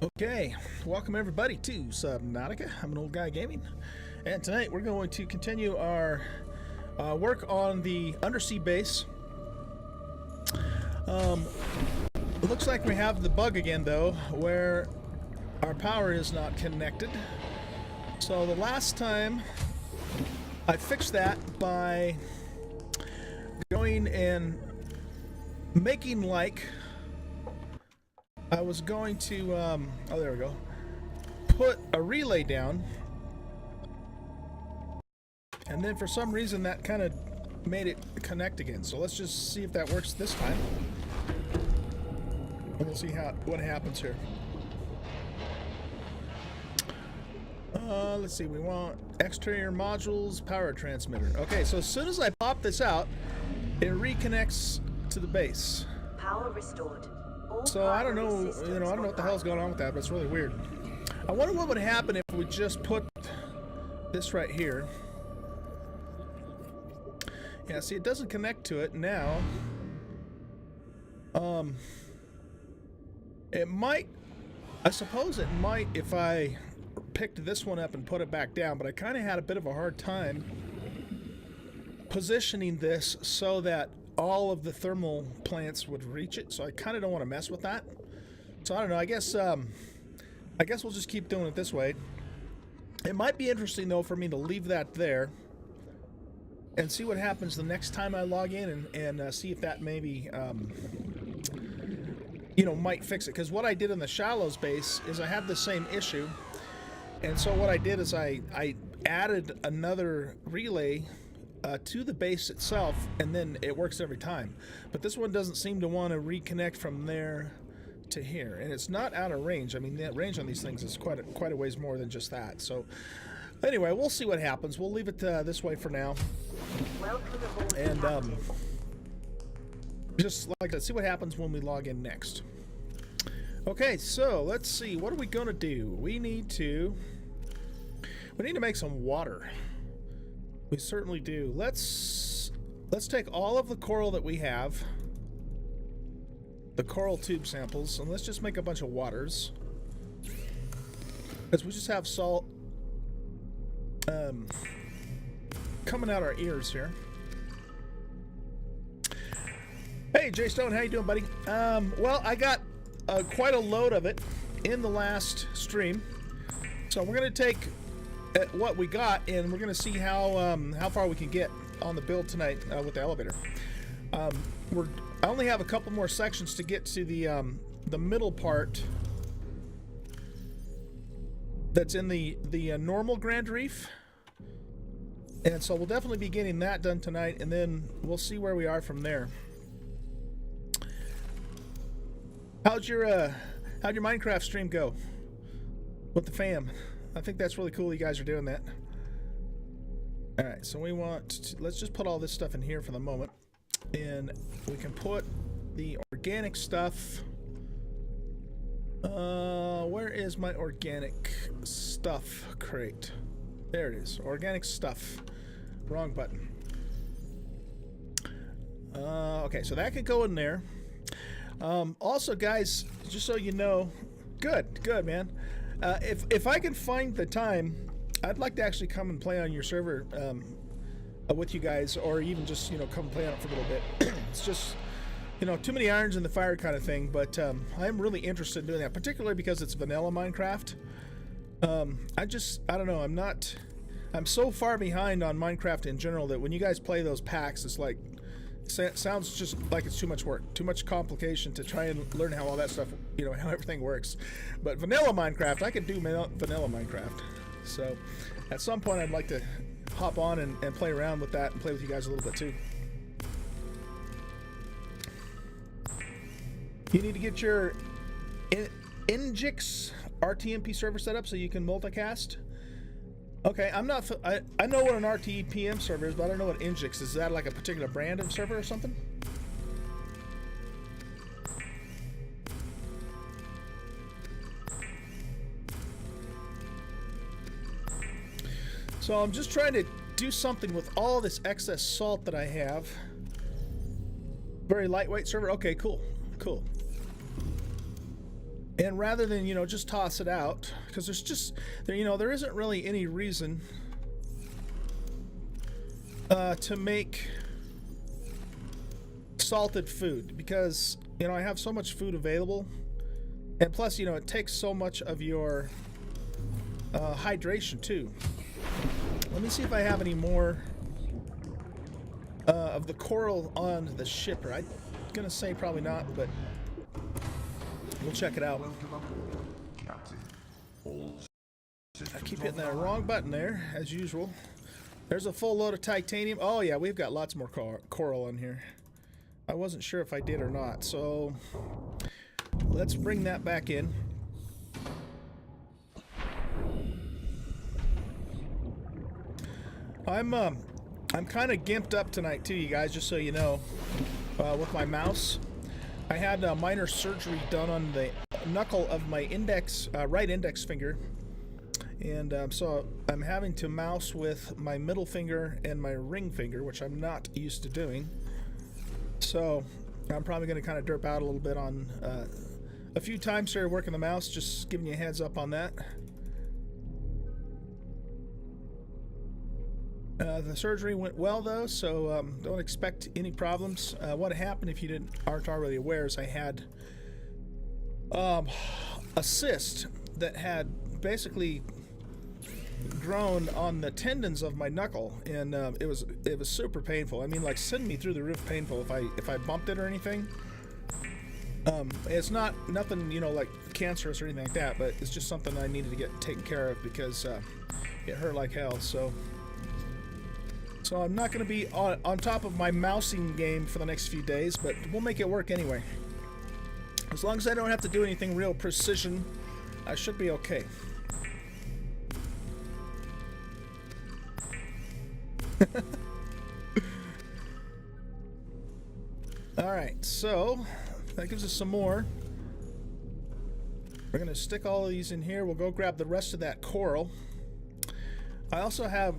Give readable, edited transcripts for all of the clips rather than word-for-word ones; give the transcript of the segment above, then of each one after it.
Okay, welcome everybody to Subnautica. I'm an old guy gaming, and tonight we're going to continue our work on the undersea base. It looks like we have the bug again, though, where our power is not connected. So the last time I fixed that by going and making like I was going to, oh, there we go, put a relay down, and then for some reason that kind of made it connect again. So let's just see if that works this time, and we'll see what happens here. Let's see, we want exterior modules, power transmitter. Okay, so as soon as I pop this out, it reconnects to the base. Power restored. So I don't know, I don't know what the hell's going on with that, but it's really weird. I wonder what would happen if we just put this right here. Yeah, see, it doesn't connect to it now. It might, I suppose it might if I picked this one up and put it back down, but I kind of had a bit of a hard time positioning this so that all of the thermal plants would reach it, so I kind of don't want to mess with that. So I don't know, I guess we'll just keep doing it this way. It might be interesting though for me to leave that there and see what happens the next time I log in, and see if that maybe might fix it, because what I did in the shallows base is I had the same issue, and so what I did is I added another relay to the base itself, and then it works every time. But this one doesn't seem to want to reconnect from there to here, and it's not out of range. I mean, the range on these things is quite a ways more than just that. So anyway, we'll see what happens. We'll leave it this way for now, and just like that, see what happens when we log in next. Okay, so let's see, what are we gonna do? We need to make some water. We certainly do. Let's take all of the coral that we have, the coral tube samples, and let's just make a bunch of waters, because we just have salt coming out our ears here. Hey Jay Stone, how you doing, buddy? Well, I got quite a load of it in the last stream, so we're gonna take at what we got, and we're gonna see how far we can get on the build tonight with the elevator. I only have a couple more sections to get to the middle part that's in the normal Grand Reef, and so we'll definitely be getting that done tonight, and then we'll see where we are from there. How'd your Minecraft stream go with the fam? I think that's really cool you guys are doing that. Alright, so we want to, let's just put all this stuff in here for the moment, and we can put the organic stuff. Where is my organic stuff crate? There it is, organic stuff. Wrong button. Okay, so that could go in there. Also, guys, just so you know, good man. If I can find the time, I'd like to actually come and play on your server with you guys, or even just come play on it for a little bit. It's just too many irons in the fire kind of thing, but I'm really interested in doing that, particularly because it's vanilla Minecraft. I don't know, I'm so far behind on Minecraft in general that when you guys play those packs, it's like, it sounds just like it's too much work, too much complication to try and learn how all that stuff, how everything works. But vanilla Minecraft, I could do vanilla Minecraft. So at some point I'd like to hop on and play around with that and play with you guys a little bit too. You need to get your Nginx RTMP server set up so you can multicast. Okay, I know what an RTPM server is, but I don't know what Nginx is. Is that like a particular brand of server or something? So I'm just trying to do something with all this excess salt that I have. Very lightweight server. Okay, cool. And rather than, you know, just toss it out, because there's just, you know, there isn't really any reason to make salted food, because, you know, I have so much food available, and plus, you know, it takes so much of your hydration too. Let me see if I have any more of the coral on the shipper. I'm gonna say probably not, but we'll check it out. I keep hitting that wrong button there, as usual. There's a full load of titanium. Oh yeah, we've got lots more coral on here. I wasn't sure if I did or not, so let's bring that back in. I'm kind of gimped up tonight too, you guys, just so you know, with my mouse. I had a minor surgery done on the knuckle of my right index finger, and so I'm having to mouse with my middle finger and my ring finger, which I'm not used to doing. So I'm probably going to kind of derp out a little bit on a few times here working the mouse, just giving you a heads up on that. The surgery went well though, so don't expect any problems. What happened, if you aren't already aware, is I had a cyst that had basically grown on the tendons of my knuckle, and it was super painful. I mean, like, send me through the roof painful if I bumped it or anything. It's nothing, you know, like cancerous or anything like that, but it's just something I needed to get taken care of because it hurt like hell. So I'm not going to be on top of my mousing game for the next few days, but we'll make it work anyway. As long as I don't have to do anything real precision, I should be okay. Alright, so that gives us some more. We're going to stick all of these in here. We'll go grab the rest of that coral. I also have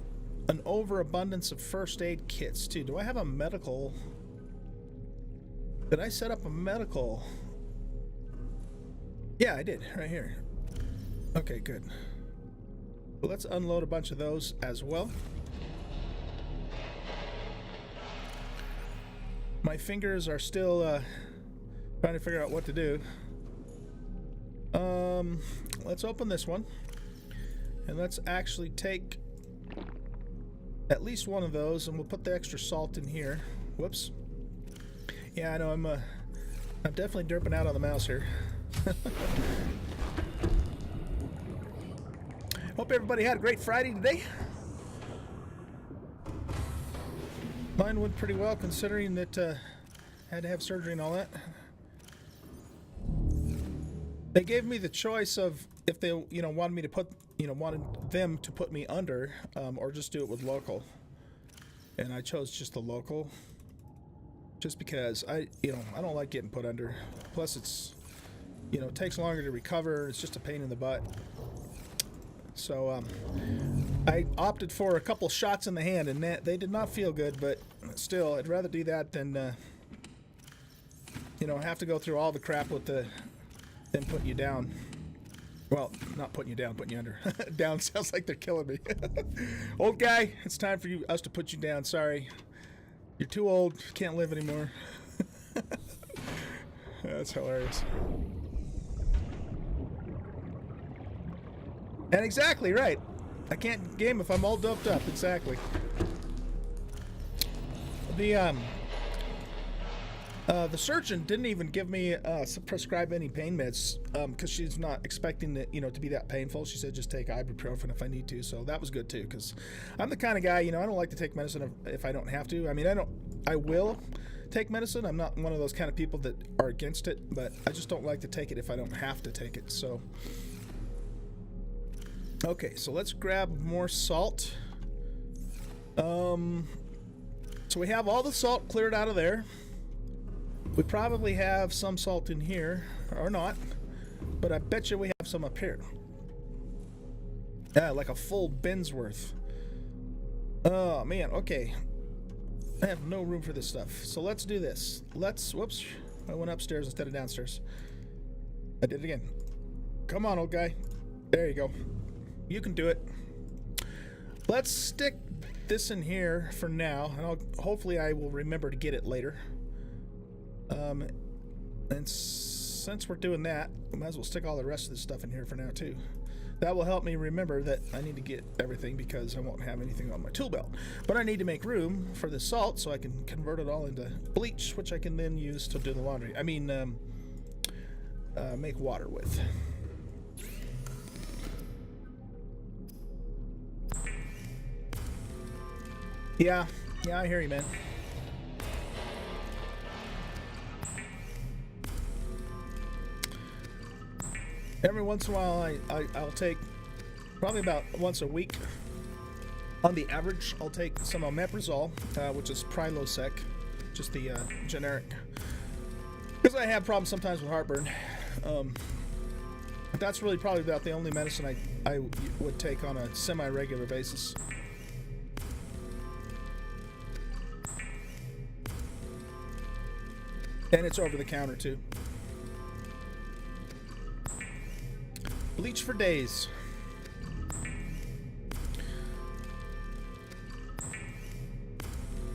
an overabundance of first aid kits too. Do I have a medical? Did I set up a medical? Yeah, I did, right here. Okay, good. Well, let's unload a bunch of those as well. My fingers are still trying to figure out what to do. Let's open this one, and let's actually take at least one of those, and we'll put the extra salt in here. Whoops. Yeah, I know I'm definitely derping out on the mouse here. Hope everybody had a great Friday today. Mine went pretty well, considering that had to have surgery and all that. They gave me the choice of if they, you know, wanted them to put me under, or just do it with local. And I chose just the local, just because I don't like getting put under. Plus, it's, you know, it takes longer to recover. It's just a pain in the butt. So I opted for a couple shots in the hand, and they did not feel good. But still, I'd rather do that than you know, have to go through all the crap with them putting you down. Well, not putting you down, putting you under. Down sounds like they're killing me. Old guy, it's time for us to put you down. Sorry. You're too old. Can't live anymore. That's hilarious. And exactly right. I can't game if I'm all doped up. Exactly. The surgeon didn't even give me prescribe any pain meds because she's not expecting it, you know, to be that painful. She said just take ibuprofen if I need to. So that was good too, because I'm the kind of guy, you know, I don't like to take medicine if I don't have to. I mean, I will take medicine. I'm not one of those kind of people that are against it, but I just don't like to take it if I don't have to take it. So okay, so let's grab more salt. So we have all the salt cleared out of there. We probably have some salt in here, or not, but I bet you we have some up here. Yeah, like a full bin's worth. Oh man, okay. I have no room for this stuff. So let's do this. Whoops, I went upstairs instead of downstairs. I did it again. Come on, old guy. There you go. You can do it. Let's stick this in here for now, and hopefully I will remember to get it later. And since we're doing that, we might as well stick all the rest of this stuff in here for now too. That will help me remember that I need to get everything because I won't have anything on my tool belt. But I need to make room for the salt so I can convert it all into bleach, which I can then use to do the laundry. I mean, make water with. Yeah, I hear you, man. Every once in a while, I'll take, probably about once a week, on the average, I'll take some omeprazole, which is Prilosec, just the generic, because I have problems sometimes with heartburn. That's really probably about the only medicine I would take on a semi-regular basis. And it's over the counter too. Bleach for days.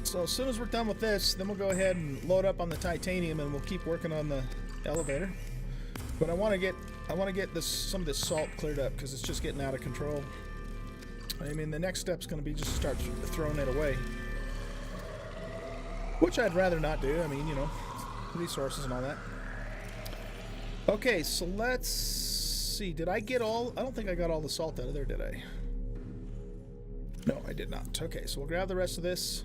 So as soon as we're done with this, then we'll go ahead and load up on the titanium, and we'll keep working on the elevator. But I want to get some of this salt cleared up because it's just getting out of control. I mean, the next step's going to be just to start throwing it away, which I'd rather not do. I mean, you know, resources and all that. Okay, so let's see. Did I get all? I don't think I got all the salt out of there, did I? No, I did not. Okay, so we'll grab the rest of this,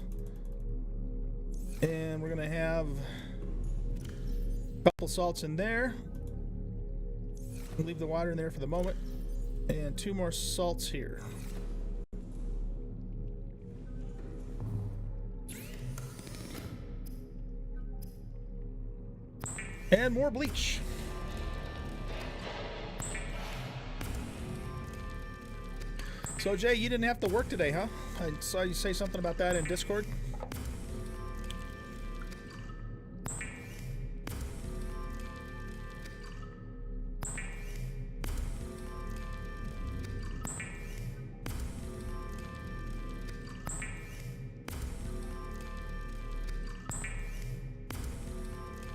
and we're gonna have a couple salts in there. We'll leave the water in there for the moment, and 2 more salts here. And more bleach. So Jay, you didn't have to work today, huh? I saw you say something about that in Discord.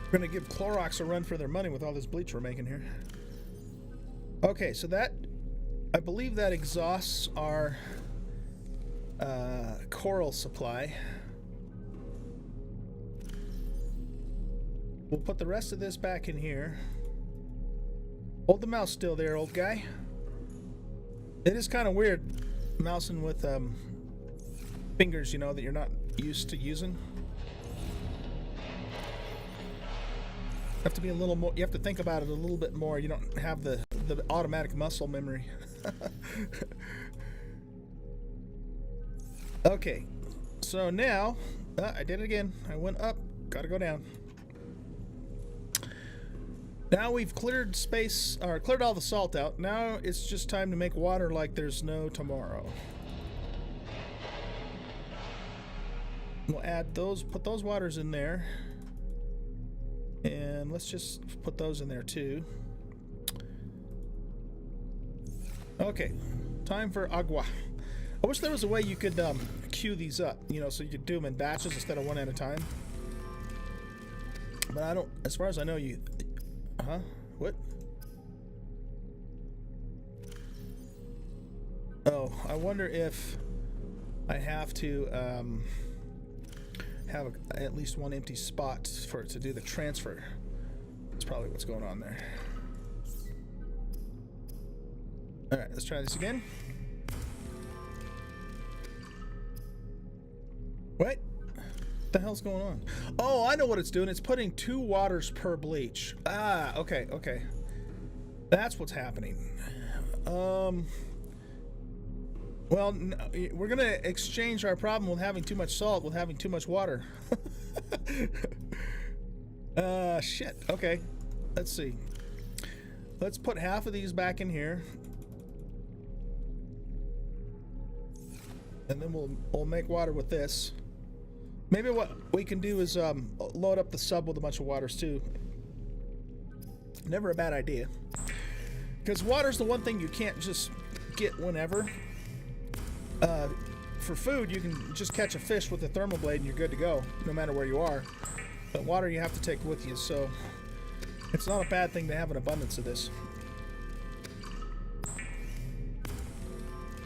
We're gonna give Clorox a run for their money with all this bleach we're making here. Okay, so that, I believe that exhausts our coral supply. We'll put the rest of this back in here. Hold the mouse still there, old guy. It is kind of weird mousing with fingers, you know, that you're not used to using. You have to be a little more, you have to think about it a little bit more. You don't have the automatic muscle memory. Okay, so now I did it again. I went up, gotta go down. Now we've cleared space, or cleared all the salt out. Now it's just time to make water like there's no tomorrow. We'll add those, put those waters in there. And let's just put those in there too. Okay, time for agua. I wish there was a way you could queue these up, you know, so you could do them in batches instead of one at a time. But I don't, as far as I know, you... Huh? What? Oh, I wonder if I have to have at least one empty spot for it to do the transfer. That's probably what's going on there. Alright, let's try this again. What the hell's going on? Oh, I know what it's doing. It's putting 2 waters per bleach. Ah, okay, okay. That's what's happening. Well, we're gonna exchange our problem with having too much salt with having too much water. Shit. Okay, let's see. Let's put half of these back in here, and then we'll make water with this. Maybe what we can do is load up the sub with a bunch of waters too. Never a bad idea. Because water's the one thing you can't just get whenever. For food, you can just catch a fish with a thermal blade and you're good to go, no matter where you are. But water you have to take with you, so it's not a bad thing to have an abundance of this.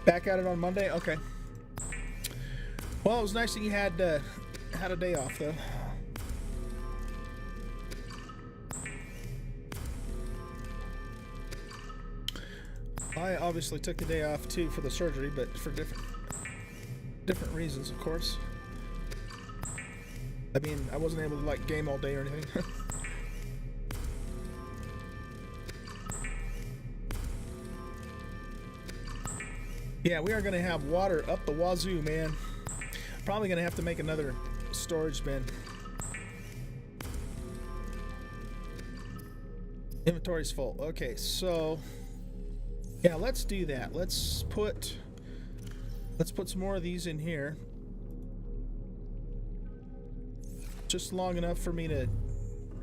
Back at it on Monday? Okay. Well, it was nice that you had a day off, though. I obviously took the day off too for the surgery, but for different reasons, of course. I mean, I wasn't able to like game all day or anything. Yeah, we are going to have water up the wazoo, man. Probably going to have to make another storage bin. Inventory's full. Okay, so yeah, let's do that. Let's put some more of these in here. Just long enough for me to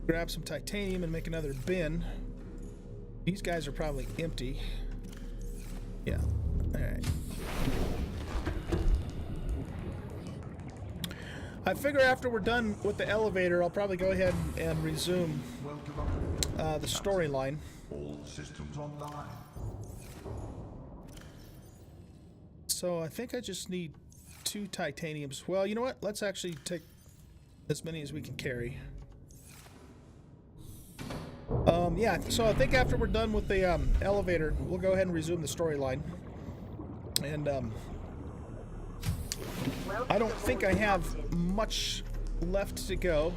grab some titanium and make another bin. These guys are probably empty. Yeah. Alright. I figure after we're done with the elevator, I'll probably go ahead and resume the storyline. All systems online. So I think I just need 2 titaniums. Well, you know what? Let's actually take as many as we can carry. Yeah, so I think after we're done with the elevator, we'll go ahead and resume the storyline. And I don't think I have much left to go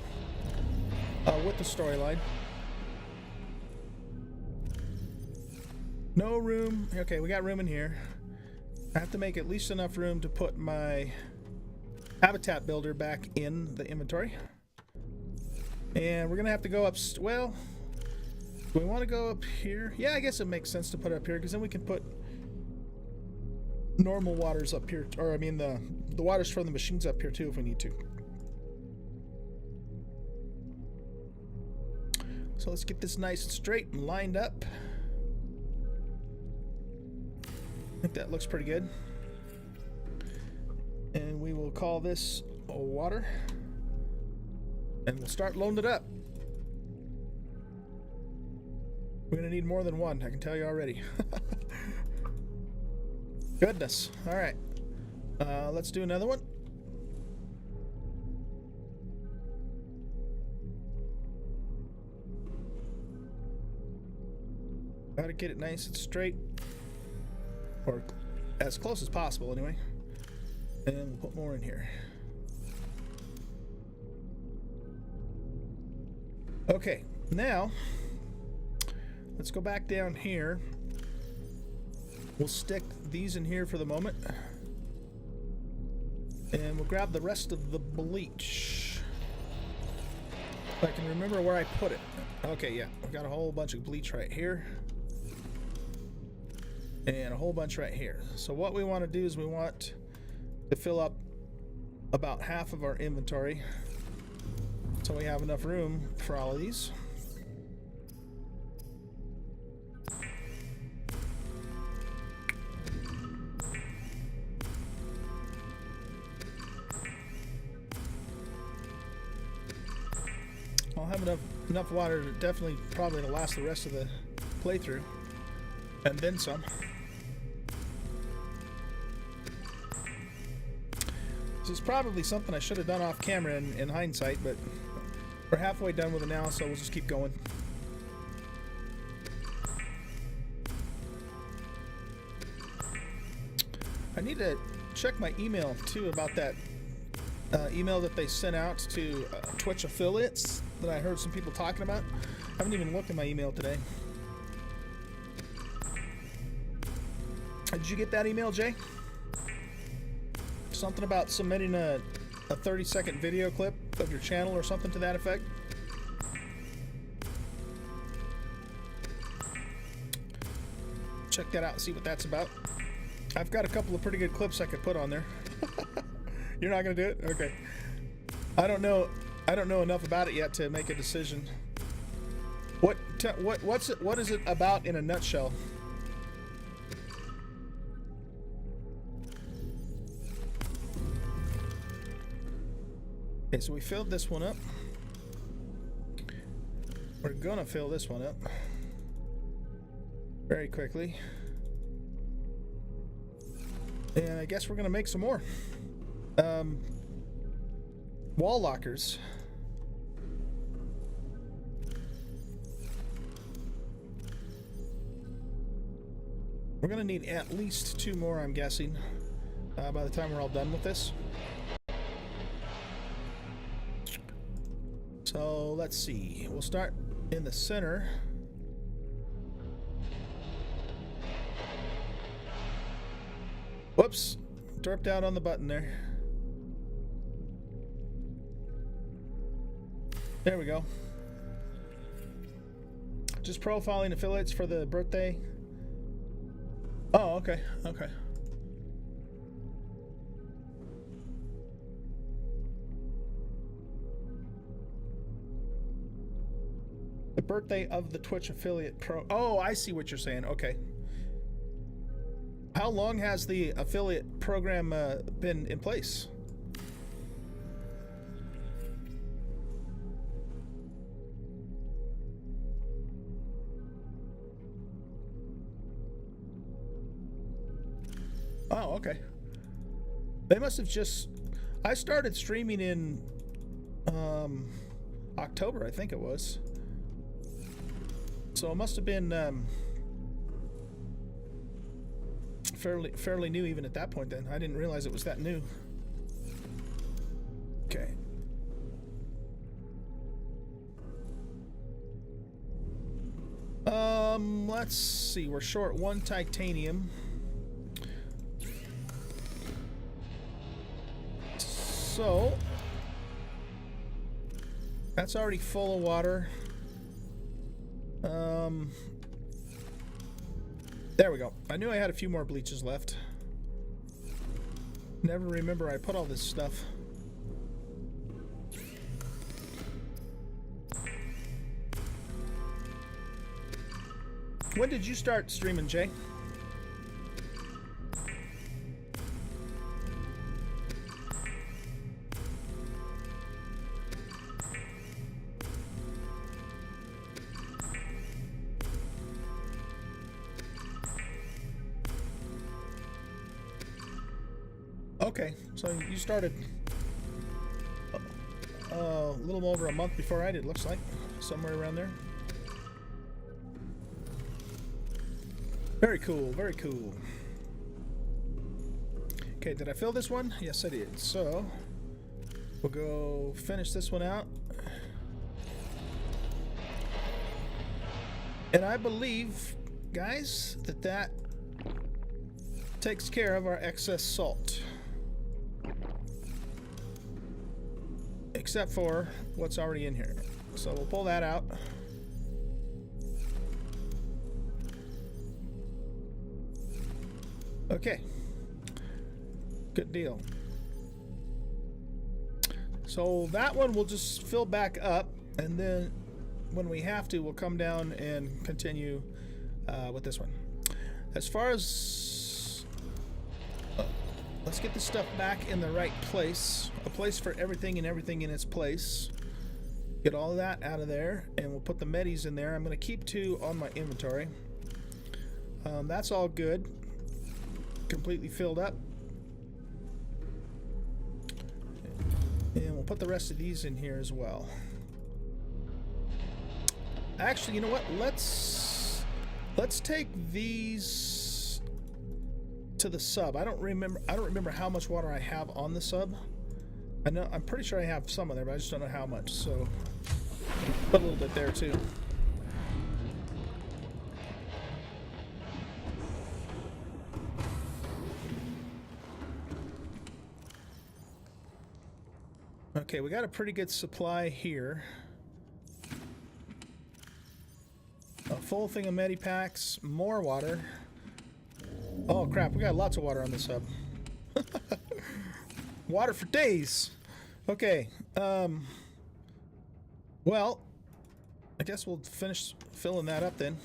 with the storyline. No room. Okay, we got room in here. I have to make at least enough room to put my habitat builder back in the inventory. And we're gonna have to go up. Well, do we want to go up here? Yeah, I guess it makes sense to put it up here because then we can put normal waters up here, or I mean the waters from the machines up here too if we need to. So let's get this nice and straight and lined up. I think that looks pretty good. And we will call this water. And we'll start loading it up. We're gonna need more than one, I can tell you already. Goodness. Alright. Let's do another one. Gotta get it nice and straight. Or as close as possible, anyway. And we'll put more in here. Okay, now let's go back down here. We'll stick these in here for the moment. And we'll grab the rest of the bleach. If I can remember where I put it. Okay, yeah, I've got a whole bunch of bleach right here. And a whole bunch right here. So what we want to do is we want to fill up about half of our inventory. So we have enough room for all of these. I'll have enough water to definitely probably to last the rest of the playthrough. And then some. This is probably something I should have done off camera in hindsight, but we're halfway done with it now, so we'll just keep going. I need to check my email too about that email that they sent out to Twitch affiliates that I heard some people talking about. I haven't even looked at my email today. Did you get that email, Jay? Something about submitting a 30-second video clip of your channel or something to that effect? Check that out and see what that's about. I've got a couple of pretty good clips I could put on there. You're not gonna do it? Okay. I don't know enough about it yet to make a decision. What is it about in a nutshell? Okay, so we filled this one up. We're gonna fill this one up very quickly. And I guess we're gonna make some more. Wall lockers. We're gonna need at least 2 more, I'm guessing, by the time we're all done with this. So let's see. We'll start in the center. Whoops, derped out on the button there. There we go. Just profiling affiliates for the birthday. Oh, okay, okay. The birthday of the Twitch affiliate pro. Oh, I see what you're saying. Okay. How long has the affiliate program been in place? Oh, okay. They must have just... I started streaming in October, I think it was. So it must have been fairly new even at that point then. I didn't realize it was that new. Okay. Let's see. We're short 1 titanium. So that's already full of water. There we go. I knew I had a few more bleaches left. Never remember I put all this stuff. When did you start streaming, Jay? Okay, so you started a little over a month before I did, looks like. Somewhere around there. Very cool, very cool. Okay, did I fill this one? Yes, I did. So, we'll go finish this one out. And I believe, guys, that takes care of our excess salt. Except for what's already in here. So we'll pull that out. Okay. Good deal. So that one we'll just fill back up, and then when we have to, we'll come down and continue with this one. As far as... let's get this stuff back in the right place. A place for everything and everything in its place. Get all of that out of there, and we'll put the medis in there. I'm going to keep 2 on my inventory. That's all good. Completely filled up. And we'll put the rest of these in here as well. Actually, you know what? Let's take these to the sub. I don't remember how much water I have on the sub. I'm pretty sure I have some on there, but I just don't know how much. So put a little bit there too. Okay, we got a pretty good supply here. A full thing of medipacks, more water. Oh crap, we got lots of water on this sub. Water for days. Okay, well, I guess we'll finish filling that up then.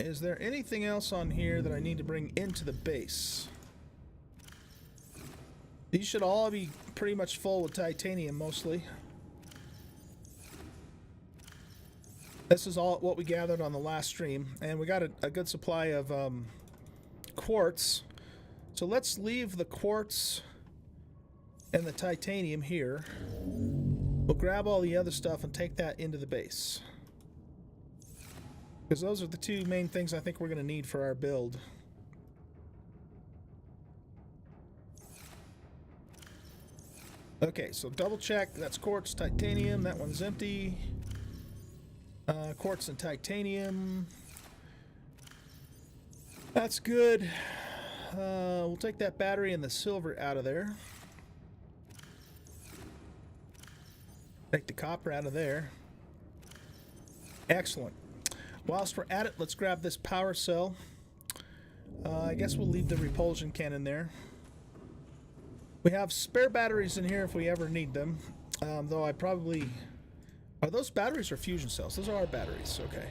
Is there anything else on here that I need to bring into the base? These should all be pretty much full with titanium, mostly. This is all what we gathered on the last stream, and we got a good supply of quartz. So let's leave the quartz and the titanium here. We'll grab all the other stuff and take that into the base, because those are the two main things I think we're going to need for our build. Okay, so double check. That's quartz, titanium. That one's empty. Quartz and titanium. That's good. We'll take that battery and the silver out of there. Take the copper out of there. Excellent. Whilst we're at it, let's grab this power cell. I guess we'll leave the repulsion cannon there. We have spare batteries in here if we ever need them. Though I probably... Are those batteries or fusion cells? Those are batteries. Okay.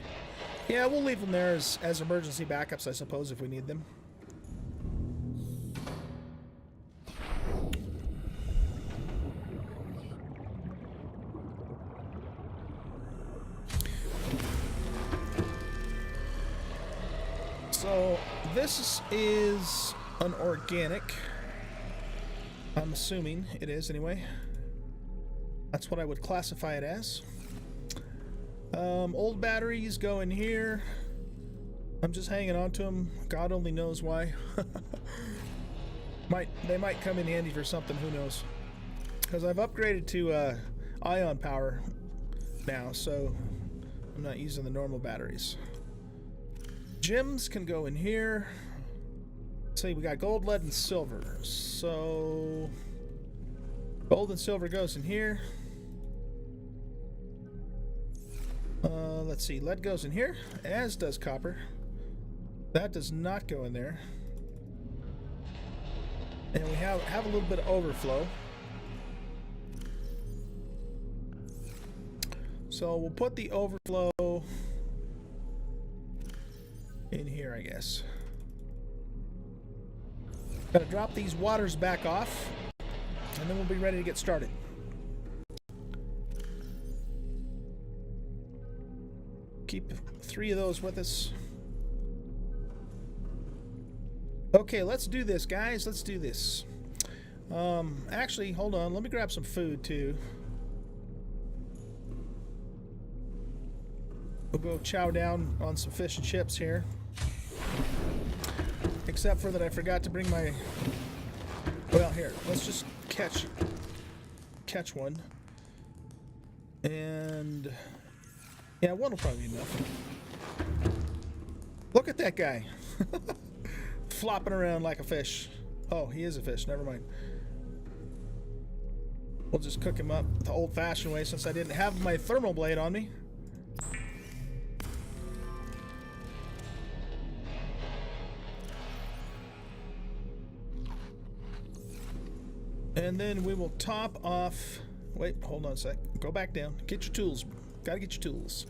Yeah, we'll leave them there as emergency backups, I suppose, if we need them. So this is an organic. I'm assuming it is anyway. That's what I would classify it as. Old batteries go in here. I'm just hanging on to them. God only knows why. They might come in handy for something, who knows. Because I've upgraded to ion power now, so I'm not using the normal batteries. Gems can go in here. Let's see, we got gold, lead, and silver. So gold and silver goes in here. Let's see, lead goes in here, as does copper. That does not go in there. And we have a little bit of overflow. So we'll put the overflow in here, I guess. Gotta drop these waters back off, and then we'll be ready to get started. Keep 3 of those with us. Okay, let's do this, guys. Let's do this. Actually, hold on. Let me grab some food, too. We'll go chow down on some fish and chips here. Except for that I forgot to bring my... Well, here. Let's just catch one. And... yeah, one will probably be enough. Look at that guy. Flopping around like a fish. Oh, he is a fish. Never mind. We'll just cook him up the old-fashioned way since I didn't have my thermal blade on me. And then we will top off... Wait, hold on a sec. Go back down. Get your tools. Gotta get your tools.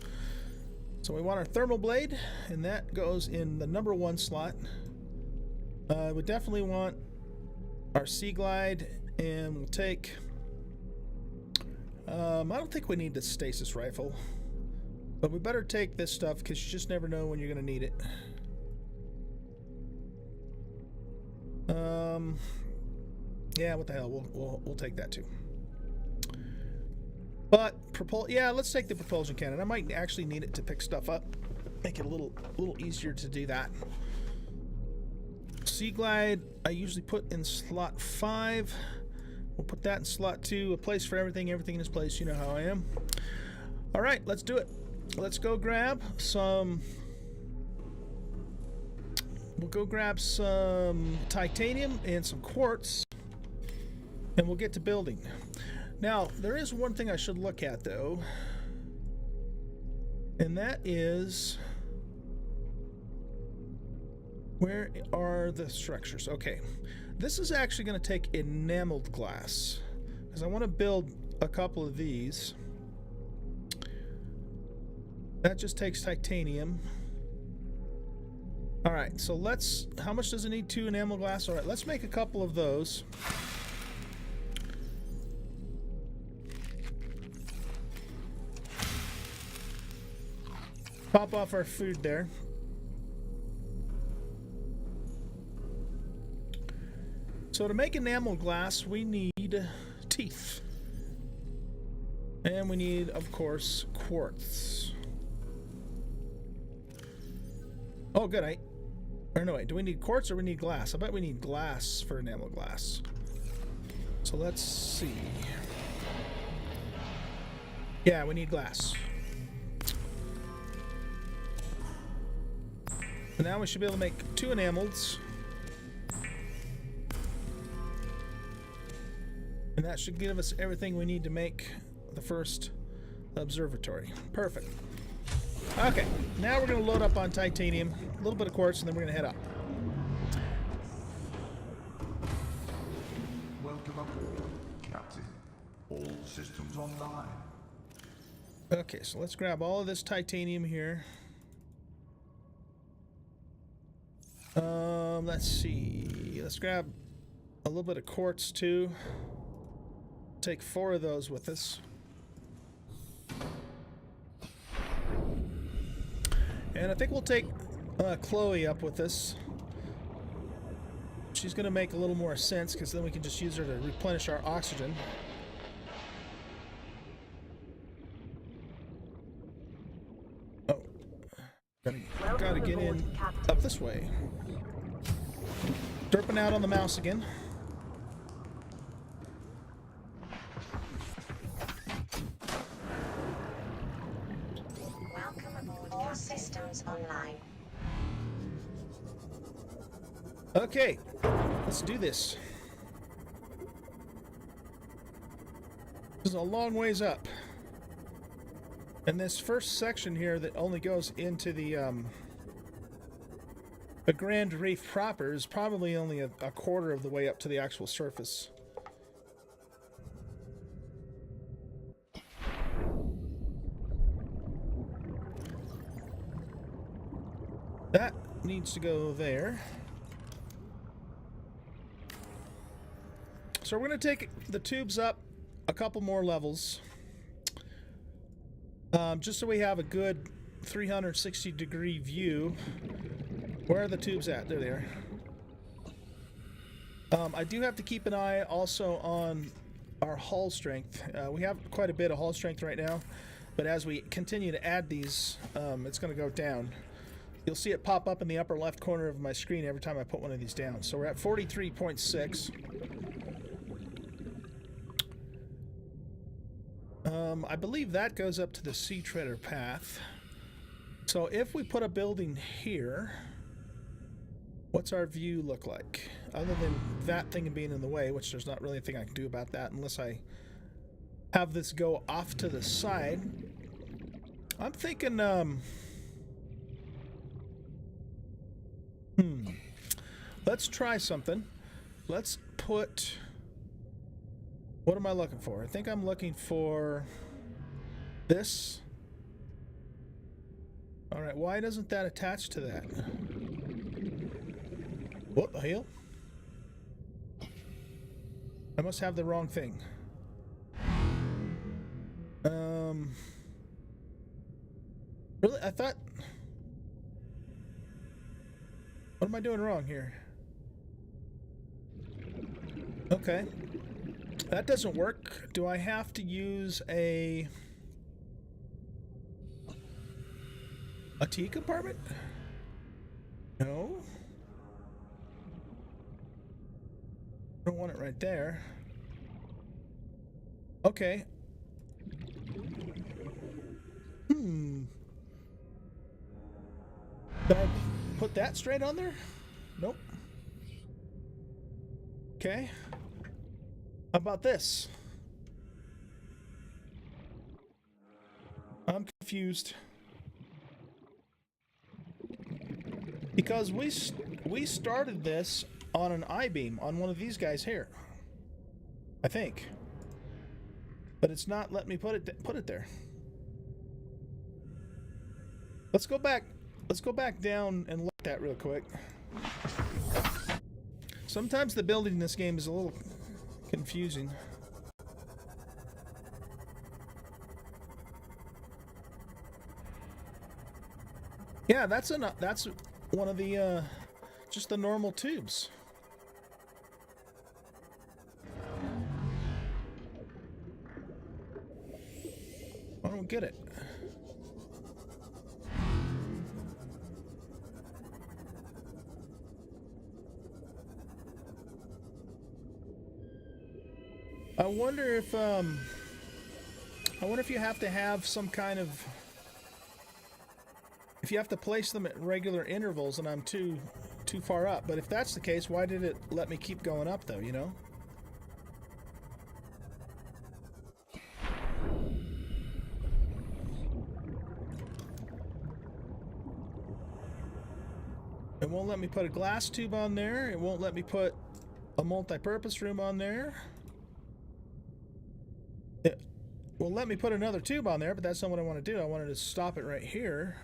So we want our thermal blade, and that goes in the number 1 slot. We definitely want our sea glide, and we'll take... I don't think we need the stasis rifle, but we better take this stuff because you just never know when you're going to need it. Yeah, what the hell? We'll take that too. But yeah, let's take the propulsion cannon. I might actually need it to pick stuff up. Make it a little easier to do that. Sea glide, I usually put in slot 5. We'll put that in slot 2. A place for everything in its place. You know how I am. All right, let's do it. Let's go grab some... We'll go grab some titanium and some quartz, and we'll get to building. Now, there is one thing I should look at, though, and that is... where are the structures? Okay, this is actually going to take enameled glass, because I want to build a couple of these. That just takes titanium. Alright, so let's... how much does it need? 2 enamel glass? Alright, let's make a couple of those. Pop off our food there. So to make enamel glass, we need teeth. And we need, of course, quartz. Oh, good. Or no, wait. Do we need quartz or we need glass? I bet we need glass for enamel glass. So let's see. Yeah, we need glass. And now we should be able to make 2 enamels. And that should give us everything we need to make the first observatory. Perfect. Okay, now we're going to load up on titanium, a little bit of quartz, and then we're going to head up. Welcome aboard, Captain. All systems online. Okay, so let's grab all of this titanium here. Let's see. Let's grab a little bit of quartz too. Take 4 of those with us. And I think we'll take Chloe up with us. She's going to make a little more sense because then we can just use her to replenish our oxygen. Oh. Gotta get in up this way. Derping out on the mouse again. All systems online. Okay, let's do this. This is a long ways up. And this first section here that only goes into the Grand Reef proper is probably only a quarter of the way up to the actual surface. That needs to go there. So we're going to take the tubes up a couple more levels. Just so we have a good 360-degree view. Where are the tubes at? There they are. I do have to keep an eye also on our hull strength. We have quite a bit of hull strength right now, but as we continue to add these, it's going to go down. You'll see it pop up in the upper left corner of my screen every time I put one of these down. So we're at 43.6. I believe that goes up to the Sea Treader path. So if we put a building here, what's our view look like? Other than that thing being in the way, which there's not really anything I can do about that unless I have this go off to the side. I'm thinking, let's try something. Let's put... What am I looking for? I think I'm looking for this. Alright, why doesn't that attach to that? What the hell? I must have the wrong thing. Really? I thought... What am I doing wrong here? Okay. That doesn't work. Do I have to use a T compartment? No. I don't want it right there. Okay. Did I put that straight on there? Nope. Okay. How about this? I'm confused. Because we started this on an I-beam on one of these guys here. I think. But it's not letting me put it there. Let's go back down and look at that real quick. Sometimes the building in this game is a little confusing. Yeah, that's one of the just the normal tubes. I don't get it. I wonder if you have to have some kind of, if you have to place them at regular intervals and I'm too far up. But if that's the case, why did it let me keep going up though, you know? It won't let me put a glass tube on there. It won't let me put a multi-purpose room on there. It will let me put another tube on there, but that's not what I want to do. I wanted to stop it right here.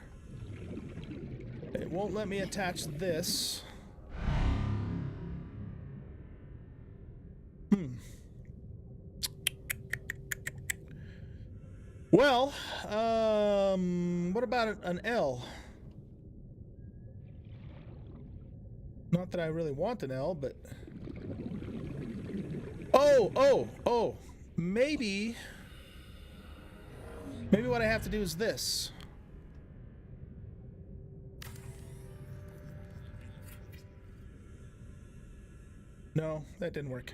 It won't let me attach this. Well, what about an L? Not that I really want an L, but... Oh! Maybe what I have to do is this. No, that didn't work.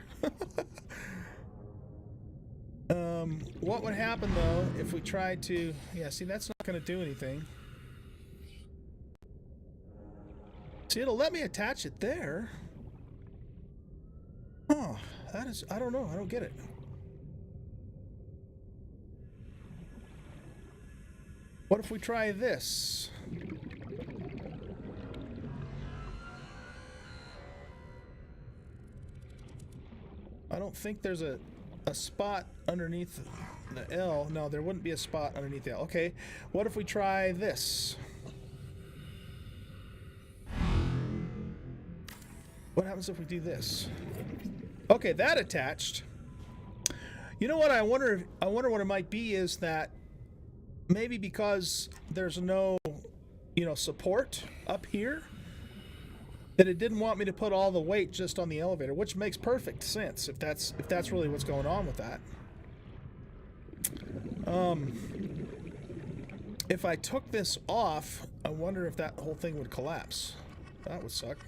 What would happen though if we tried to... Yeah, see, that's not going to do anything. See, it'll let me attach it there. Oh, that is... I don't know. I don't get it. What if we try this? I don't think there's a spot underneath the L. No, there wouldn't be a spot underneath the L. Okay, what if we try this? What happens if we do this? Okay, that attached. You know what I wonder what it might be is that maybe because there's no, you know, support up here, that it didn't want me to put all the weight just on the elevator, which makes perfect sense if that's really what's going on with that. If I took this off, I wonder if that whole thing would collapse. That would suck.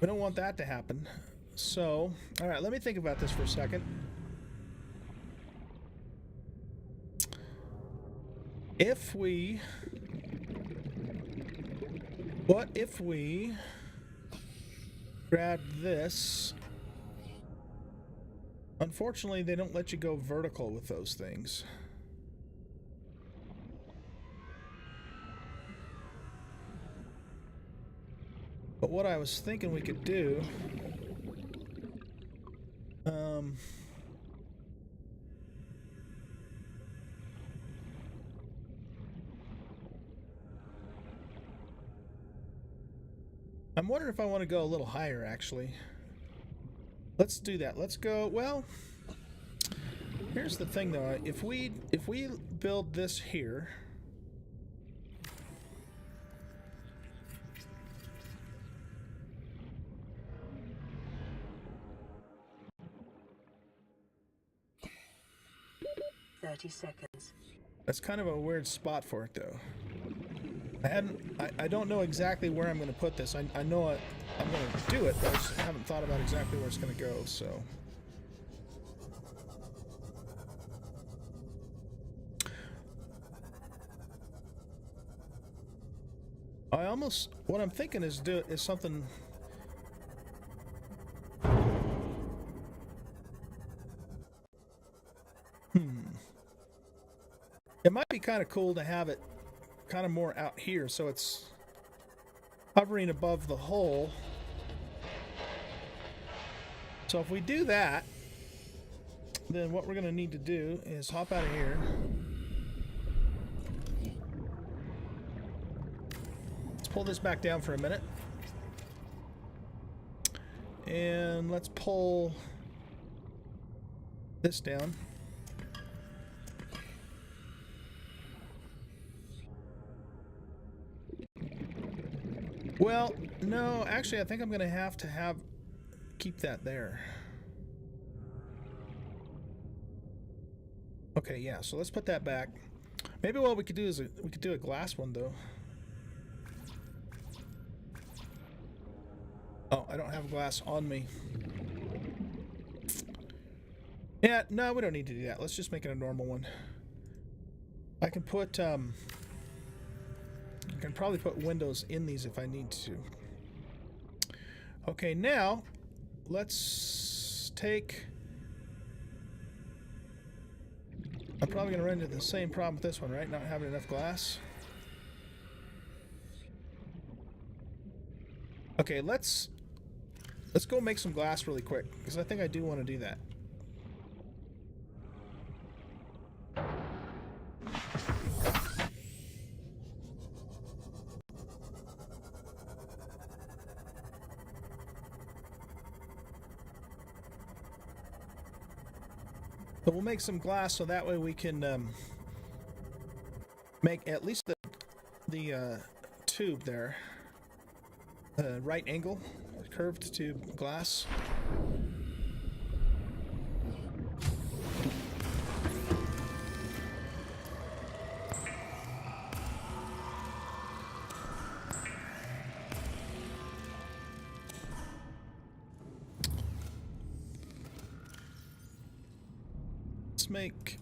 We don't want that to happen. So, all right, let me think about this for a second. What if we grab this? Unfortunately, they don't let you go vertical with those things. But what I was thinking we could do, I'm wondering if I want to go a little higher, actually. Let's do that. Let's go, well, here's the thing though. If we build this here, that's kind of a weird spot for it though. I don't know exactly where I'm going to put this. I know I'm going to do it, but I just haven't thought about exactly where it's going to go, so. What I'm thinking is something. It might be kind of cool to have it kind of more out here, so it's hovering above the hole. So if we do that, then what we're going to need to do is hop out of here. Let's pull this back down for a minute. And let's pull this down. Well, no, actually, I think I'm gonna have to keep that there. Okay, yeah, so let's put that back. Maybe what we could do is we could do a glass one, though. Oh, I don't have glass on me. Yeah, no, we don't need to do that. Let's just make it a normal one. I can put, I can probably put windows in these if I need to. Okay, now, let's take... I'm probably going to run into the same problem with this one, right? Not having enough glass. Okay, let's go make some glass really quick, because I think I do want to do that. But we'll make some glass so that way we can make at least the tube there. Right angle, curved tube glass. Let's make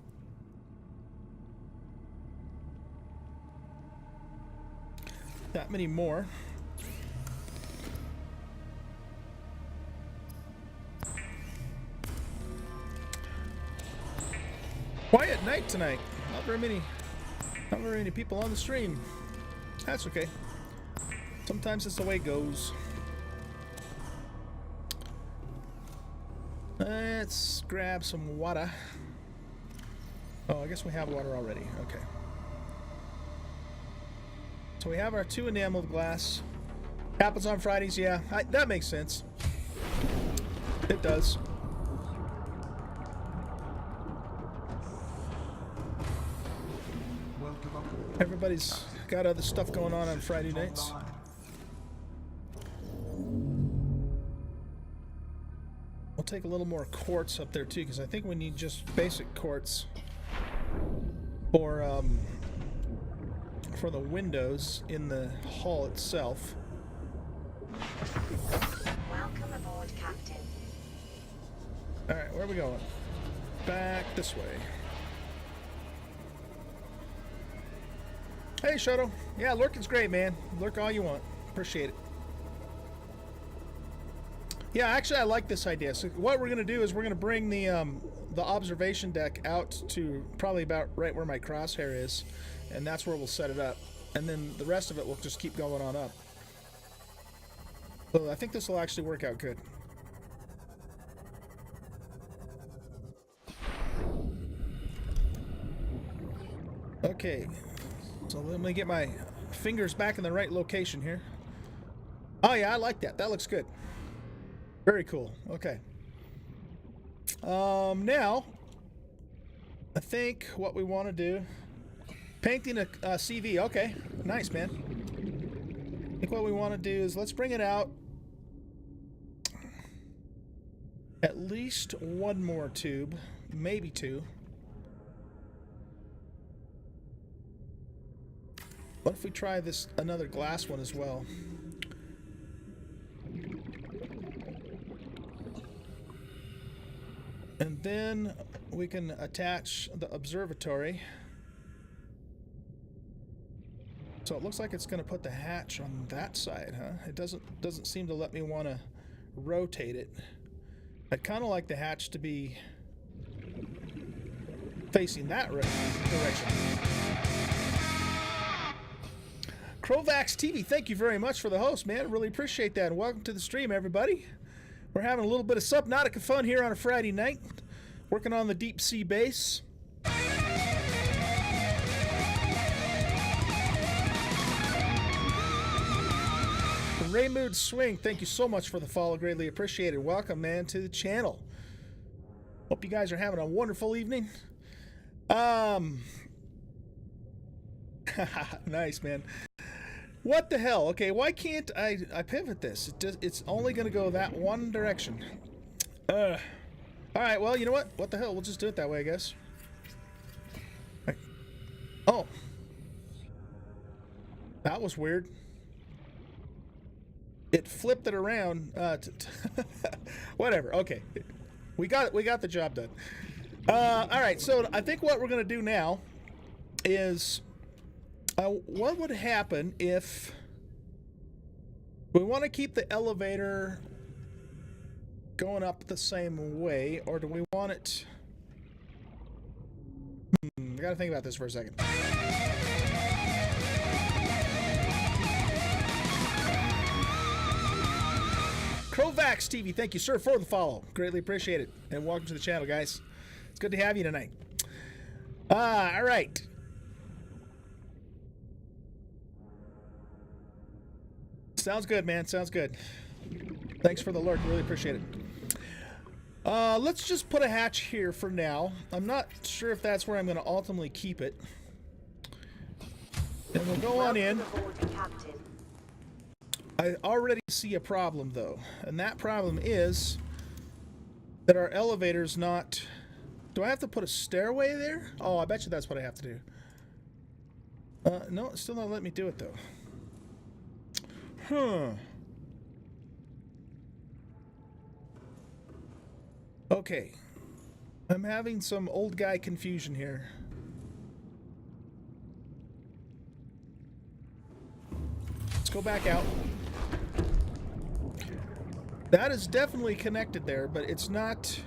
that many more. Quiet night tonight. Not very many people on the stream. That's okay. Sometimes it's the way it goes. Let's grab some water. Oh, I guess we have water already. Okay. So we have our 2 enameled glass. Happens on Fridays, yeah. That makes sense. It does. Everybody's got other stuff going on Friday nights. We'll take a little more quartz up there too, because I think we need just basic quartz for the windows in the hall itself. Welcome aboard, Captain. All right, where are we going? Back this way. Hey, Shoto. Yeah, lurking's great, man. Lurk all you want. Appreciate it. Yeah, actually, I like this idea. So what we're going to do is we're going to bring the observation deck out to probably about right where my crosshair is, and that's where we'll set it up. And then the rest of it will just keep going on up. So I think this will actually work out good. Okay. So let me get my fingers back in the right location here. Oh yeah, I like that. That looks good. Very cool. Okay. Now, I think what we want to do, painting a CV. Okay, nice, man. I think what we want to do is let's bring it out at least one more tube, maybe 2. What if we try this another glass one as well? And then we can attach the observatory. So it looks like it's going to put the hatch on that side, huh? It doesn't seem to let me want to rotate it. I'd kind of like the hatch to be facing that direction. Crovax TV, thank you very much for the host, man. Really appreciate that. And welcome to the stream, everybody. We're having a little bit of Subnautica fun here on a Friday night. Working on the deep sea base. Raymood Swing, thank you so much for the follow. Greatly appreciated. Welcome, man, to the channel. Hope you guys are having a wonderful evening. Nice, man. What the hell? Okay, why can't I pivot this? It's only going to go that one direction. All right, well, you know what? What the hell? We'll just do it that way, I guess. Right. Oh. That was weird. It flipped it around. Whatever. Okay. We got the job done. All right, so I think what we're going to do now is what would happen if we want to keep the elevator going up the same way, or do we want it... I got to think about this for a second. Crovax TV, thank you, sir, for the follow. Greatly appreciate it. And welcome to the channel, guys. It's good to have you tonight. All right. Sounds good, man. Sounds good. Thanks for the alert. Really appreciate it. Let's just put a hatch here for now. I'm not sure if that's where I'm going to ultimately keep it. And we'll go on in. I already see a problem, though. And that problem is that our elevator's not... Do I have to put a stairway there? Oh, I bet you that's what I have to do. No, it's still not letting me do it, though. Huh. Okay. I'm having some old guy confusion here. Let's go back out. That is definitely connected there, but it's not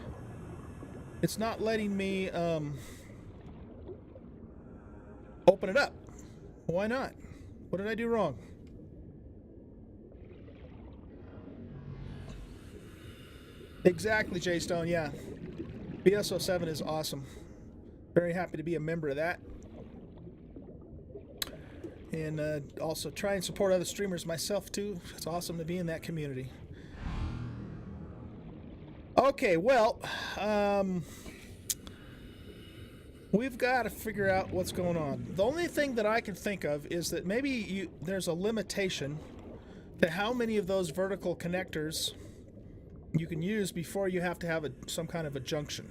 letting me open it up. Why not? What did I do wrong? Exactly, J-Stone, yeah. BSO7 is awesome. Very happy to be a member of that. And also try and support other streamers myself, too. It's awesome to be in that community. Okay, well, we've got to figure out what's going on. The only thing that I can think of is that maybe there's a limitation to how many of those vertical connectors you can use before you have to have some kind of a junction.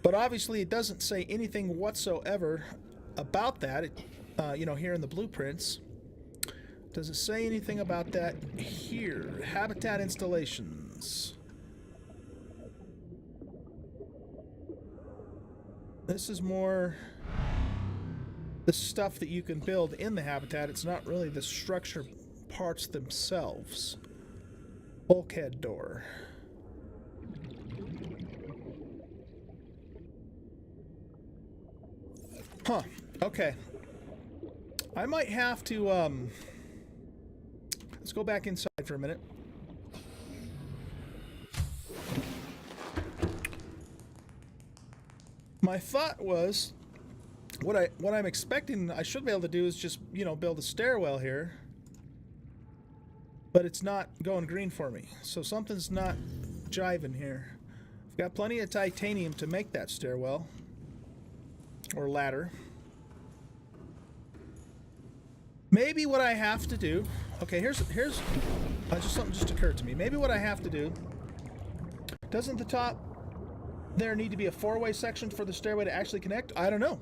But obviously it doesn't say anything whatsoever about that, you know, here in the blueprints. Does it say anything about that here? Habitat installations. This is more the stuff that you can build in the habitat. It's not really the structure parts themselves. Bulkhead door. Huh. Okay. I might have to, let's go back inside for a minute. My thought was, what I'm expecting I should be able to do is just, you know, build a stairwell here. But it's not going green for me. So something's not jiving here. I've got plenty of titanium to make that stairwell. Or ladder. Maybe what I have to do... Okay, here's just something just occurred to me. Maybe what I have to do... Doesn't the top there need to be a four-way section for the stairway to actually connect? I don't know.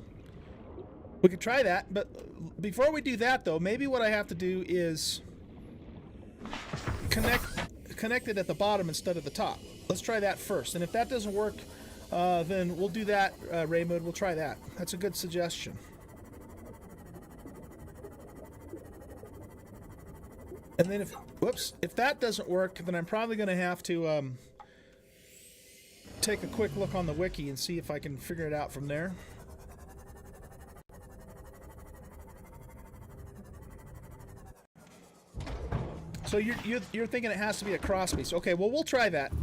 We could try that, but before we do that, though, maybe what I have to do is connect it at the bottom instead of the top. Let's try that first, and if that doesn't work, then we'll do that, Raymond. We'll try that. That's a good suggestion. And then if that doesn't work, then I'm probably going to have to take a quick look on the wiki and see if I can figure it out from there. So you're thinking it has to be a cross piece. Okay, well, we'll try that.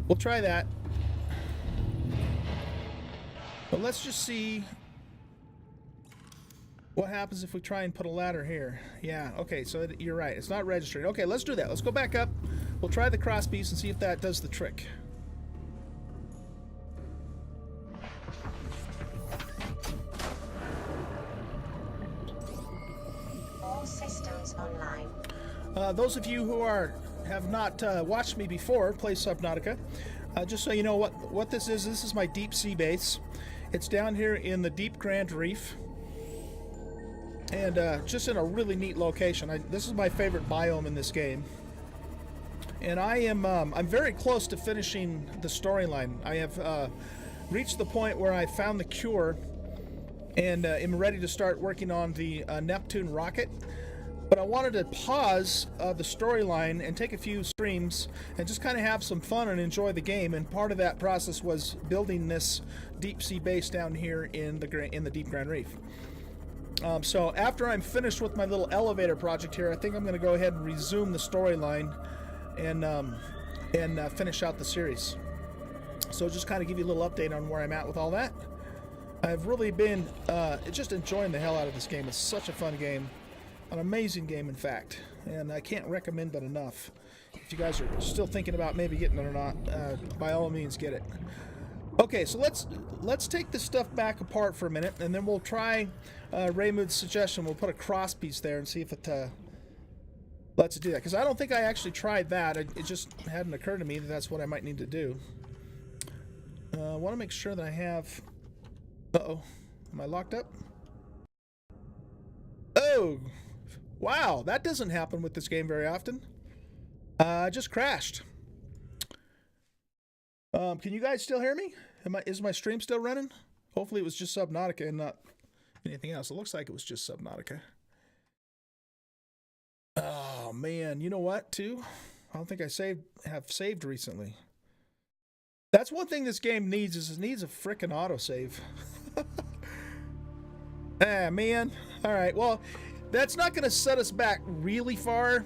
We'll try that. But let's just see what happens if we try and put a ladder here. Yeah, okay, so you're right. It's not registering. Okay, let's do that. Let's go back up. We'll try the cross piece and see if that does the trick. All systems those of you who have not watched me before play Subnautica, just so you know what this is my deep sea base. It's down here in the deep Grand Reef, and just in a really neat location. This is my favorite biome in this game, and I'm very close to finishing the storyline. I have reached the point where I found the cure and am ready to start working on the Neptune rocket. But I wanted to pause the storyline and take a few streams and just kind of have some fun and enjoy the game. And part of that process was building this deep sea base down here in the deep Grand Reef. So after I'm finished with my little elevator project here, I think I'm going to go ahead and resume the storyline and finish out the series. So just kind of give you a little update on where I'm at with all that. I've really been just enjoying the hell out of this game. It's such a fun game. An amazing game, in fact, and I can't recommend it enough. If you guys are still thinking about maybe getting it or not, by all means, get it. Okay, so let's take this stuff back apart for a minute, and then we'll try Raymood's suggestion. We'll put a cross piece there and see if it lets it do that. Because I don't think I actually tried that. It just hadn't occurred to me that that's what I might need to do. I want to make sure that I have... Uh-oh. Am I locked up? Oh! Wow, that doesn't happen with this game very often. I just crashed. Can you guys still hear me? Is my stream still running? Hopefully it was just Subnautica and not anything else. It looks like it was just Subnautica. Oh man, you know what too? I don't think I have saved recently. That's one thing this game needs, is it needs a frickin' autosave. Ah man. Alright, well, that's not going to set us back really far,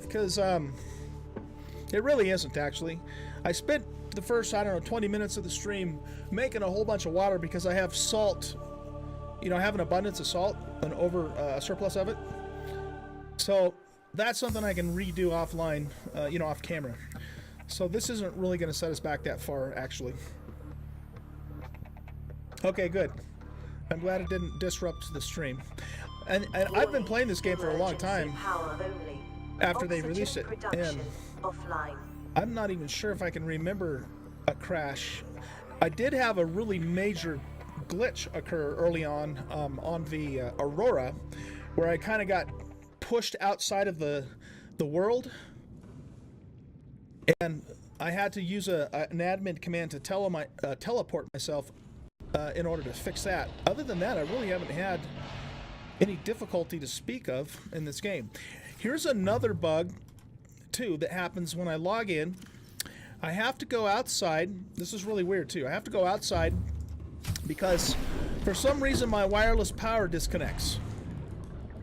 because it really isn't, actually. I spent the first, I don't know, 20 minutes of the stream making a whole bunch of water because I have salt. You know, I have an abundance of salt, a surplus of it. So that's something I can redo offline, you know, off camera. So this isn't really going to set us back that far, actually. Okay, good. I'm glad it didn't disrupt the stream. And I've been playing this game for a long time after they released it, and I'm not even sure if I can remember a crash. I did have a really major glitch occur early on the Aurora, where I kind of got pushed outside of the world, and I had to use an admin command to teleport myself in order to fix that. Other than that, I really haven't had any difficulty to speak of in this game. Here's another bug too that happens when I log in. I have to go outside. This is really weird too. I have to go outside because for some reason my wireless power disconnects.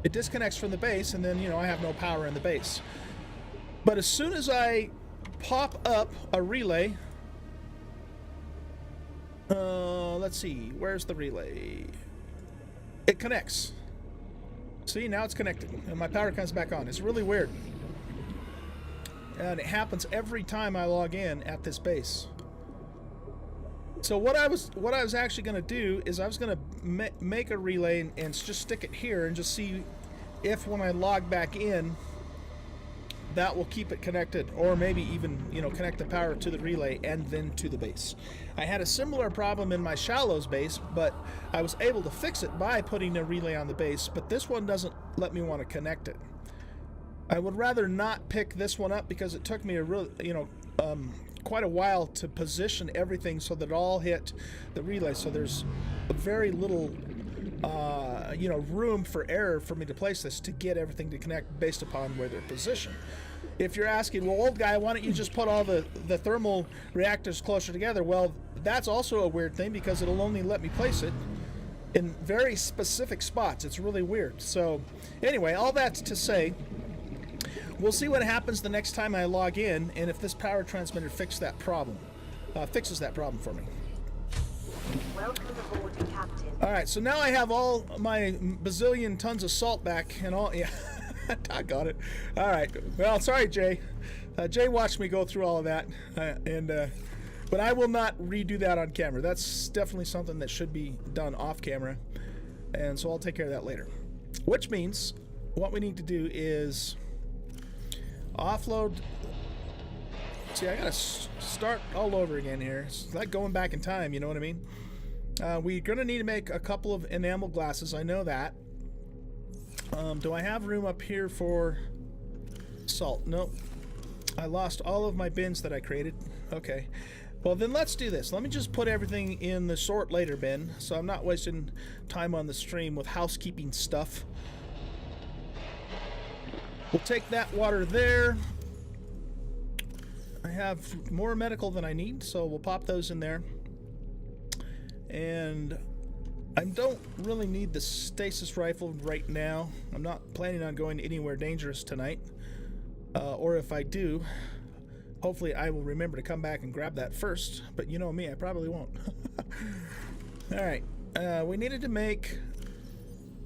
It disconnects from the base, and then, you know, I have no power in the base. But as soon as I pop up a relay, let's see, where's the relay? It connects. See, now it's connected, and my power comes back on. It's really weird. And it happens every time I log in at this base. So what I was actually going to do is I was going to make a relay and just stick it here and just see if when I log back in, that will keep it connected, or maybe even, you know, connect the power to the relay and then to the base. I had a similar problem in my Shallows base, but I was able to fix it by putting a relay on the base, but this one doesn't let me want to connect it. I would rather not pick this one up because it took me a real, you know, quite a while to position everything so that it all hit the relay. So there's very little, you know, room for error for me to place this to get everything to connect based upon where they're positioned. If you're asking, well, old guy, why don't you just put all the thermal reactors closer together? Well, that's also a weird thing because it'll only let me place it in very specific spots. It's really weird. So anyway, all that's to say, we'll see what happens the next time I log in, and if this power transmitter fixes that problem for me. Welcome aboard, Captain. All right, so now I have all my bazillion tons of salt back and all. Yeah, I got it. All right. Well, sorry, Jay. Jay watched me go through all of that, but I will not redo that on camera. That's definitely something that should be done off camera, and so I'll take care of that later. Which means what we need to do is offload. See, I gotta start all over again here. It's like going back in time, you know what I mean? We're gonna need to make a couple of enamel glasses, I know that. Do I have room up here for salt? Nope. I lost all of my bins that I created. Okay. Well, then let's do this. Let me just put everything in the sort later bin, so I'm not wasting time on the stream with housekeeping stuff. We'll take that water there. I have more medical than I need, so we'll pop those in there. And I don't really need the stasis rifle right now. I'm not planning on going anywhere dangerous tonight. Or if I do, hopefully I will remember to come back and grab that first. But you know me, I probably won't. Alright, we needed to make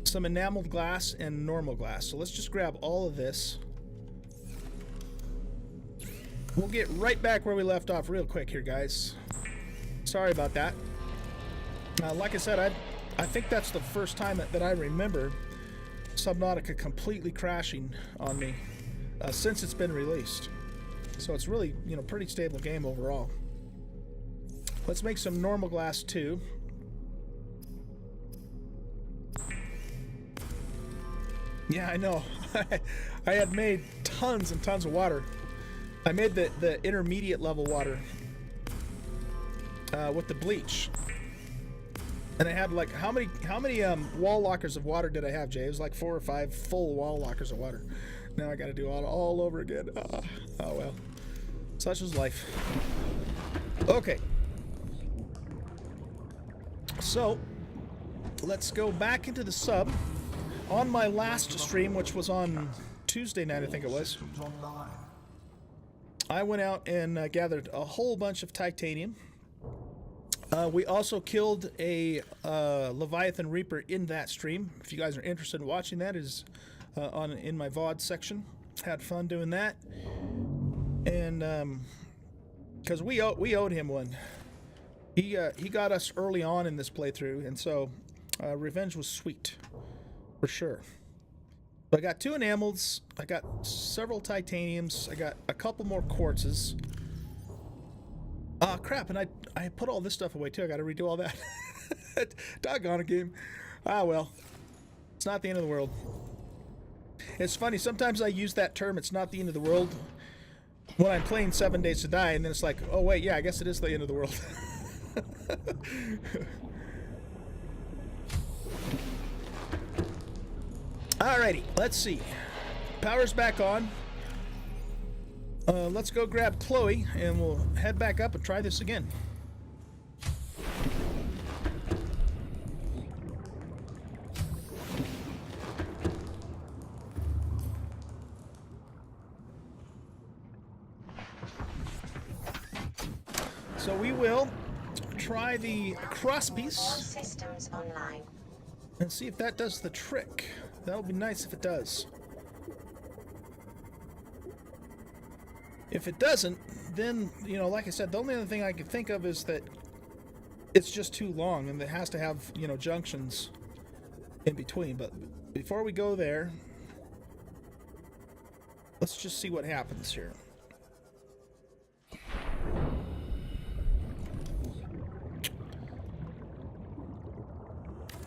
some enameled glass and normal glass. So let's just grab all of this. We'll get right back where we left off real quick here, guys. Sorry about that. Like I said, I think that's the first time that I remember Subnautica completely crashing on me since it's been released. So it's really, you know, pretty stable game overall. Let's make some normal glass too. Yeah, I know. I had made tons and tons of water. I made the intermediate level water with the bleach. And I had like, how many wall lockers of water did I have, Jay? It was like 4 or 5 full wall lockers of water. Now I gotta do it all over again. Oh well. Such is life. Okay. So, let's go back into the sub. On my last stream, which was on Tuesday night, I think it was, Systems online. I went out and gathered a whole bunch of titanium. We also killed a Leviathan Reaper in that stream. If you guys are interested in watching that, is in my VOD section. Had fun doing that, and because we owed him one. He got us early on in this playthrough, and so revenge was sweet, for sure. But I got 2 enamels. I got several titaniums. I got a couple more quartzes. Ah, crap, and I put all this stuff away too. I gotta redo all that. Doggone a game. Ah, well. It's not the end of the world. It's funny, sometimes I use that term, it's not the end of the world, when I'm playing 7 Days to Die, and then it's like, oh wait, yeah, I guess it is the end of the world. Alrighty, let's see. Power's back on. Let's go grab Chloe, and we'll head back up and try this again. So we will try the crosspiece All systems online. and see if that does the trick. That'll be nice if it does. If it doesn't, then, you know, like I said, the only other thing I can think of is that it's just too long and it has to have, you know, junctions in between. But before we go there, let's just see what happens here.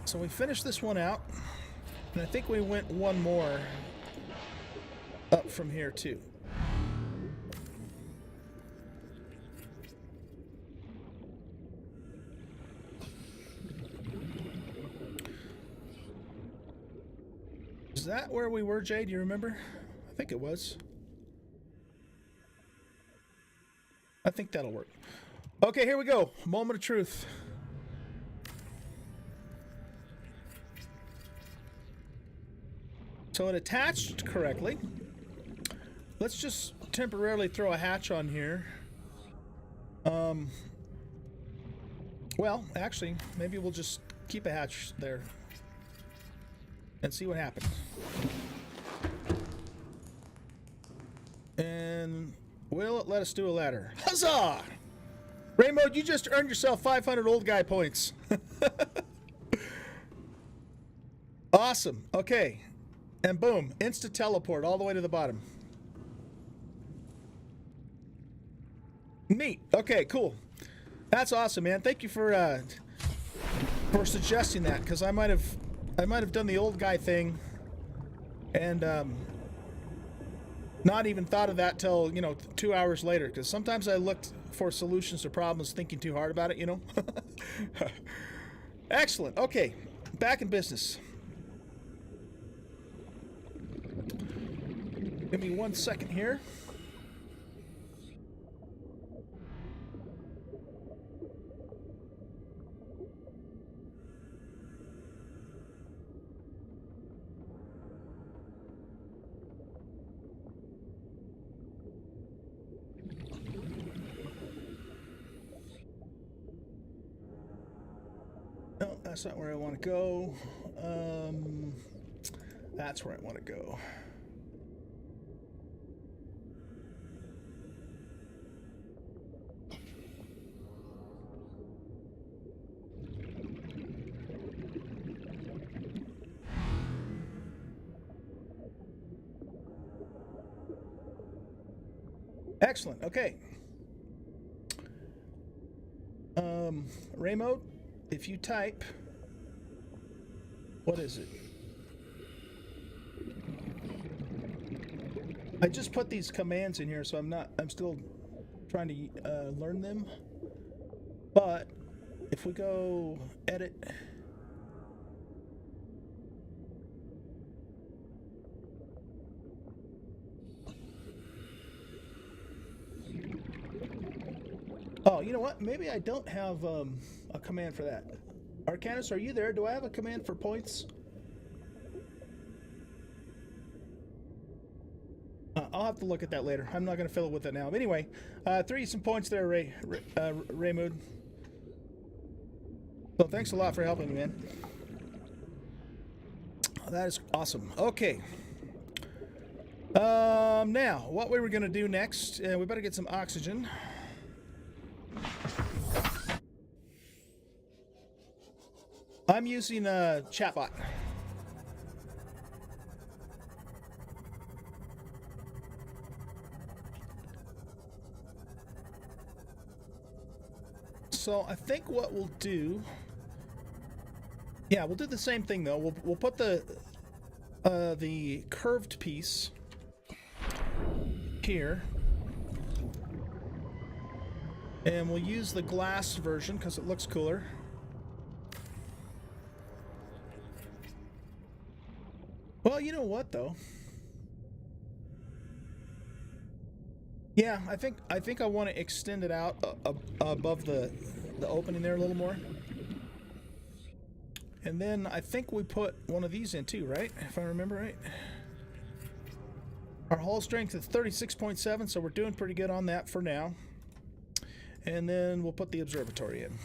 So we finished this one out, and I think we went one more up from here too. Is that where we were, Jay? Do you remember? I think it was. I think that'll work. Okay, here we go. Moment of truth. So it attached correctly. Let's just temporarily throw a hatch on here. Well, actually, maybe we'll just keep a hatch there and see what happens. And will it let us do a ladder? Huzzah! Rainbow, you just earned yourself 500 old guy points. Awesome. Okay. And boom, instant teleport all the way to the bottom. Neat. Okay, cool. That's awesome, man. Thank you for suggesting that, because I might have done the old guy thing and not even thought of that till 2 hours later. Because sometimes I looked for solutions to problems thinking too hard about it. Excellent. Okay, back in business. Give me 1 second here. No, that's not where I want to go. That's where I want to go. Excellent. Okay. Ray mode, if you type, what is it? I just put these commands in here, so I'm still trying to learn them. But if we go edit, oh, you know what? Maybe I don't have a command for that. Arcanus, are you there? Do I have a command for points? I'll have to look at that later. I'm not going to fill it with it now. But anyway, throw you some points there, Raymood. So thanks a lot for helping me, man. That is awesome. Okay. Now, what we were going to do next, we better get some oxygen. I'm using a chatbot. So I think what we'll do, yeah, we'll do the same thing though. We'll put the curved piece here, and we'll use the glass version because it looks cooler. Well, you know what though? Yeah, I think I want to extend it out above the opening there a little more. And then I think we put one of these in too, right? If I remember right. Our hull strength is 36.7, so we're doing pretty good on that for now. And then we'll put the observatory in.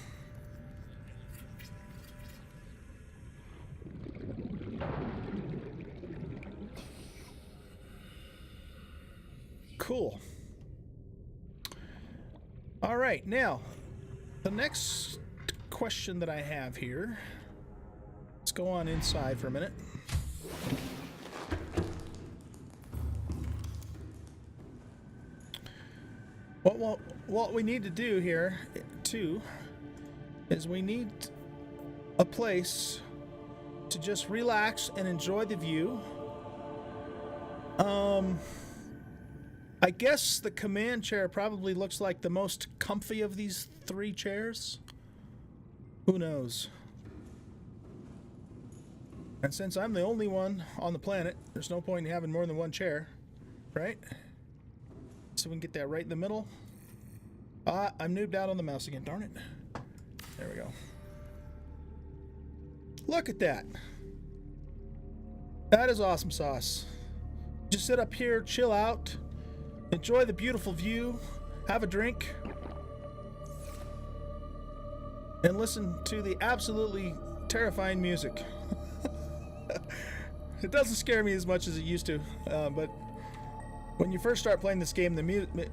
Cool. All right, now the next question that I have here, let's go on inside for a minute. What we need to do here too is we need a place to just relax and enjoy the view. I guess the command chair probably looks like the most comfy of these three chairs. Who knows? And since I'm the only one on the planet, there's no point in having more than one chair, right? So we can get that right in the middle. I'm noobed out on the mouse again, darn it. There we go. Look at that. That is awesome sauce. Just sit up here, chill out. Enjoy the beautiful view, have a drink, and listen to the absolutely terrifying music. It doesn't scare me as much as it used to, but when you first start playing this game,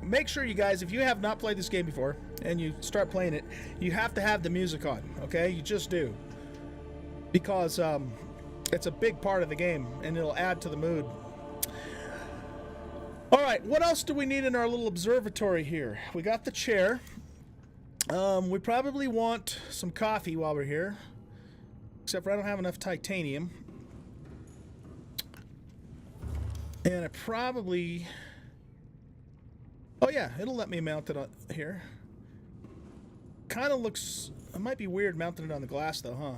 make sure you guys, if you have not played this game before and you start playing it, you have to have the music on, okay? You just do. Because It's a big part of the game, and it'll add to the mood. All right, what else do we need in our little observatory here? We got the chair. We probably want some coffee while we're here. Except for I don't have enough titanium. And I probably... Oh yeah, it'll let me mount it on here. Kind of looks... It might be weird mounting it on the glass though, huh?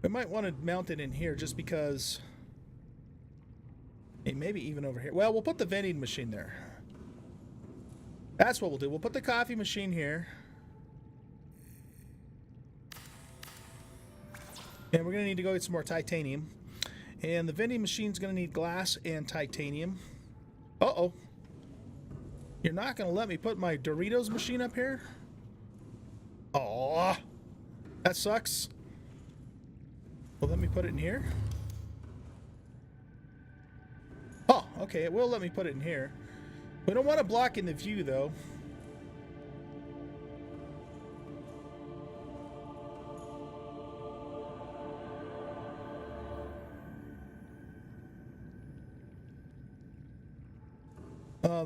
We might want to mount it in here just because... Hey, maybe even over here. Well, we'll put the vending machine there. That's what we'll do. We'll put the coffee machine here. And we're going to need to go get some more titanium. And the vending machine's going to need glass and titanium. Uh-oh. You're not going to let me put my Doritos machine up here? Aw. That sucks. Well, let me put it in here. Oh, okay. It will let me put it in here. We don't want to block in the view, though.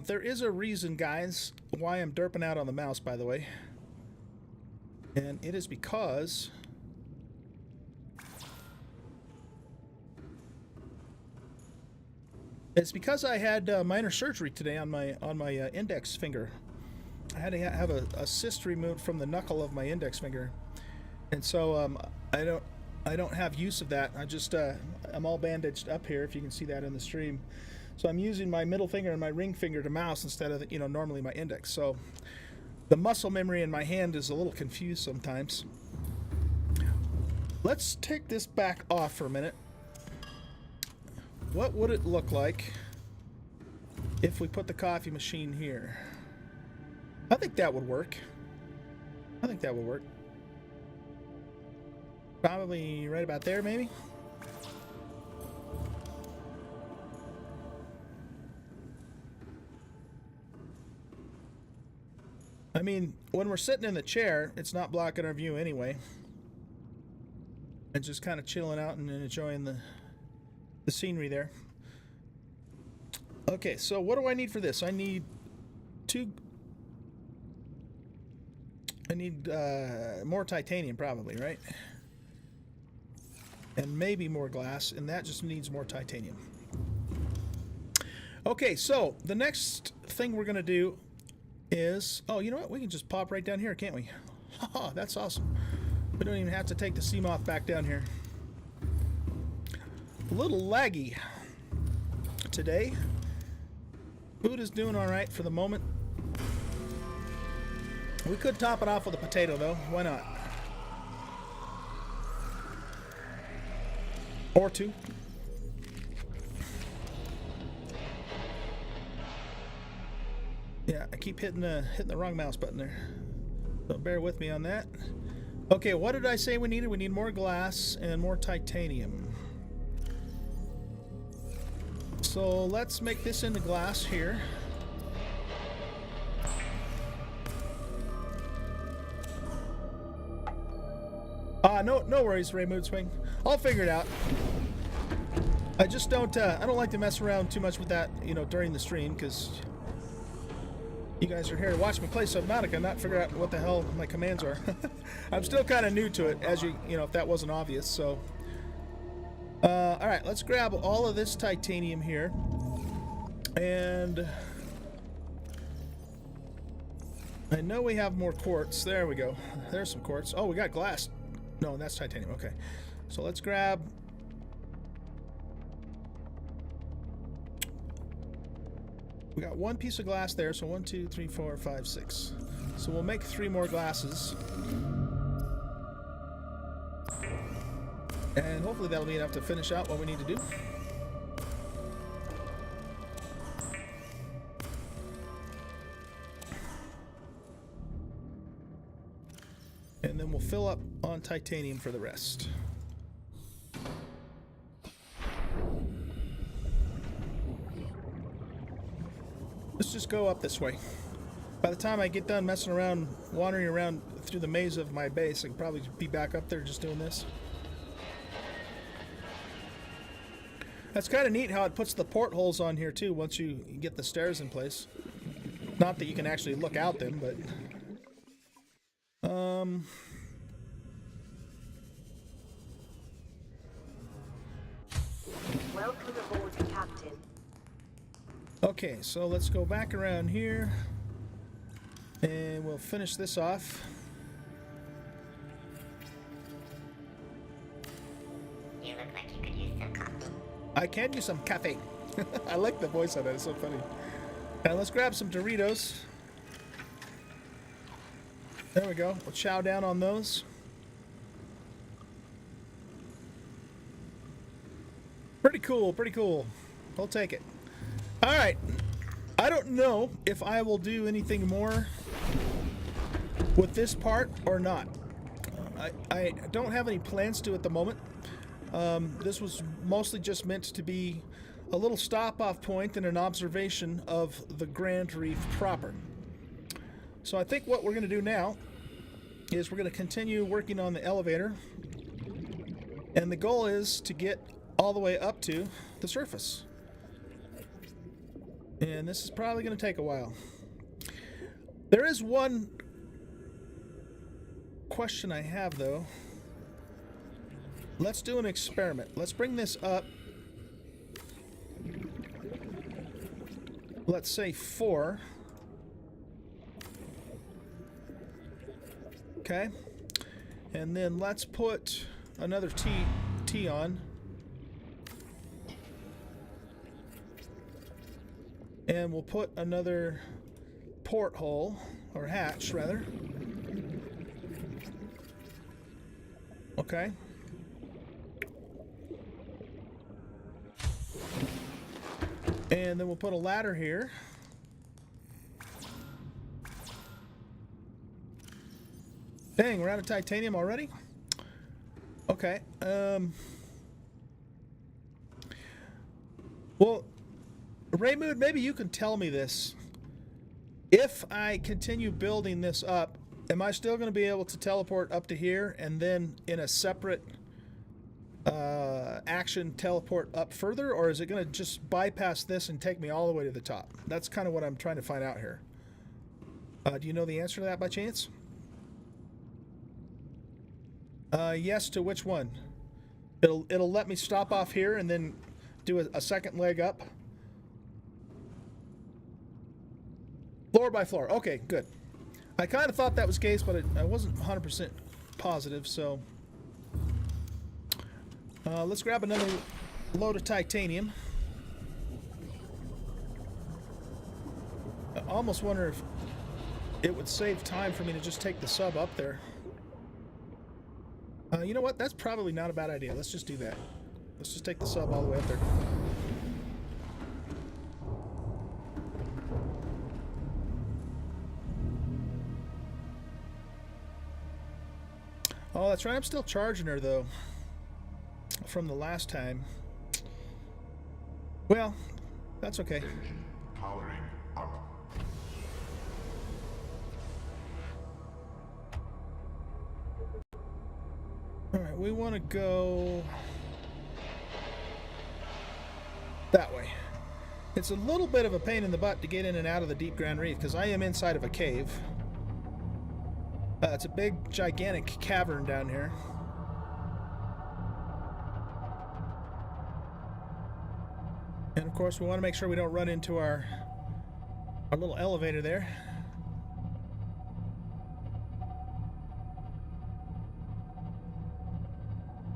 There is a reason, guys, why I'm derping out on the mouse, by the way. And it is because... It's because I had minor surgery today on my index finger. I had to have a cyst removed from the knuckle of my index finger, and so I don't have use of that. I'm all bandaged up here, if you can see that in the stream. So I'm using my middle finger and my ring finger to mouse instead of normally my index. So the muscle memory in my hand is a little confused sometimes. Let's take this back off for a minute. What would it look like if we put the coffee machine here? I think that would work. I think that would work. Probably right about there, maybe? I mean, when we're sitting in the chair, it's not blocking our view anyway. And just kind of chilling out and enjoying the scenery there. Okay, so what do I need for this? I need more titanium, probably, right? And maybe more glass, and that just needs more titanium. Okay, so the next thing we're gonna do is, oh, you know what? We can just pop right down here, can't we? Oh, that's awesome. We don't even have to take the Seamoth back down here. A little laggy today. Food is doing all right for the moment. We could top it off with a potato, though. Why not? Or two. Yeah, I keep hitting the wrong mouse button there. So bear with me on that. Okay, what did I say we needed? We need more glass and more titanium. So let's make this into glass here. No worries, Ray Moodswing. I'll figure it out. I just don't like to mess around too much with that, during the stream, because you guys are here to watch me play Subnautica, not figure out what the hell my commands are. I'm still kind of new to it, as if that wasn't obvious. So, all right, let's grab all of this titanium here, and I know we have more quartz. There we go. There's some quartz. Oh, we got glass. No, that's titanium. Okay, so let's grab. We got one piece of glass there, so 1, 2, 3, 4, 5, 6. So we'll make 3 more glasses. And hopefully that'll be enough to finish out what we need to do. And then we'll fill up on titanium for the rest. Let's just go up this way. By the time I get done messing around, wandering around through the maze of my base, I can probably be back up there just doing this. That's kind of neat how it puts the portholes on here too once you get the stairs in place. Not that you can actually look out them, but... Welcome aboard, Captain. Okay, so let's go back around here. And we'll finish this off. You look like you could use some coffee. I can use some cafe. I like the voice on that, it's so funny. And let's grab some Doritos. There we go. We'll chow down on those. Pretty cool, pretty cool. I'll take it. Alright. I don't know if I will do anything more with this part or not. I don't have any plans to at the moment. This was mostly just meant to be a little stop-off point and an observation of the Grand Reef proper. So I think what we're going to do now is we're going to continue working on the elevator, and the goal is to get all the way up to the surface. And this is probably going to take a while. There is one question I have, though. Let's do an experiment. Let's bring this up. Let's say 4. Okay. And then let's put another T on. And we'll put another porthole, or hatch, rather. Okay. And then we'll put a ladder here. Dang, we're out of titanium already? Okay. Well, Raymood, maybe you can tell me this. If I continue building this up, am I still going to be able to teleport up to here and then in a separate action teleport up further, or is it going to just bypass this and take me all the way to the top? That's kind of what I'm trying to find out here. Do you know the answer to that by chance? Yes to which one? It'll let me stop off here and then do a second leg up. Floor by floor. Okay, good. I kind of thought that was the case, but I wasn't 100% positive, so... let's grab another load of titanium. I almost wonder if it would save time for me to just take the sub up there. You know what? That's probably not a bad idea. Let's just do that. Let's just take the sub all the way up there. Oh, that's right. I'm still charging her, though, from the last time. Well, that's okay. Engine powering up. Alright, we want to go that way. It's a little bit of a pain in the butt to get in and out of the deep Grand Reef, because I am inside of a cave. It's a big, gigantic cavern down here. And of course, we want to make sure we don't run into our little elevator there.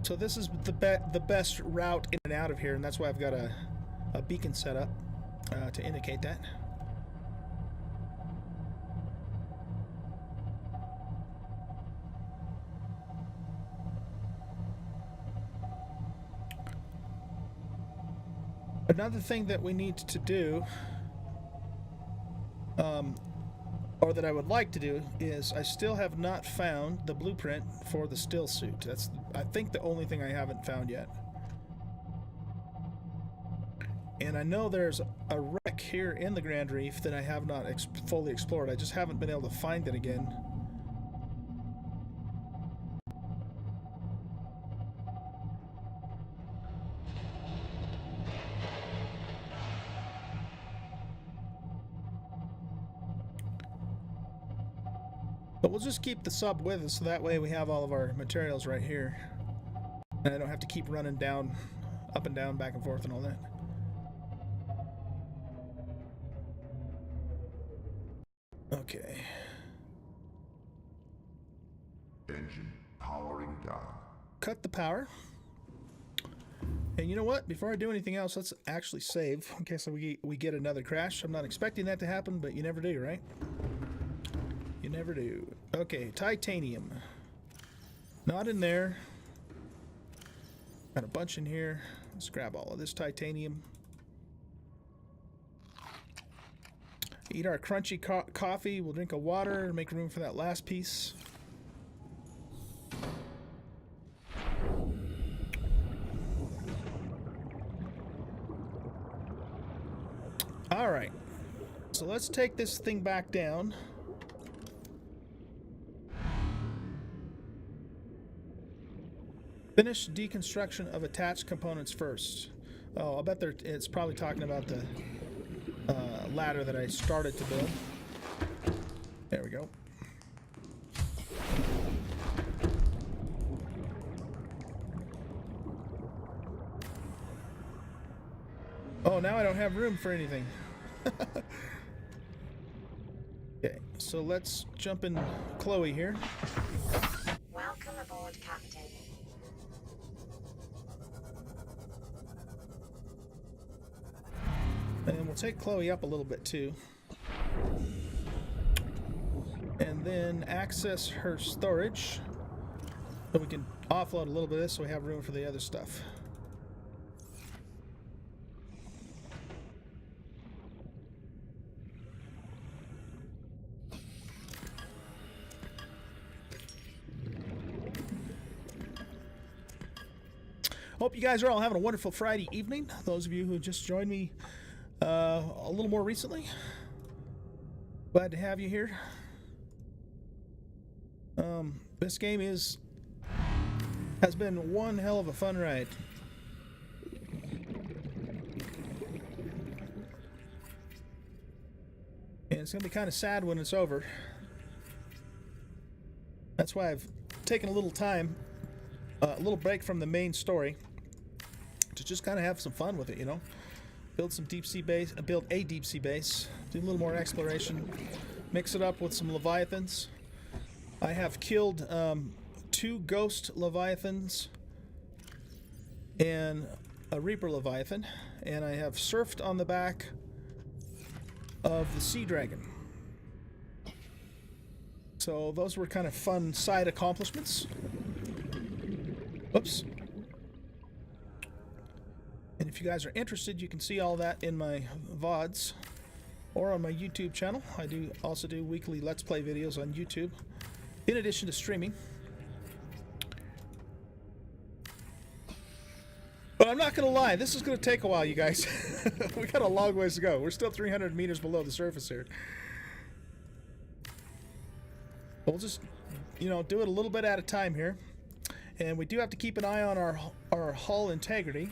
So this is the best route in and out of here, and that's why I've got a beacon set up to indicate that. Another thing that we need to do, or that I would like to do, is I still have not found the blueprint for the still suit. That's, I think, the only thing I haven't found yet. And I know there's a wreck deck here in the Grand Reef that I have not fully explored. I just haven't been able to find it again. But we'll just keep the sub with us so that way we have all of our materials right here. And I don't have to keep running down, up and down, back and forth and all that. Okay. Engine powering down. Cut the power. And you know what? Before I do anything else, let's actually save in case we get another crash. I'm not expecting that to happen, but you never do, right? You never do. Okay, titanium. Not in there. Got a bunch in here. Let's grab all of this titanium. Eat our crunchy coffee. We'll drink a water and make room for that last piece. All right. So let's take this thing back down. Finish deconstruction of attached components first. Oh, I'll bet it's probably talking about the ladder that I started to build. There we go. Oh, now I don't have room for anything. Okay, so let's jump in Chloe here. Welcome aboard, Captain. And we'll take Chloe up a little bit too. And then access her storage. So we can offload a little bit of this so we have room for the other stuff. Hope you guys are all having a wonderful Friday evening. Those of you who just joined me a little more recently, glad to have you here. This game has been one hell of a fun ride. And it's going to be kind of sad when it's over. That's why I've taken a little time, a little break from the main story to just kind of have some fun with it, you know. Build some deep sea base, build a deep sea base, do a little more exploration, mix it up with some leviathans. I have killed 2 ghost leviathans and a reaper leviathan, and I have surfed on the back of the sea dragon. So those were kind of fun side accomplishments. Oops. And if you guys are interested, you can see all that in my VODs or on my YouTube channel. I also do weekly Let's Play videos on YouTube, in addition to streaming. But I'm not going to lie, this is going to take a while, you guys. We got a long ways to go. We're still 300 meters below the surface here. We'll just, you know, do it a little bit at a time here. And we do have to keep an eye on our hull integrity.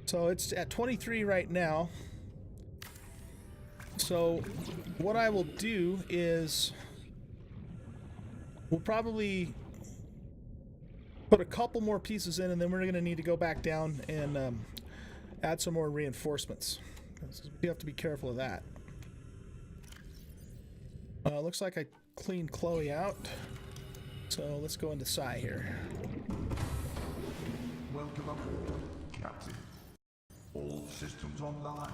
So it's at 23 right now. So what I will do is we'll probably put a couple more pieces in, and then we're going to need to go back down and add some more reinforcements. You have to be careful of that. Looks like I cleaned Chloe out. So let's go into Psy here. Welcome aboard, Captain. All systems online.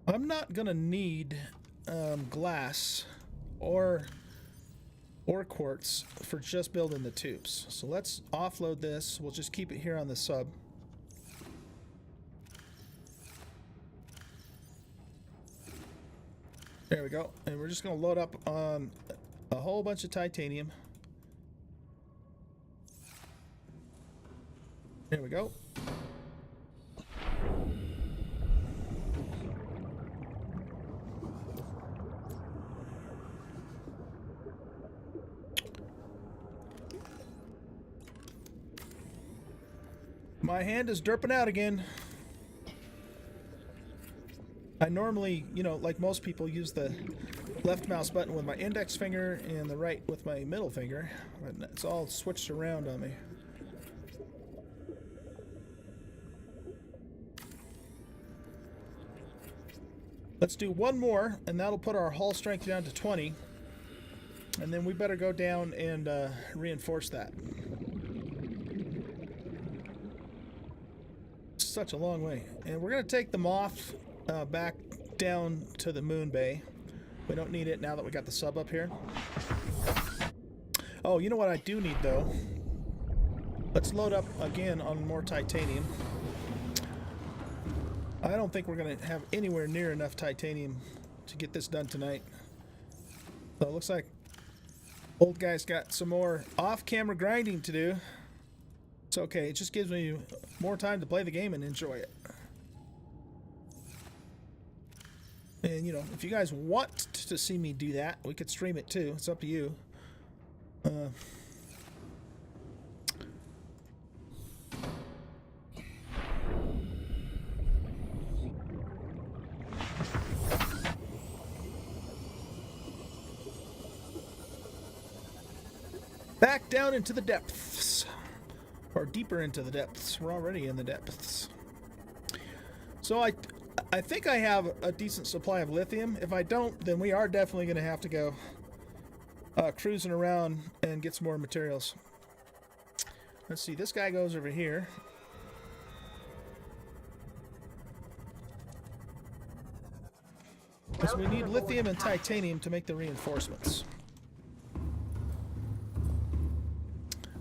I'm not gonna need glass or quartz for just building the tubes. So let's offload this. We'll just keep it here on the sub. There we go. And we're just gonna load up on a whole bunch of titanium. There we go. My hand is derping out again. I normally, you know, like most people, use the left mouse button with my index finger and the right with my middle finger. But it's all switched around on me. Let's do one more, and that'll put our hull strength down to 20. And then we better go down and reinforce that. Such a long way. And we're going to take the moth back down to the moon bay. We don't need it now that we got the sub up here. Oh, you know what I do need, though? Let's load up again on more titanium. I don't think we're going to have anywhere near enough titanium to get this done tonight. So it looks like old guy's got some more off-camera grinding to do. It's okay. It just gives me more time to play the game and enjoy it. And, you know, if you guys want to see me do that, we could stream it too. It's up to you. Back down into the depths. Or deeper into the depths. We're already in the depths. So I think I have a decent supply of lithium. If I don't, then we are definitely going to have to go cruising around and get some more materials. Let's see, this guy goes over here. Because we need lithium and titanium to make the reinforcements.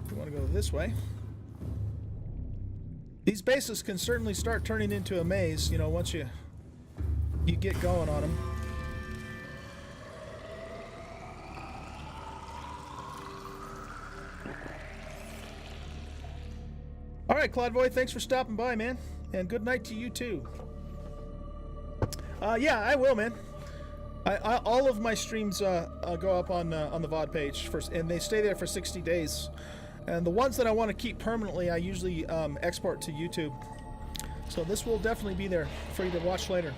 We want to go this way. These bases can certainly start turning into a maze, you know, once you get going on them. All right, Claudvoy, thanks for stopping by, man, and good night to you too. Yeah, I will, man. All of my streams go up on the VOD page first, and they stay there for 60 days. And the ones that I want to keep permanently, I usually export to YouTube. So this will definitely be there for you to watch later.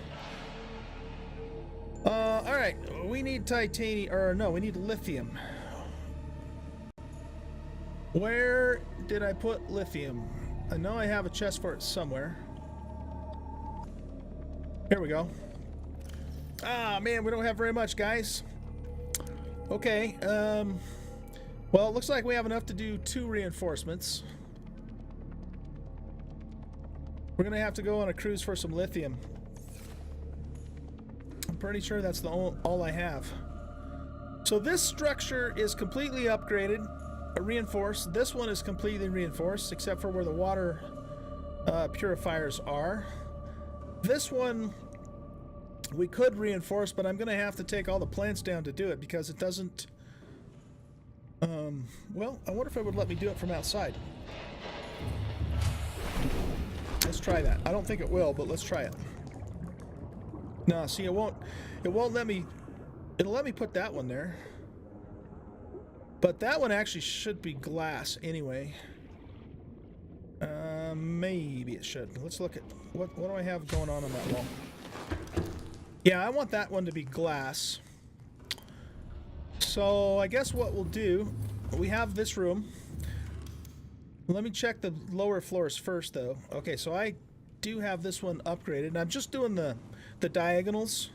All right, we need titanium, or no, we need lithium. Where did I put lithium? I know I have a chest for it somewhere. Here we go. Ah, man, we don't have very much, guys. Okay, well, it looks like we have enough to do 2 reinforcements. We're going to have to go on a cruise for some lithium. I'm pretty sure that's all I have. So this structure is completely upgraded, reinforced. This one is completely reinforced, except for where the water purifiers are. This one we could reinforce, but I'm going to have to take all the plants down to do it because it doesn't... well, I wonder if it would let me do it from outside. Let's try that. I don't think it will, but let's try it. No, see, it won't let me, it'll let me put that one there. But that one actually should be glass anyway. Maybe it should. Let's look at, what do I have going on that wall? Yeah, I want that one to be glass. So I guess what we'll do, we have this room. Let me check the lower floors first, though. Okay, so I do have this one upgraded, and I'm just doing the diagonals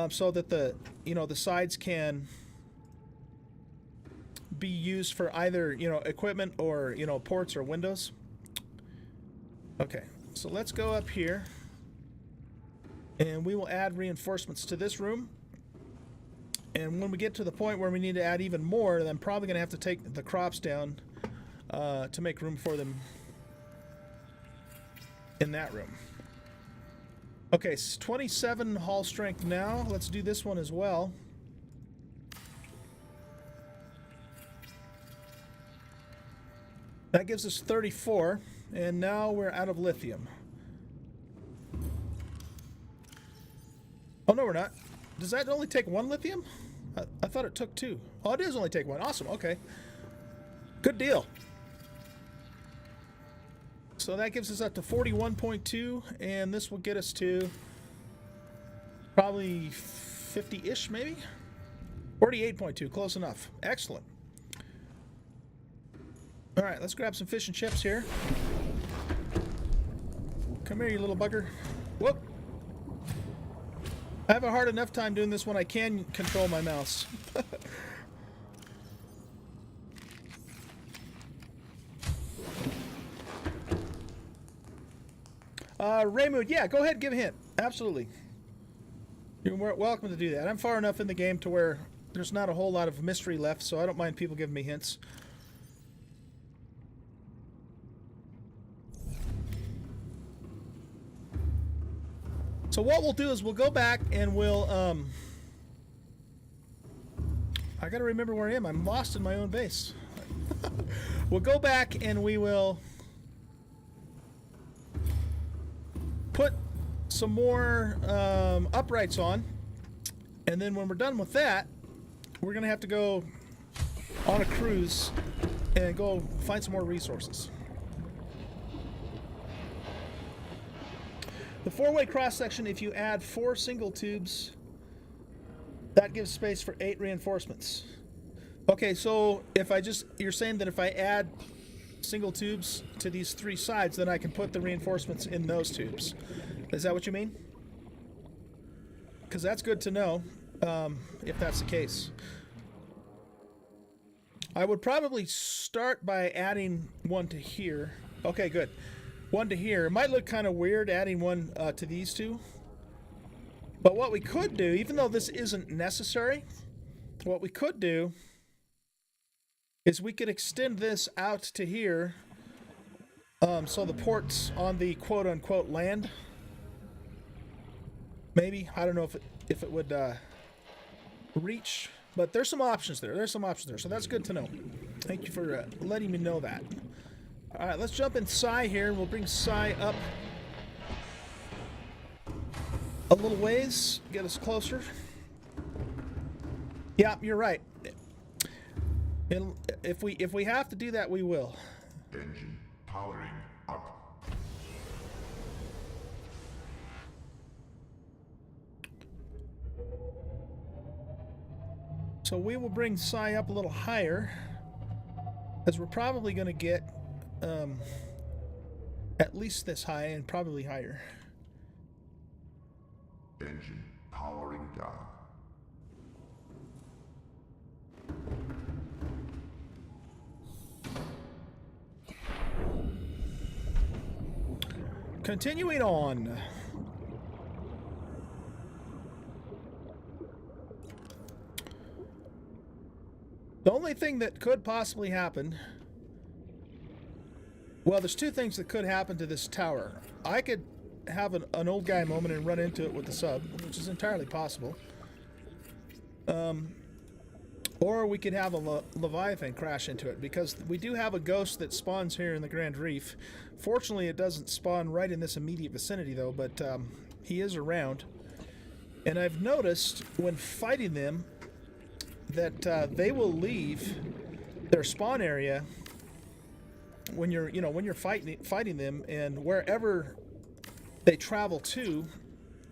so that the sides can be used for either equipment or ports or windows. Okay, so let's go up here, and we will add reinforcements to this room. And when we get to the point where we need to add even more, then I'm probably going to have to take the crops down to make room for them in that room. Okay, 27 hull strength now. Let's do this one as well. That gives us 34, and now we're out of lithium. Oh, no, we're not. Does that only take 1 lithium? I thought it took 2. Oh, it does only take 1. Awesome. Okay. Good deal. So that gives us up to 41.2, and this will get us to probably 50-ish, maybe? 48.2, close enough. Excellent. All right, let's grab some fish and chips here. Come here, you little bugger. Whoop. I have a hard enough time doing this when I can control my mouse. Raymood, yeah, go ahead and give a hint. Absolutely. You're welcome to do that. I'm far enough in the game to where there's not a whole lot of mystery left, so I don't mind people giving me hints. So what we'll do is we'll go back and we'll, I gotta remember where I am. I'm lost in my own base. We'll go back and we will put some more uprights on, and then when we're done with that, we're gonna have to go on a cruise and go find some more resources. The 4-way cross section, if you add 4 single tubes, that gives space for 8 reinforcements. Okay, so if you're saying that if I add single tubes to these 3 sides, then I can put the reinforcements in those tubes. Is that what you mean? Because that's good to know, if that's the case. I would probably start by adding one to here. Okay, good. One to here. It might look kind of weird adding one to these two. But what we could do, even though this isn't necessary, what we could do is we could extend this out to here, so the port's on the quote-unquote land. Maybe. I don't know if it would reach, but there's some options there. There's some options there, so that's good to know. Thank you for letting me know that. All right, let's jump in Psy here, and we'll bring Psy up a little ways, get us closer. Yeah, you're right. If we have to do that, we will. Engine powering up. So we will bring Psy up a little higher, as we're probably going to get at least this high and probably higher. Engine powering down. Continuing on. The only thing that could possibly happen... Well, there's 2 things that could happen to this tower. I could have an old guy moment and run into it with the sub, which is entirely possible. Or we could have a Leviathan crash into it, because we do have a ghost that spawns here in the Grand Reef. Fortunately, it doesn't spawn right in this immediate vicinity, though, but he is around. And I've noticed when fighting them that they will leave their spawn area when you're fighting them, and wherever they travel to,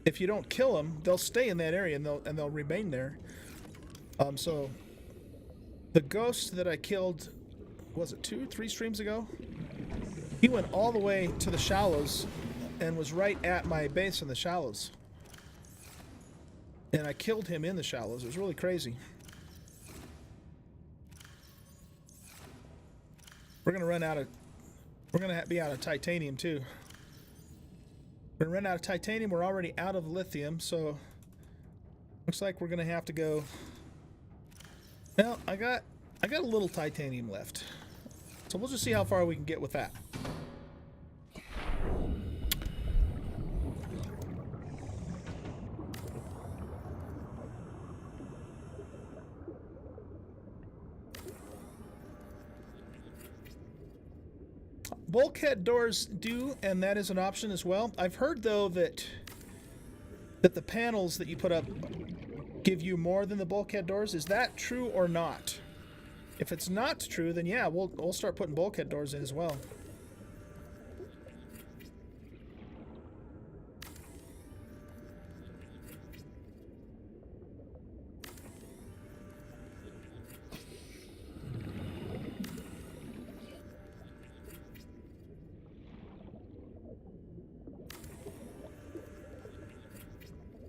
if you don't kill them, they'll stay in that area and they'll remain there. So the ghost that I killed, was it 2-3 streams ago? He went all the way to the shallows and was right at my base in the shallows. And I killed him in the shallows. It was really crazy. We're gonna be out of titanium too. We're gonna run out of titanium. We're already out of lithium, so looks like we're gonna have to go. Well, I got a little titanium left, so we'll just see how far we can get with that. Bulkhead doors do, and that is an option as well. I've heard though that the panels that you put up give you more than the bulkhead doors. Is that true or not? If it's not true, then yeah, we'll start putting bulkhead doors in as well.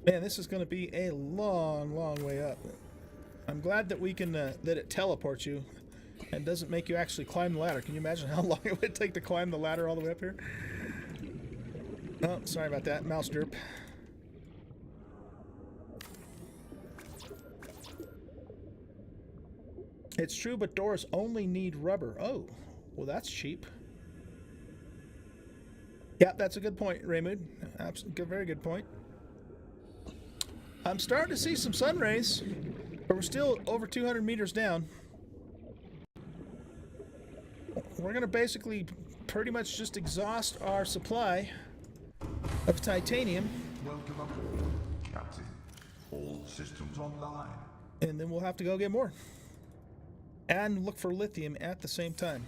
Man, this is going to be a long, long way up. I'm glad that we can that it teleports you and doesn't make you actually climb the ladder. Can you imagine how long it would take to climb the ladder all the way up here? Oh, sorry about that. Mouse derp. It's true, but doors only need rubber. Oh, well, that's cheap. Yeah, that's a good point, Raymond. Very good point. I'm starting to see some sun rays, but we're still over 200 meters down. We're going to basically pretty much just exhaust our supply of titanium. Welcome aboard, Captain. All systems online. And then we'll have to go get more. And look for lithium at the same time.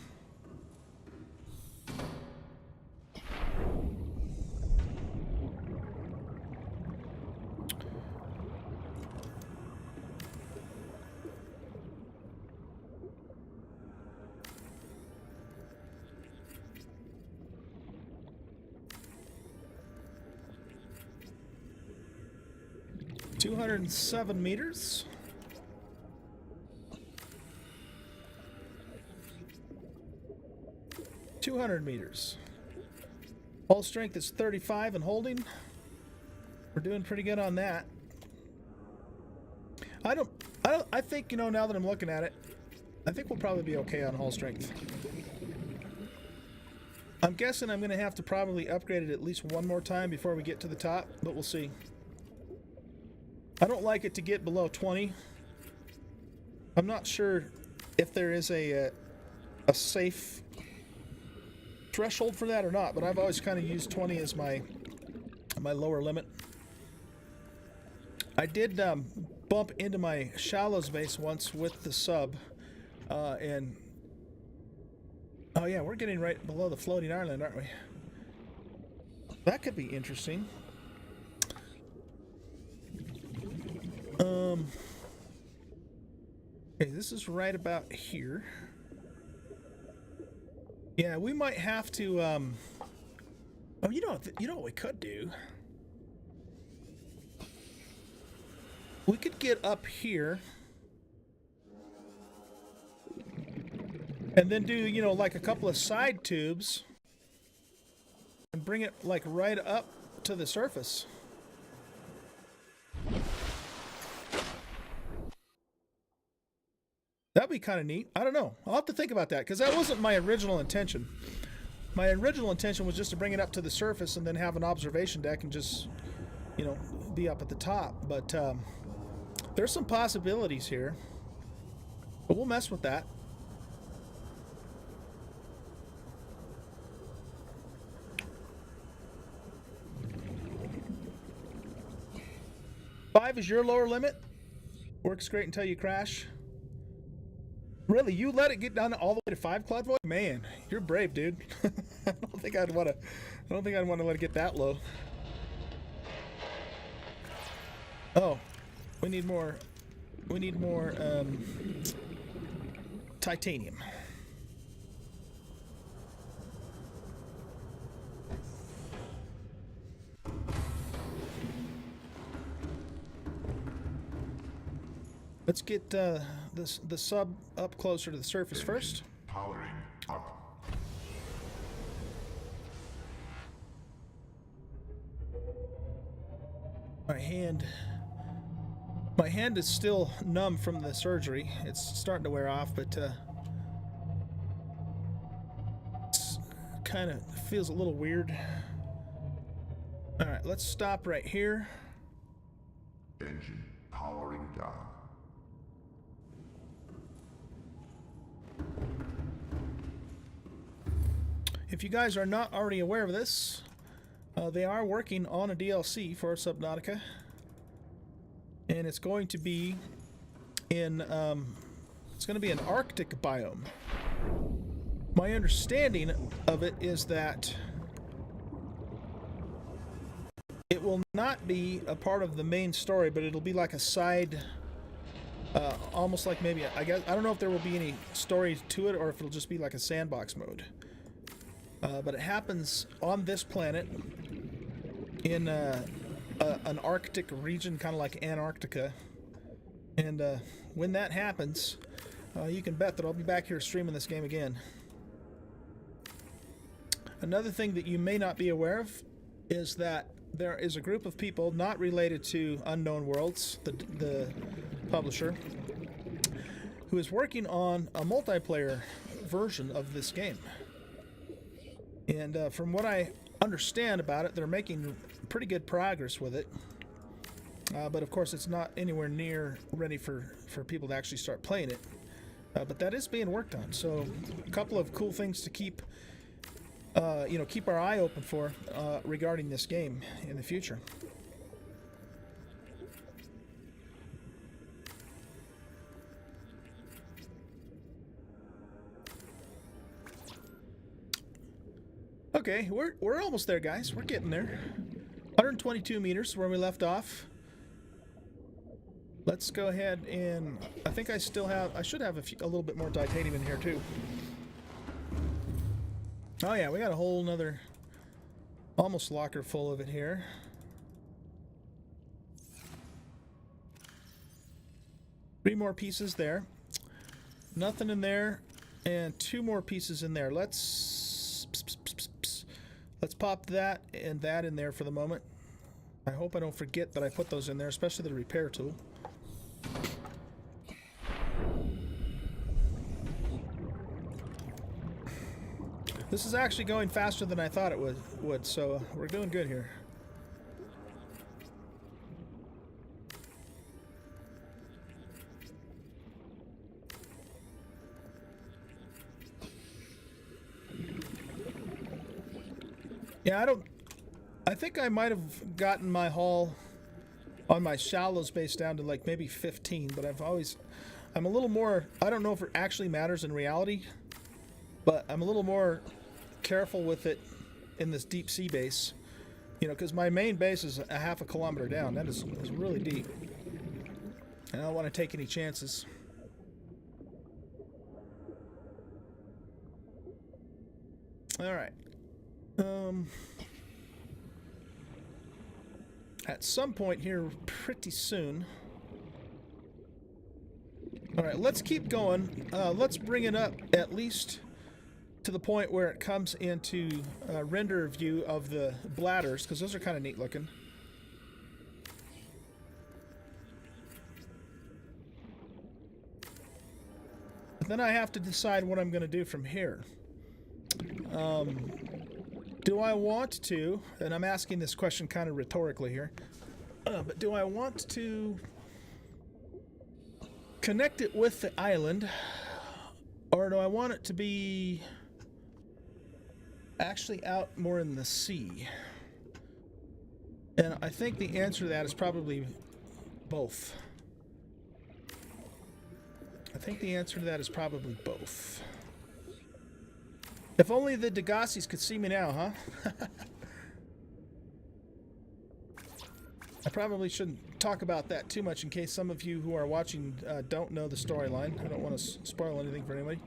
$207 meters. $200 meters. Hull strength is 35 and holding. We're doing pretty good on that. I think, you know, now that I'm looking at it, I think we'll probably be okay on hull strength. I'm guessing I'm going to have to probably upgrade it at least one more time before we get to the top, but we'll see. I don't like it to get below 20. I'm not sure if there is a safe threshold for that or not, but I've always kind of used 20 as my lower limit. I did bump into my shallows base once with the sub, and oh yeah, we're getting right below the floating island, aren't we? That could be interesting. Okay, this is right about here. Yeah, we might have to, oh, you know what we could do? We could get up here and then do, you know, like a couple of side tubes and bring it like right up to the surface. That'd be kind of neat. I don't know. I'll have to think about that because that wasn't my original intention. My original intention was just to bring it up to the surface and then have an observation deck and just, you know, be up at the top. But there's some possibilities here. But we'll mess with that. Five is your lower limit. Works great until you crash. Really, you let it get down all the way to 5, Cloudboy? Man, you're brave, dude. I don't think I'd want to let it get that low. Oh, we need more. We need more titanium. Let's get the sub up closer to the surface first. Powering up. My hand is still numb from the surgery. It's starting to wear off, but it's kind of feels a little weird. All right, let's stop right here. Engine powering down. If you guys are not already aware of this, they are working on a DLC for Subnautica, and it's going to be in an Arctic biome. My understanding of it is that it will not be a part of the main story, but it'll be like a side, almost like maybe I don't know if there will be any story to it or if it'll just be like a sandbox mode. But it happens on this planet in an Arctic region, kind of like Antarctica. And when that happens, you can bet that I'll be back here streaming this game again. Another thing that you may not be aware of is that there is a group of people not related to Unknown Worlds, the publisher, who is working on a multiplayer version of this game. And from what I understand about it, they're making pretty good progress with it. But of course, it's not anywhere near ready for people to actually start playing it. But that is being worked on. So a couple of cool things to keep keep our eye open for regarding this game in the future. Okay, we're almost there, guys. We're getting there. 122 meters where we left off. Let's go ahead and I think I should have a little bit more titanium in here too. Oh yeah, we got a whole nother almost locker full of it here. Three more pieces there. Nothing in there, and two more pieces in there. Let's pop that and that in there for the moment. I hope I don't forget that I put those in there, especially the repair tool. This is actually going faster than I thought it would, so we're doing good here. Yeah, I think I might have gotten my haul on my shallows base down to like maybe 15, but I'm a little more, I don't know if it actually matters in reality, but I'm a little more careful with it in this deep sea base, because my main base is a half a kilometer down. That is really deep, and I don't want to take any chances. All right. At some point here pretty soon. All right, let's keep going. Let's bring it up at least to the point where it comes into render view of the bladders, because those are kind of neat looking. But then I have to decide what I'm going to do from here. Do I want to, and I'm asking this question kind of rhetorically here, but do I want to connect it with the island, or do I want it to be actually out more in the sea? And I think the answer to that is probably both. I think the answer to that is probably both. If only the Degassis could see me now, huh? I probably shouldn't talk about that too much in case some of you who are watching don't know the storyline. I don't want to spoil anything for anybody.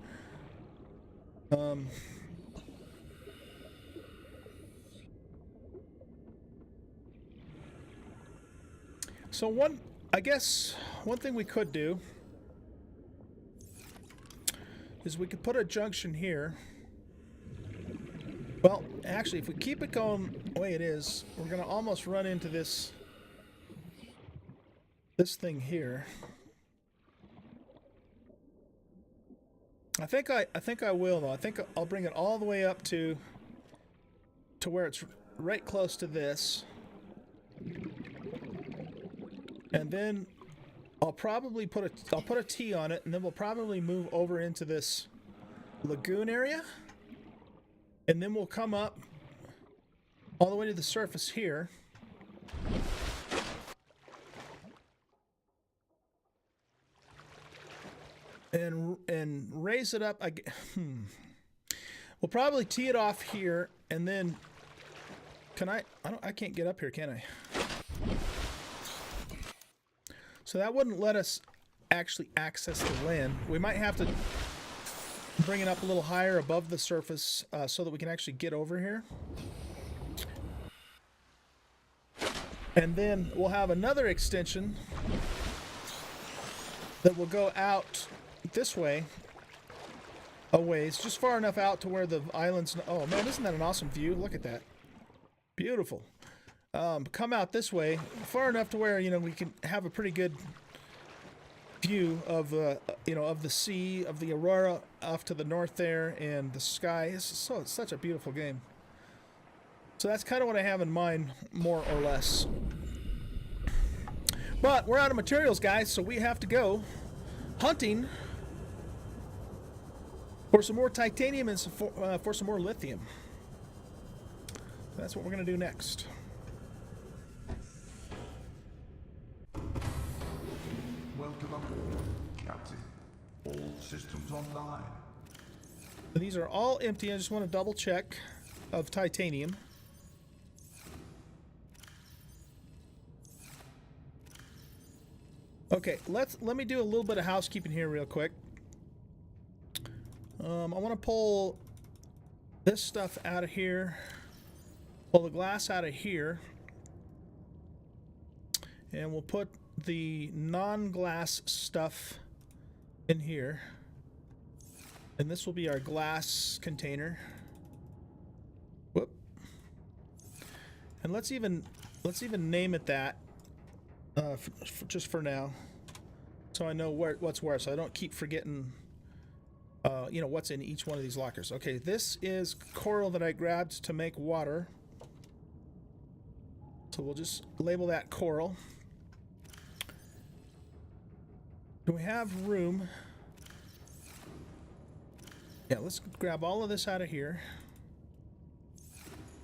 So I guess one thing we could do is we could put a junction here. Well, actually, if we keep it going the way it is, we're going to almost run into this thing here. I think I will though. I think I'll bring it all the way up to where it's right close to this. And then I'll probably put a T on it, and then we'll probably move over into this lagoon area. And then we'll come up all the way to the surface here. And raise it up. We'll probably tee it off here, and then I can't get up here, can I? So that wouldn't let us actually access the land. We might have to bring it up a little higher above the surface so that we can actually get over here. And then we'll have another extension that will go out this way a ways, just far enough out to where the islands... Oh, man, isn't that an awesome view? Look at that. Beautiful. Come out this way, far enough to where, you know, we can have a pretty good view of, you know, of the sea, of the aurora off to the north there, and the sky. It's such a beautiful game. So that's kind of what I have in mind, more or less. But we're out of materials, guys, so we have to go hunting for some more titanium and for some more lithium. That's what we're going to do next. Welcome aboard, Captain. All systems online. These are all empty. I just want to double check of titanium. Okay, let me do a little bit of housekeeping here real quick. I want to pull this stuff out of here, pull the glass out of here, and we'll put the non-glass stuff in here. And this will be our glass container. Whoop. And let's even name it that. Just for now, so I know what's where, so I don't keep forgetting, you know, what's in each one of these lockers. Okay, this is coral that I grabbed to make water, so we'll just label that coral. Do we have room? Yeah, let's grab all of this out of here,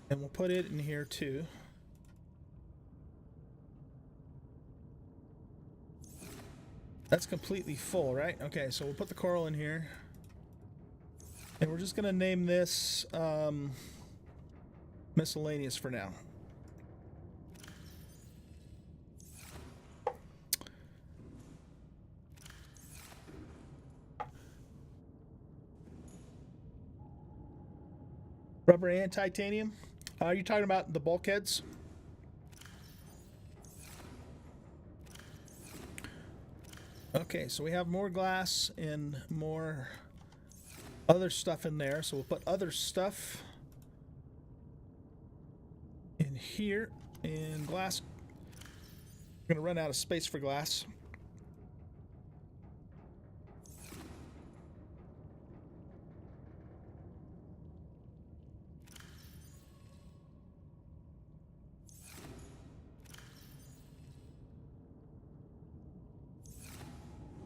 and we'll put it in here too. That's completely full, right? Okay, so we'll put the coral in here. And we're just going to name this miscellaneous for now. Rubber and titanium. Are you talking about the bulkheads? Okay, so we have more glass and more other stuff in there. So we'll put other stuff in here. And glass, we're going to run out of space for glass.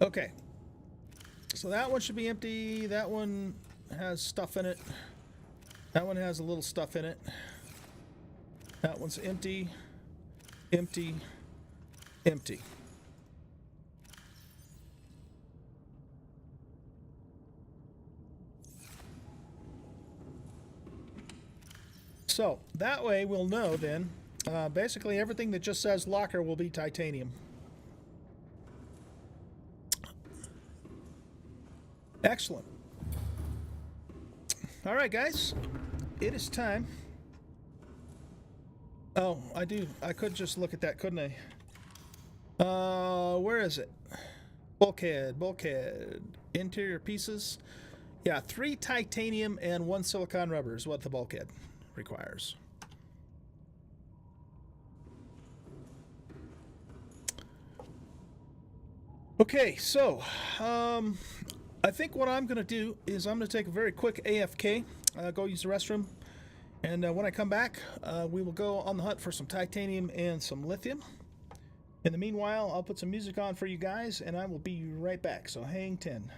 Okay, so that one should be empty. That one has stuff in it. That one has a little stuff in it. That one's empty, empty, empty. So that way we'll know then, basically everything that just says locker will be titanium. Excellent. All right, guys, it is time. Oh, I could just look at that, couldn't I? Where is it? Bulkhead. Interior pieces. Yeah, 3 titanium and 1 silicon rubber is what the bulkhead requires. Okay, so, I think what I'm going to do is I'm going to take a very quick AFK, go use the restroom, and when I come back, we will go on the hunt for some titanium and some lithium. In the meanwhile, I'll put some music on for you guys, and I will be right back, so hang 10.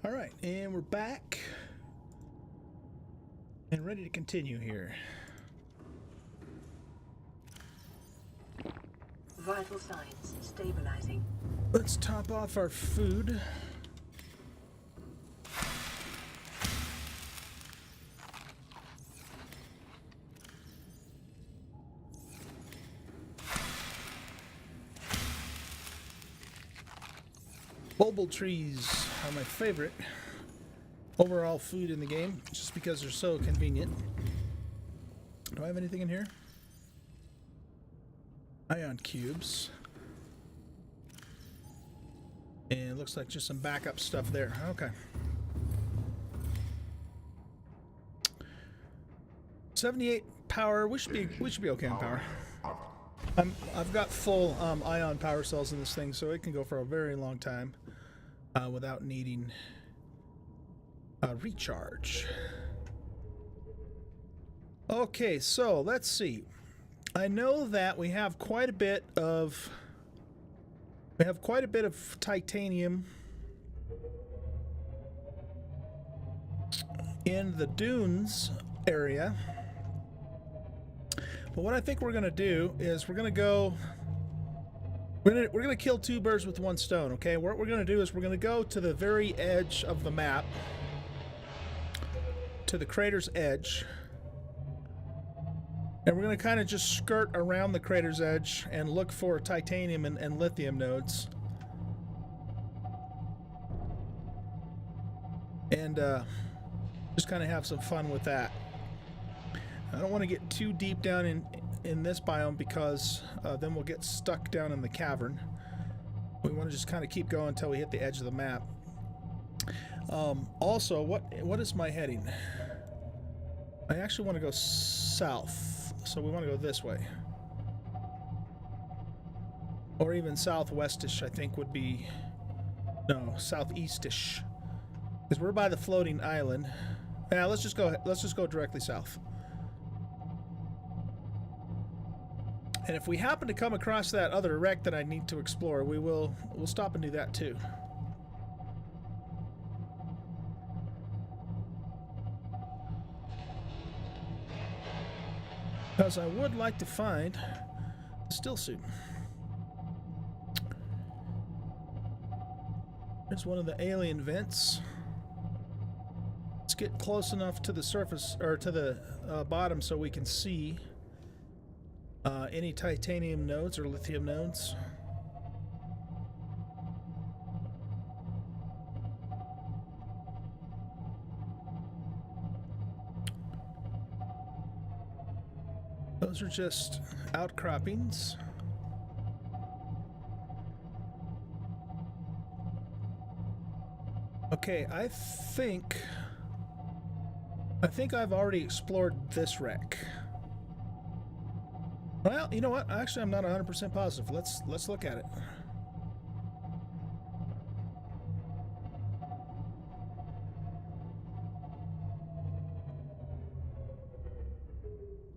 All right, and we're back and ready to continue here. Vital signs stabilizing. Let's top off our food. Bulbul trees are my favorite overall food in the game, just because they're so convenient. Do I have anything in here? Ion cubes. And it looks like just some backup stuff there. Okay. 78 power. We should be okay on power. I've got full ion power cells in this thing, so it can go for a very long time without needing a recharge. Okay, so let's see. I know that we have quite a bit of titanium in the dunes area. But what I think we're gonna do is we're gonna kill two birds with one stone. Okay, what we're gonna do is we're gonna go to the very edge of the map, to the crater's edge, and we're gonna kind of just skirt around the crater's edge and look for titanium and lithium nodes, and just kind of have some fun with that. I don't want to get too deep down in this biome because then we'll get stuck down in the cavern. We want to just kind of keep going until we hit the edge of the map. Also, what is my heading? I actually want to go south, so we want to go this way. Or even southwestish, I think would be... No, southeastish. Because we're by the floating island. Yeah, let's just go directly south. And if we happen to come across that other wreck that I need to explore, we'll stop and do that too. Because I would like to find the still suit. There's one of the alien vents. Let's get close enough to the surface, or to the bottom, so we can see any titanium nodes or lithium nodes. Those are just outcroppings. Okay, I think I've already explored this wreck. Well, you know what? Actually, I'm not 100% positive. Let's look at it.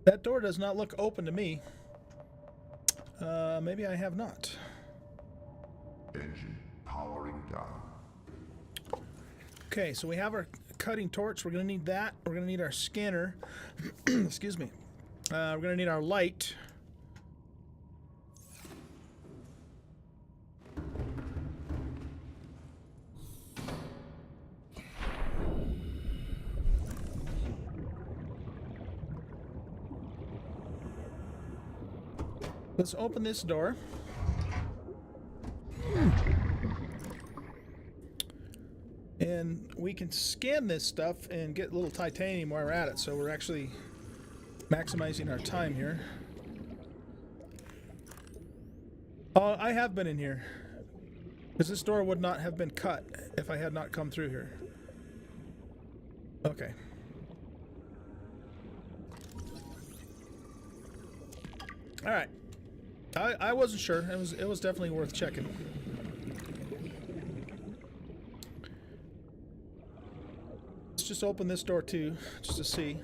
That door does not look open to me. Maybe I have not. Engine powering down. Okay, so we have our cutting torch. We're going to need that. We're going to need our scanner. Excuse me. We're going to need our light. Let's open this door. And we can scan this stuff and get a little titanium while we're at it, so we're actually maximizing our time here. Oh, I have been in here. Because this door would not have been cut if I had not come through here. Okay. Alright. I wasn't sure. It was definitely worth checking. Let's just open this door too, just to see.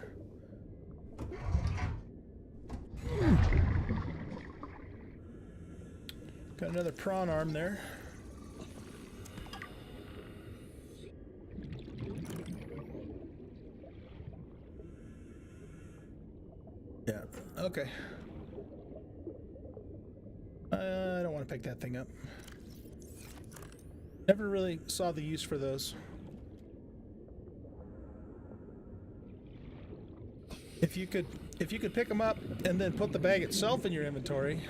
Got another prawn arm there. Okay. I don't want to pick that thing up. Never really saw the use for those. If you could pick them up and then put the bag itself in your inventory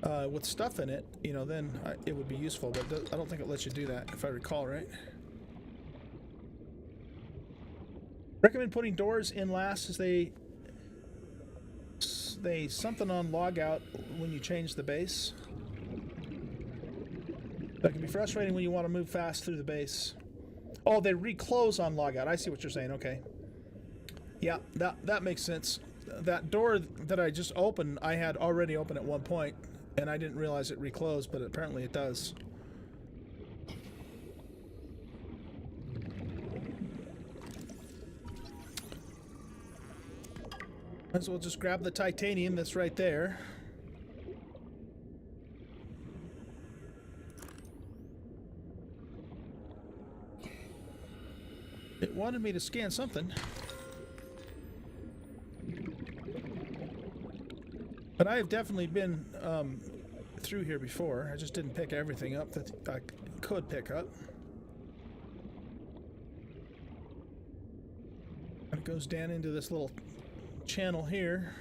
with stuff in it, you know, then it would be useful. But I don't think it lets you do that, if I recall right. Recommend putting doors in last, as they something on logout when you change the base. That can be frustrating when you want to move fast through the base. Oh, they reclose on logout. I see what you're saying. Okay. Yeah, that makes sense. That door that I just opened, I had already opened at one point, and I didn't realize it reclosed, but apparently it does. Might as well just grab the titanium that's right there. It wanted me to scan something. But I have definitely been through here before. I just didn't pick everything up that I could pick up. It goes down into this little channel here.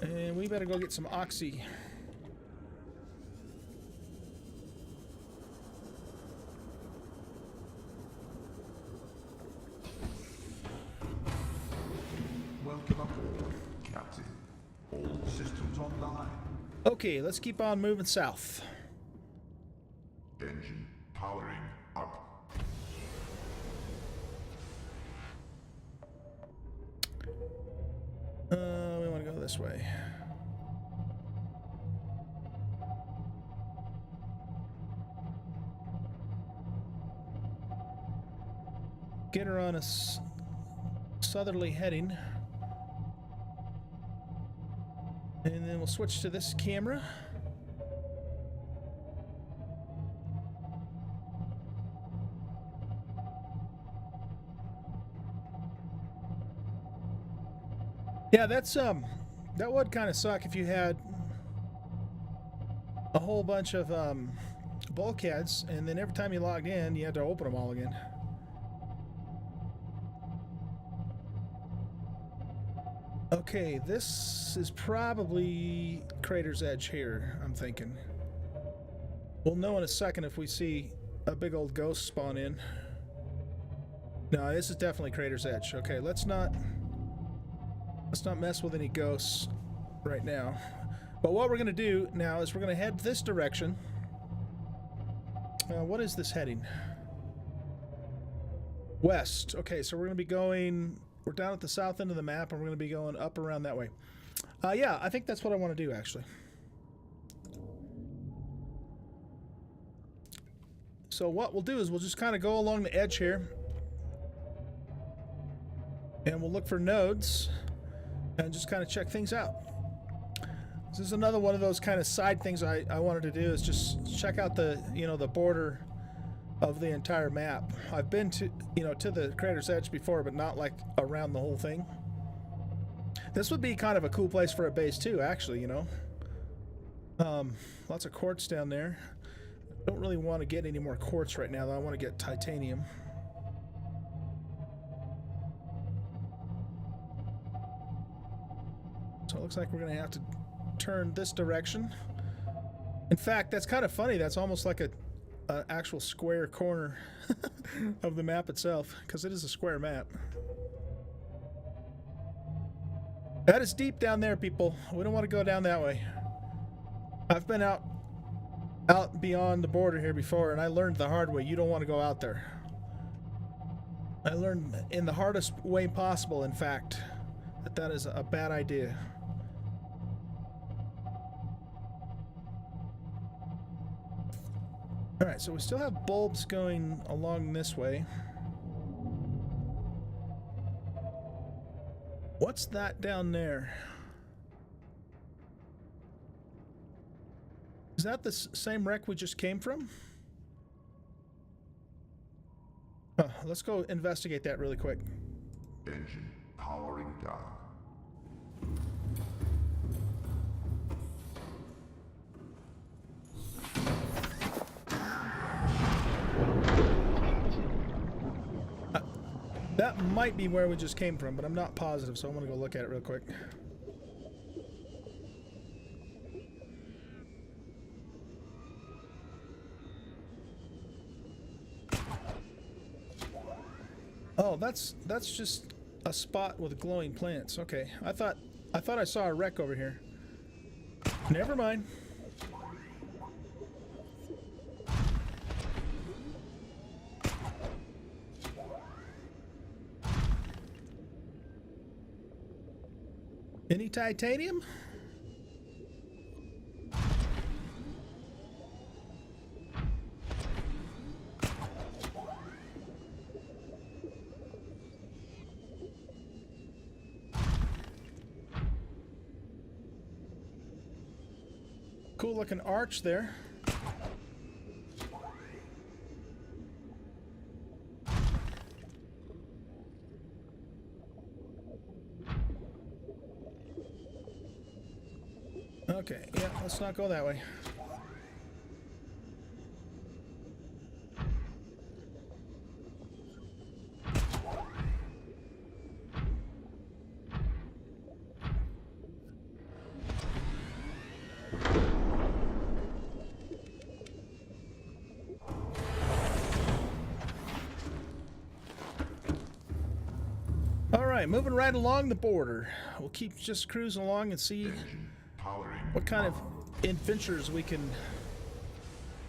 And we better go get some oxy. Welcome aboard, Captain. All systems online. Okay, let's keep on moving south. Engine powering up. We want to go this way. Get her on a southerly heading. And then we'll switch to this camera. Yeah, that would kind of suck if you had a whole bunch of bulkheads, and then every time you logged in, you had to open them all again. Okay, this is probably Crater's Edge here, I'm thinking. We'll know in a second if we see a big old ghost spawn in. No, this is definitely Crater's Edge. Okay, let's not mess with any ghosts right now. But what we're going to do now is we're going to head this direction. What is this heading? West. Okay, so we're going to be going... We're down at the south end of the map, and we're going to be going up around that way. Yeah, I think that's what I want to do, actually. So what we'll do is we'll just kind of go along the edge here. And we'll look for nodes and just kind of check things out. This is another one of those kind of side things I wanted to do, is just check out the, the border of the entire map. I've been to, to the Crater's Edge before, but not like around the whole thing. This would be kind of a cool place for a base too, actually, Lots of quartz down there. Don't really want to get any more quartz right now, though. I want to get titanium. So it looks like we're going to have to turn this direction. In fact, that's kind of funny. That's almost like a actual square corner of the map itself, because it is a square map. That is deep down there, people. We don't want to go down that way. I've been out beyond the border here before, and I learned the hard way. You don't want to go out there. I learned in the hardest way possible, in fact, that is a bad idea. Alright, so we still have bulbs going along this way. What's that down there? Is that the same wreck we just came from? Let's go investigate that really quick. Engine powering down. That might be where we just came from, but I'm not positive, so I'm gonna go look at it real quick. Oh, that's just a spot with glowing plants. Okay, I thought I saw a wreck over here. Never mind. Any titanium? Cool looking arch there. Okay, yeah, let's not go that way. All right, moving right along the border. We'll keep just cruising along and see Engine powering what kind of adventures we can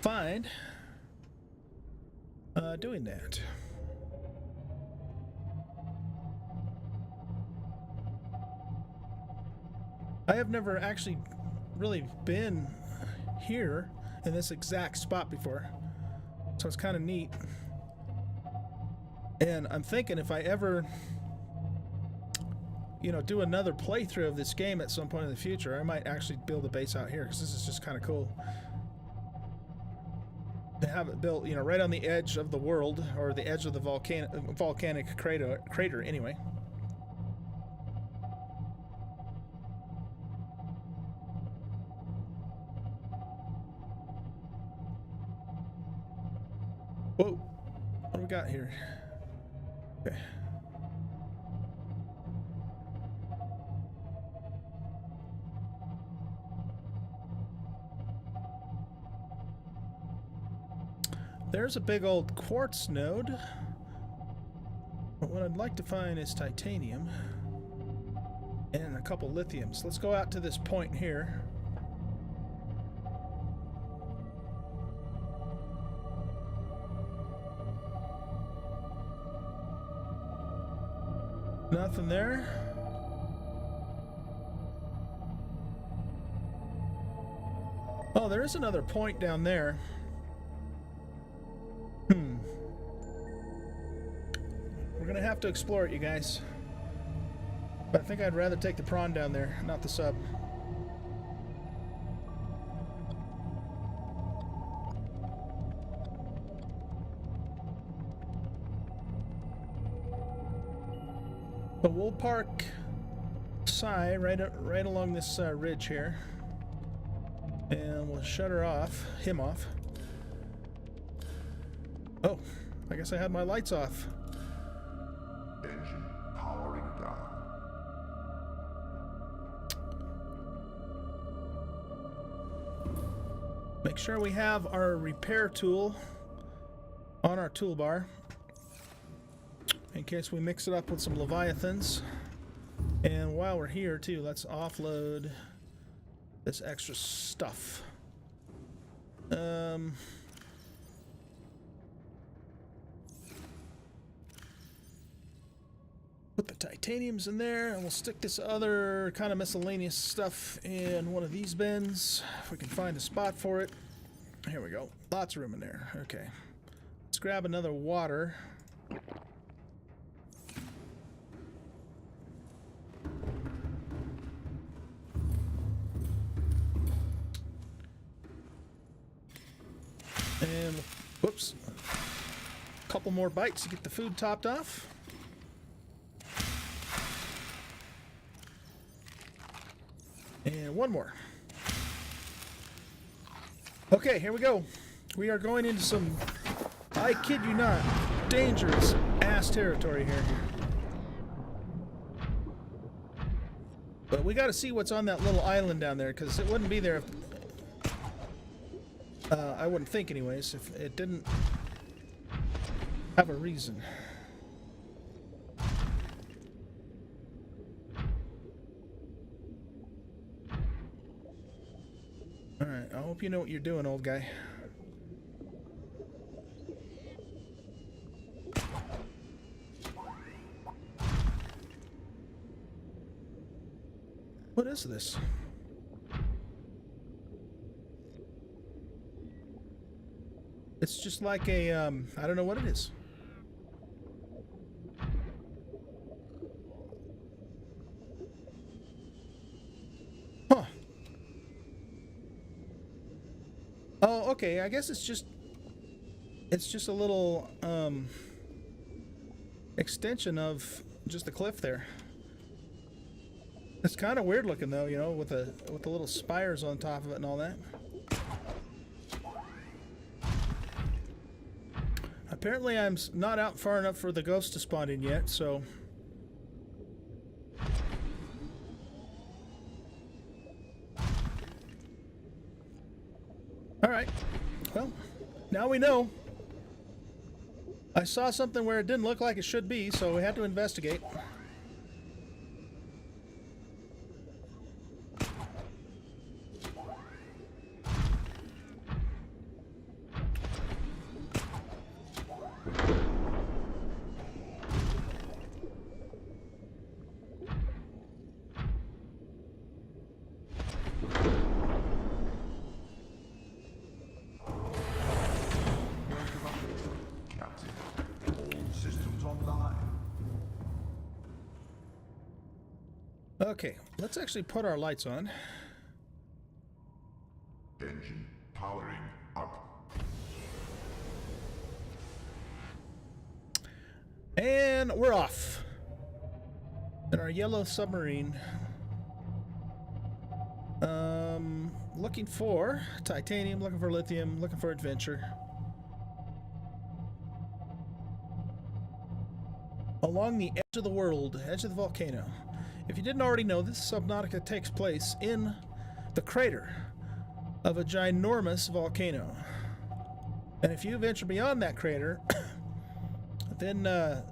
find doing that. I have never actually really been here in this exact spot before, so it's kind of neat. And I'm thinking if I ever, you know, do another playthrough of this game at some point in the future, I might actually build a base out here, because this is just kind of cool to have it built, you know, right on the edge of the world, or the edge of the volcanic crater anyway. Whoa, what do we got here? Okay. There's a big old quartz node. But what I'd like to find is titanium and a couple lithiums. Let's go out to this point here. Nothing there. Oh, there is another point down there. We're gonna have to explore it, you guys. But I think I'd rather take the prawn down there, not the sub. But we'll park Psy right along this ridge here, and we'll shut him off. Oh, I guess I had my lights off. engine powering down. Make sure we have our repair tool on our toolbar in case we mix it up with some leviathans. And while we're here too, let's offload this extra stuff. Put the titaniums in there, and we'll stick this other kind of miscellaneous stuff in one of these bins if we can find a spot for it. Here we go. Lots of room in there. Okay. Let's grab another water. Whoops. Couple more bites to get the food topped off. And one more. Okay, here we go. We are going into some, I kid you not, dangerous ass territory here. But we got to see what's on that little island down there, because it wouldn't be there if... I wouldn't think anyways, if it didn't have a reason. Alright, I hope you know what you're doing, old guy. What is this? It's just like a, I don't know what it is. Huh. Oh, okay, I guess it's just a little, extension of just the cliff there. It's kind of weird looking though, you know, with the little spires on top of it and all that. Apparently I'm not out far enough for the ghost to spawn in yet, so... Alright, well, now we know. I saw something where it didn't look like it should be, so we had to investigate. Captain, all systems online. Okay, let's actually put our lights on. Engine powering up. And we're off. In our yellow submarine. Looking for titanium, looking for lithium, looking for adventure. Along the edge of the world, edge of the volcano. If you didn't already know, this Subnautica takes place in the crater of a ginormous volcano. And if you venture beyond that crater, then the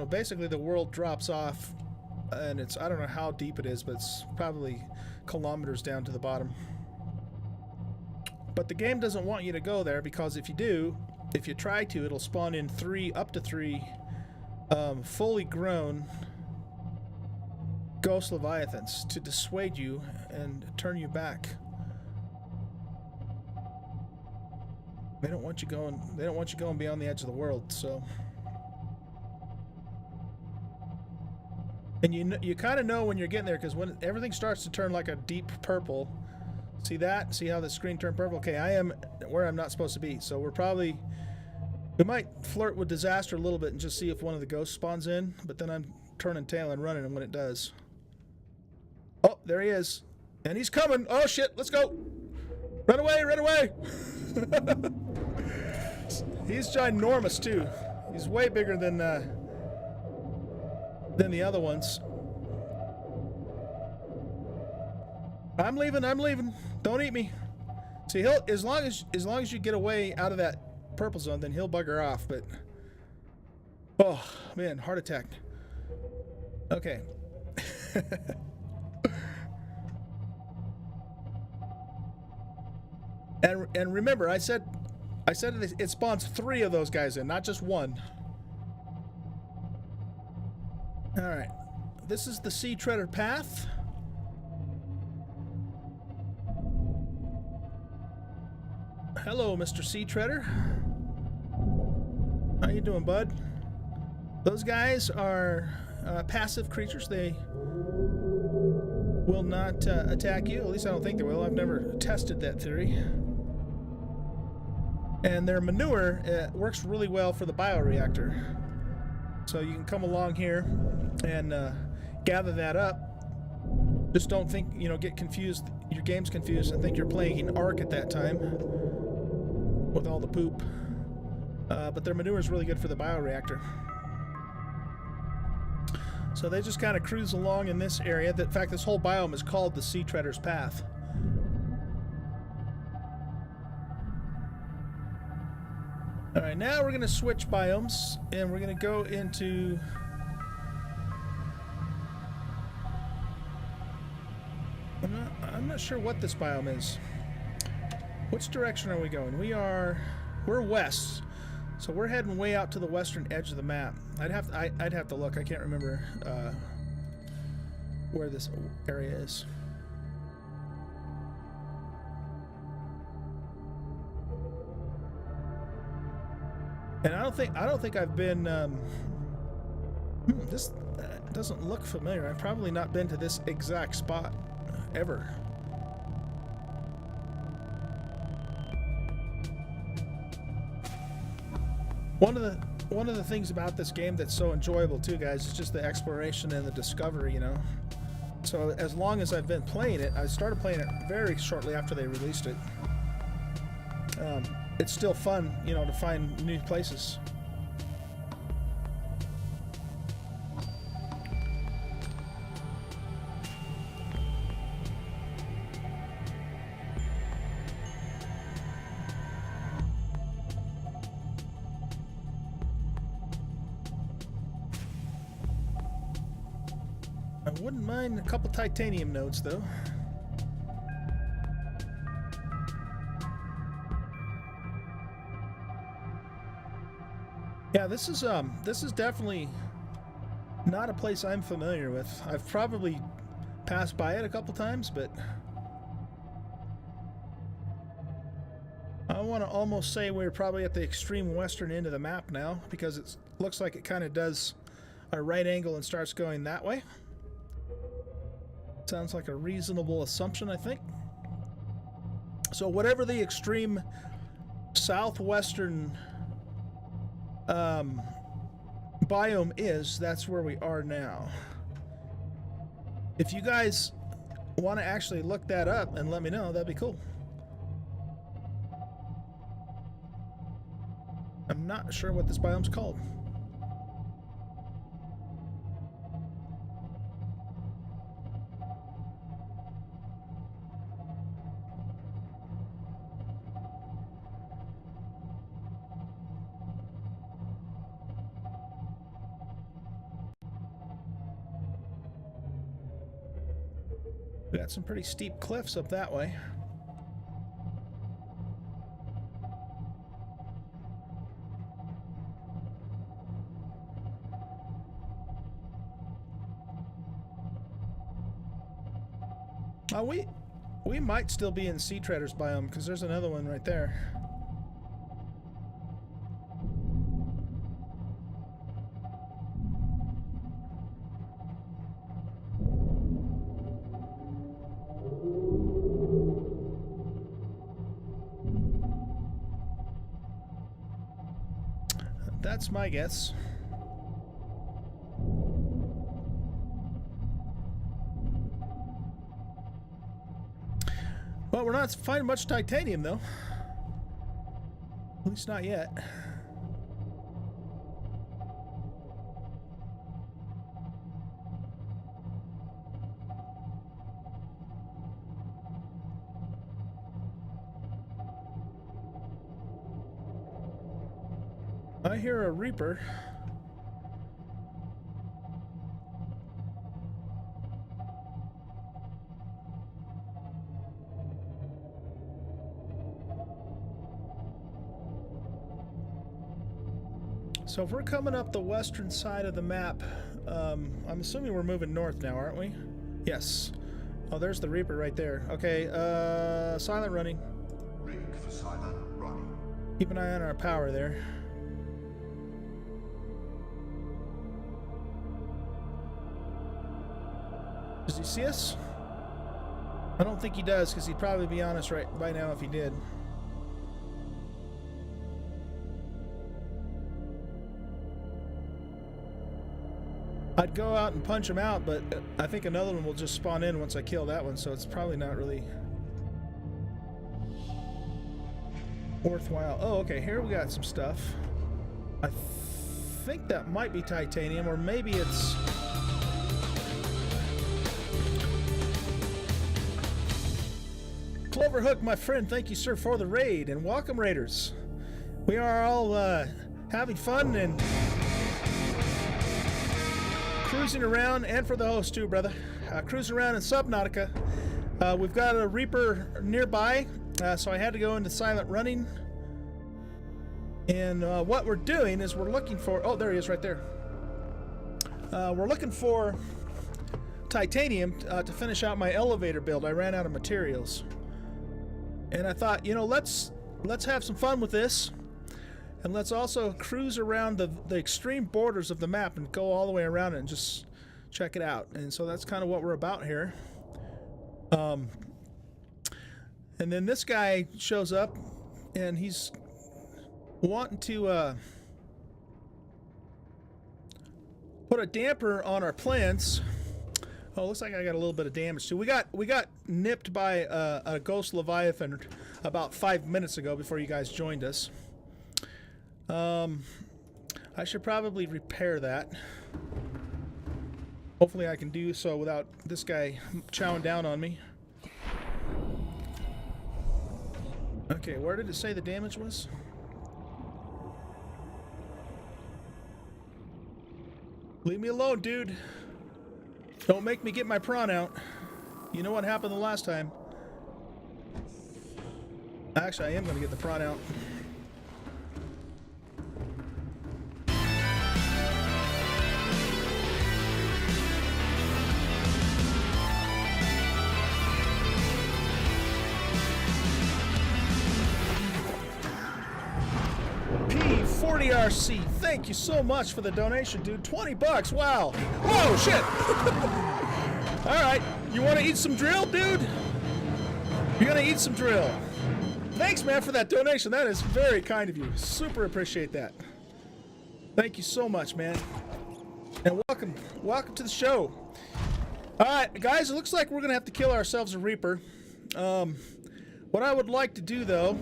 basically the world drops off, and it's, I don't know how deep it is, but it's probably kilometers down to the bottom. But the game doesn't want you to go there, because if you do, if you try to, it'll spawn in up to three fully grown ghost leviathans to dissuade you and turn you back. They don't want you going beyond the edge of the world, so. And you kind of know when you're getting there, because when everything starts to turn like a deep purple, see that? See how the screen turned purple? Okay, I am where I'm not supposed to be, so we might flirt with disaster a little bit and just see if one of the ghosts spawns in, but then I'm turning tail and running when it does. Oh, there he is. And he's coming. Oh shit, let's go. Run away, run away. He's ginormous too. He's way bigger than the other ones. I'm leaving. Don't eat me. See, he'll as long as you get away out of that purple zone, then he'll bugger off, but oh man, heart attack. Okay. And remember, I said it spawns 3 of those guys in, not just 1. All right, this is the Sea Treader path. Hello, Mr. Sea Treader. How you doing, bud? Those guys are passive creatures. They will not attack you. At least I don't think they will. I've never tested that theory. And their manure works really well for the bioreactor. So you can come along here and gather that up. Just don't think, get confused, your game's confused, and think you're playing Ark at that time with all the poop. But their manure is really good for the bioreactor. So they just kind of cruise along in this area. In fact, this whole biome is called the Sea Treader's Path. Alright, now we're going to switch biomes, and we're going to go into... I'm not sure what this biome is. Which direction are we going? We're west, so we're heading way out to the western edge of the map. I'd have to look. I can't remember where this area is. And I don't think I've been. This doesn't look familiar. I've probably not been to this exact spot ever. One of the things about this game that's so enjoyable too, guys, is just the exploration and the discovery. So as long as I've been playing it, I started playing it very shortly after they released it. It's still fun, to find new places. I wouldn't mind a couple titanium nodes, though. Yeah, this is definitely not a place I'm familiar with. I've probably passed by it a couple times, but I want to almost say we're probably at the extreme western end of the map now, because it looks like it kind of does a right angle and starts going that way. Sounds like a reasonable assumption, I think. So whatever the extreme southwestern biome is, that's where we are now. If you guys want to actually look that up and let me know, that'd be cool. I'm not sure what this biome's called. We got some pretty steep cliffs up that way. We might still be in Sea Treader's biome, because there's another one right there. That's my guess. Well, we're not finding much titanium, though. At least not yet. I hear a Reaper. So if we're coming up the western side of the map, I'm assuming we're moving north now, aren't we? Yes. Oh, there's the Reaper right there. Okay, silent running. Rig for silent running. Keep an eye on our power there. Does he see us? I don't think he does, because he'd probably be on us right by now if he did. I'd go out and punch him out, but I think another one will just spawn in once I kill that one, so it's probably not really worthwhile. Oh, okay, here we got some stuff. I think that might be titanium, or maybe it's... Cloverhook, my friend, thank you, sir, for the raid, and welcome, raiders. We are all having fun and cruising around, and for the host too, brother. Cruising around in Subnautica. We've got a Reaper nearby, so I had to go into silent running. And what we're doing is we're looking for... Oh, there he is right there. We're looking for titanium to finish out my elevator build. I ran out of materials. And I thought, you know, let's have some fun with this. And let's also cruise around the extreme borders of the map and go all the way around it and just check it out. And so that's kind of what we're about here. And then this guy shows up, and he's wanting to put a damper on our plans. Oh, looks like I got a little bit of damage too. We got nipped by a ghost leviathan about 5 minutes ago before you guys joined us. I should probably repair that. Hopefully I can do so without this guy chowing down on me. Okay, where did it say the damage was? Leave me alone, dude. Don't make me get my prawn out. You know what happened the last time. Actually, I am going to get the prawn out. P40RC, thank you so much for the donation, dude. 20 bucks, wow. Whoa, shit. All right, you want to eat some drill, dude? You're going to eat some drill. Thanks, man, for that donation. That is very kind of you. Super appreciate that. Thank you so much, man. And welcome to the show. All right, guys, it looks like we're going to have to kill ourselves a Reaper. What I would like to do, though,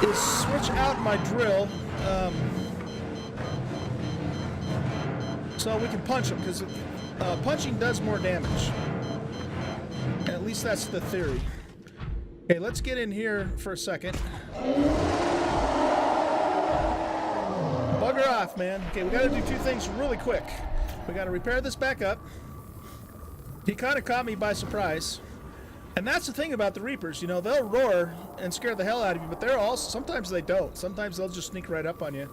is switch out my drill so we can punch him, because punching does more damage. At least that's the theory. Okay, let's get in here for a second. Bugger off, man. Okay, we got to do two things really quick. We got to repair this back up. He kind of caught me by surprise. And that's the thing about the Reapers, you know, they'll roar and scare the hell out of you, but they're also, sometimes they don't. Sometimes they'll just sneak right up on you.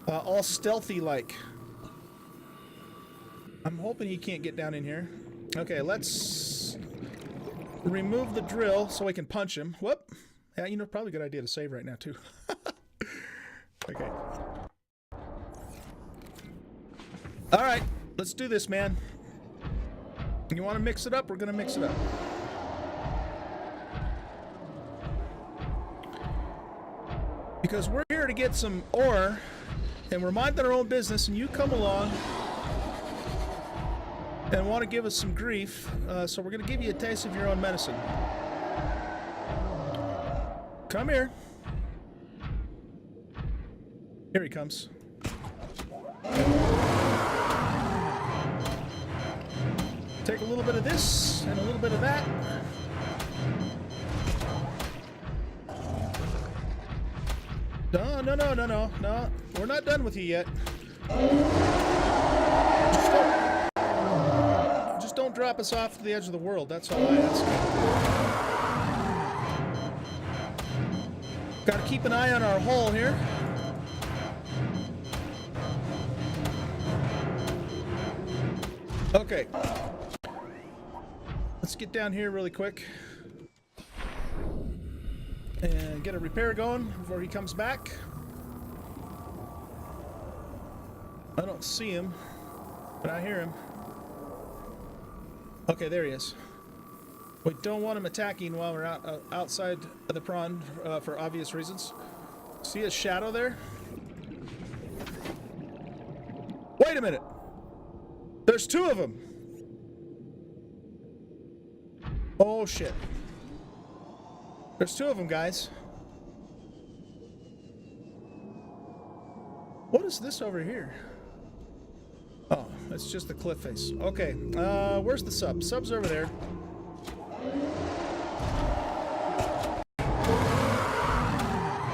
All stealthy-like. I'm hoping he can't get down in here. Okay, let's remove the drill so we can punch him. Whoop. Yeah, you know, probably a good idea to save right now, too. Okay. Alright, let's do this, man. You want to mix it up? We're going to mix it up. Because we're here to get some ore, and we're minding our own business, and you come along and want to give us some grief, so we're going to give you a taste of your own medicine. Come here. Here he comes. Take a little bit of this and a little bit of that. No. We're not done with you yet. Just don't drop us off to the edge of the world. That's all I ask. Got to keep an eye on our hull here. Okay. Let's get down here really quick and get a repair going before he comes back. I don't see him, but I hear him. Okay, there he is. We don't want him attacking while we're outside of the prawn for obvious reasons. See his shadow there? Wait a minute. There's 2 of them. Oh, shit. There's 2 of them, guys. What is this over here? Oh, it's just the cliff face. Okay, where's the sub? Sub's over there.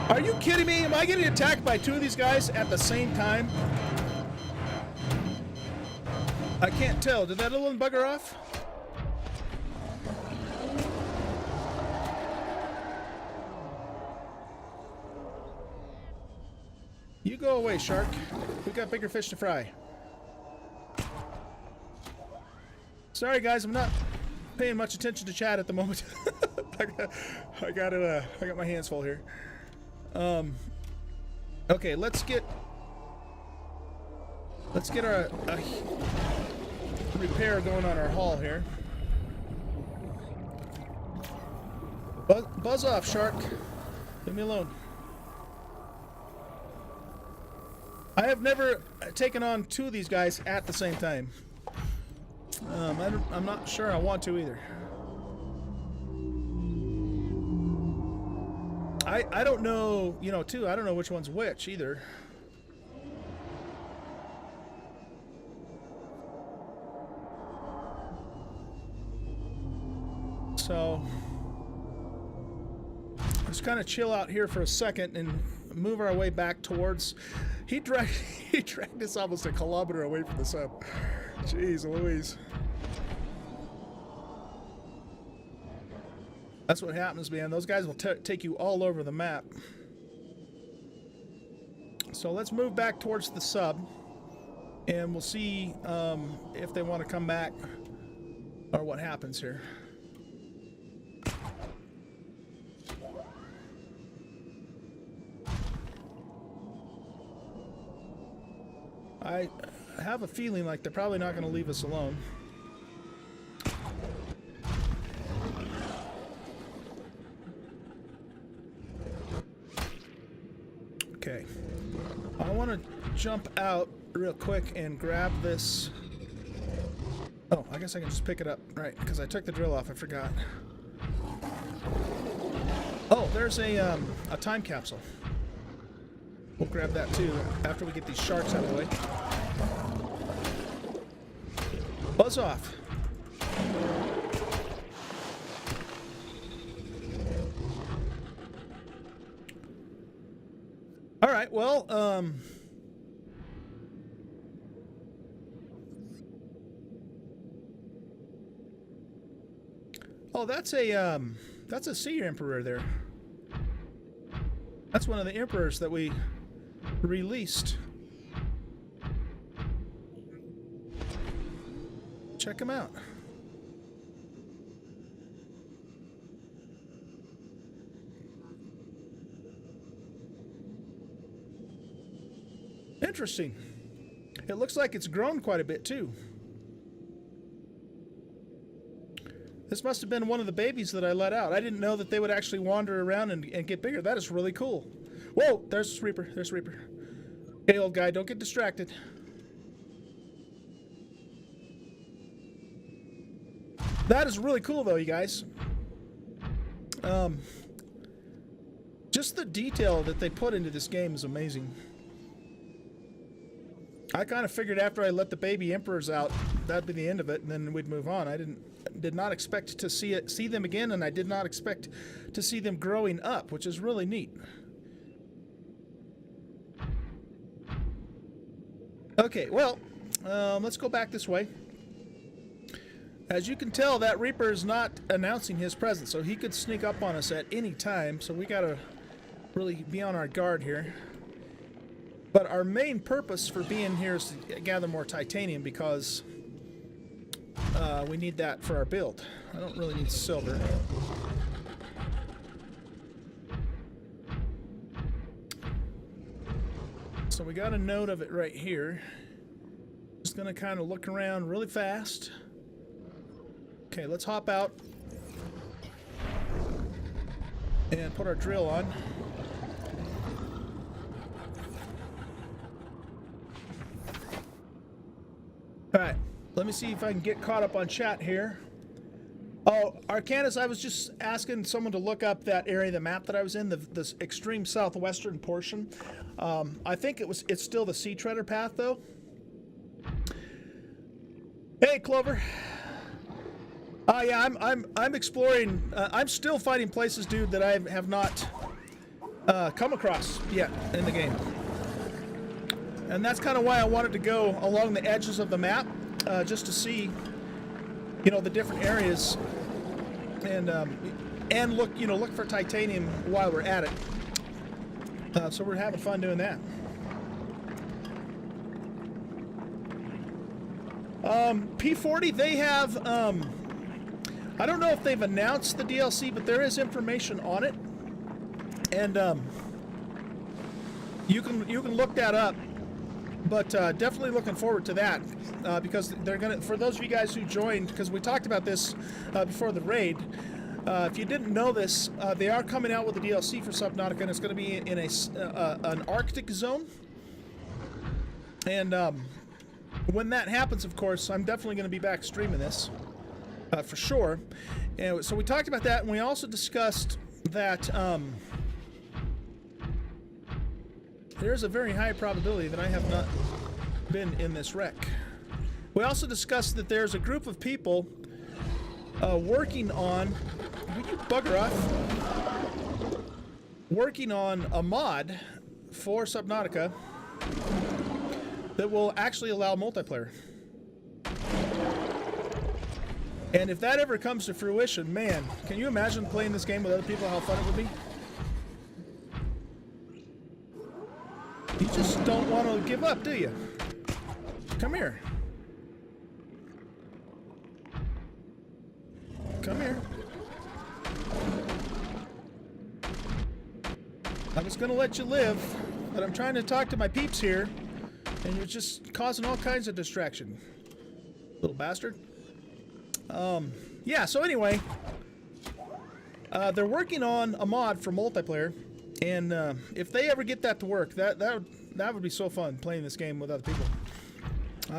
Are you kidding me? Am I getting attacked by 2 of these guys at the same time? I can't tell. Did that little one bugger off? You go away, shark. We got bigger fish to fry. Sorry, guys, I'm not paying much attention to chat at the moment. I got my hands full here. Okay, let's get our repair going on our hull here. Buzz off, shark. Leave me alone. I have never taken on 2 of these guys at the same time. I'm not sure I want to either. I don't know, you know, too, I don't know which one's which either. So, let's kind of chill out here for a second and move our way back towards... He dragged us almost a kilometer away from the sub. Jeez Louise. That's what happens, man. Those guys will take you all over the map. So let's move back towards the sub, and we'll see if they want to come back or what happens here. I have a feeling like they're probably not going to leave us alone. Okay. I want to jump out real quick and grab this. Oh, I guess I can just pick it up. Right, because I took the drill off. I forgot. Oh, there's a time capsule. We'll grab that too after we get these sharks out of the way. Buzz off. All right, well, oh, that's a sea emperor there. That's one of the emperors that we released. Check him out. Interesting. It looks like it's grown quite a bit too. This must have been one of the babies that I let out. I didn't know that they would actually wander around and get bigger. That is really cool. Whoa, there's Reaper. There's Reaper. Okay, old guy, don't get distracted. That is really cool, though, you guys. Just the detail that they put into this game is amazing. I kind of figured after I let the baby emperors out, that'd be the end of it, and then we'd move on. I did not expect to see them again, and I did not expect to see them growing up, which is really neat. Okay, well, let's go back this way. As you can tell, that Reaper is not announcing his presence, so he could sneak up on us at any time, so we gotta really be on our guard here. But our main purpose for being here is to gather more titanium because we need that for our build. I don't really need silver. So we got a note of it right here. Just gonna kind of look around really fast. Okay, let's hop out and put our drill on. All right, let me see if I can get caught up on chat here. Oh, Arcanus, I was just asking someone to look up that area of the map that I was in, the extreme southwestern portion. I think it's still the Sea Treader path, though. Hey, Clover. Yeah, I'm exploring. I'm still finding places, dude, that I have not come across yet in the game. And that's kind of why I wanted to go along the edges of the map, just to see, you know, the different areas, and look for titanium while we're at it. So we're having fun doing that. P40, they have, I don't know if they've announced the DLC, but there is information on it, and you can look that up. But definitely looking forward to that, because they're gonna, for those of you guys who joined, because we talked about this before the raid. If you didn't know this, they are coming out with a DLC for Subnautica, and it's going to be in an Arctic zone. And when that happens, of course, I'm definitely going to be back streaming this for sure. And so we talked about that, and we also discussed that. There's a very high probability that I have not been in this wreck. We also discussed that there's a group of people working on... Will you bugger off? Working on a mod for Subnautica that will actually allow multiplayer. And if that ever comes to fruition, man, can you imagine playing this game with other people, how fun it would be? You just don't want to give up, do you? Come here. Come here. I was going to let you live, but I'm trying to talk to my peeps here, and you're just causing all kinds of distraction. Little bastard. Yeah, so anyway, they're working on a mod for multiplayer. And if they ever get that to work, that would be so fun playing this game with other people.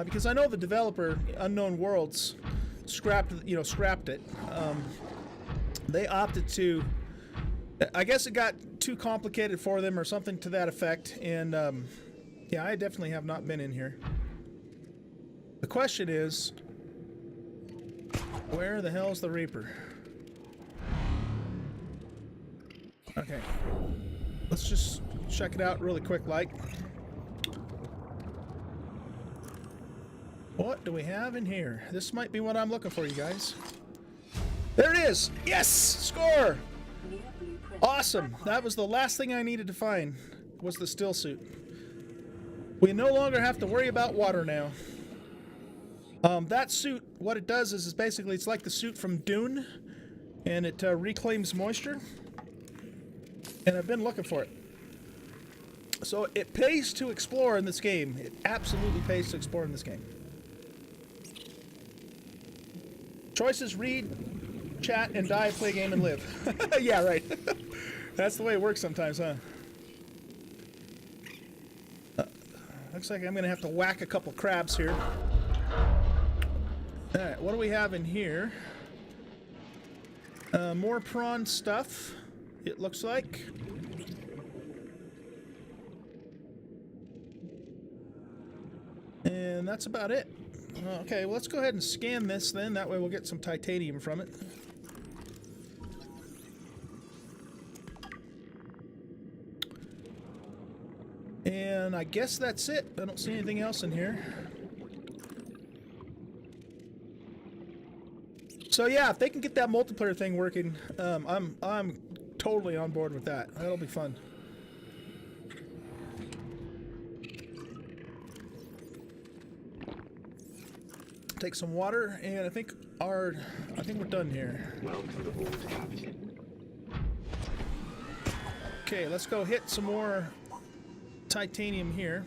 Because I know the developer, Unknown Worlds, scrapped it. They opted to. I guess it got too complicated for them or something to that effect. And yeah, I definitely have not been in here. The question is, where the hell's the Reaper? Okay. Let's just check it out really quick, like. What do we have in here? This might be what I'm looking for, you guys. There it is! Yes! Score! Awesome! That was the last thing I needed to find, was the still suit. We no longer have to worry about water now. That suit, what it does is basically, it's like the suit from Dune, and it reclaims moisture. And I've been looking for it. So it pays to explore in this game. It absolutely pays to explore in this game. Choices: read, chat, and die, play a game, and live. Yeah, right. That's the way it works sometimes, huh? Looks like I'm going to have to whack a couple crabs here. Alright, what do we have in here? More prawn stuff. It looks like. And that's about it. Okay, well, let's go ahead and scan this then. That way we'll get some titanium from it. And I guess that's it. I don't see anything else in here. So yeah, if they can get that multiplayer thing working, I'm totally on board with that. That'll be fun. Take some water, and I think we're done here. Okay, let's go hit some more titanium here.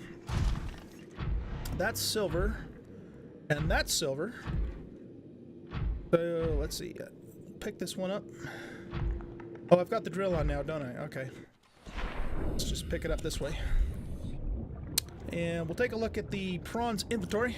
That's silver, and that's silver. So let's see. Pick this one up. Oh, I've got the drill on now, don't I? Okay. Let's just pick it up this way. And we'll take a look at the prawns inventory.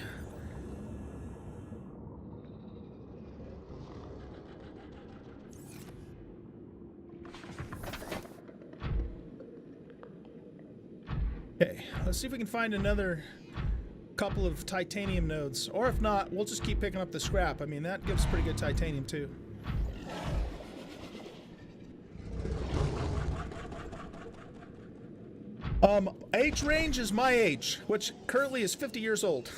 Okay, let's see if we can find another couple of titanium nodes. Or if not, we'll just keep picking up the scrap. I mean, that gives pretty good titanium too. Age range is my age, which currently is 50 years old.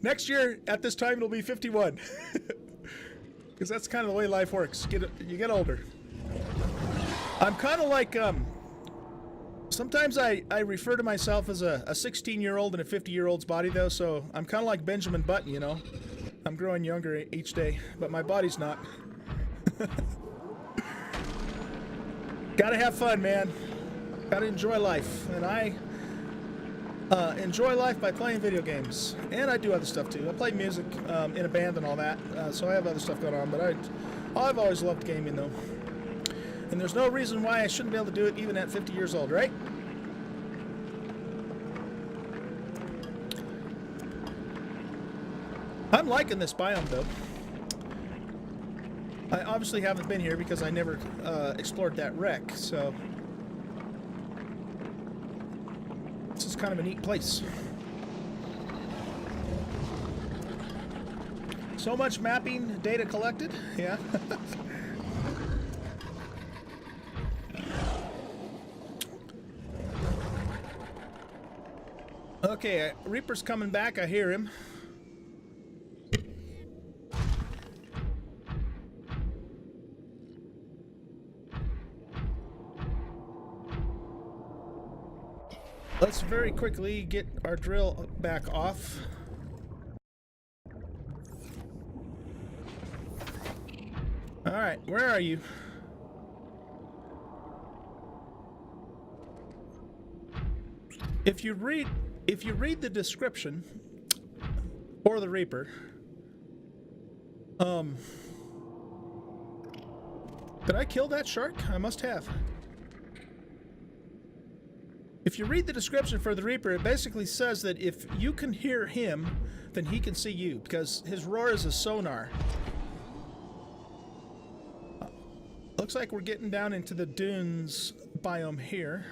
Next year, at this time, it'll be 51. Because that's kind of the way life works. You get older. I'm kind of like, sometimes I refer to myself as a 16-year-old in a 50-year-old's body, though, so I'm kind of like Benjamin Button, you know? I'm growing younger each day, but my body's not. Gotta have fun, man. Gotta enjoy life, and I enjoy life by playing video games, and I do other stuff too. I play music in a band and all that, so I have other stuff going on, but I've always loved gaming though, and there's no reason why I shouldn't be able to do it even at 50 years old, right? I'm liking this biome though. I obviously haven't been here because I never explored that wreck, so this is kind of a neat place. So much mapping data collected, yeah. Okay, Reaper's coming back, I hear him. Let's very quickly get our drill back off. All right, where are you? If you read the description for the Reaper, did I kill that shark? I must have. If you read the description for the Reaper, it basically says that if you can hear him, then he can see you, because his roar is a sonar. Looks like we're getting down into the dunes biome here.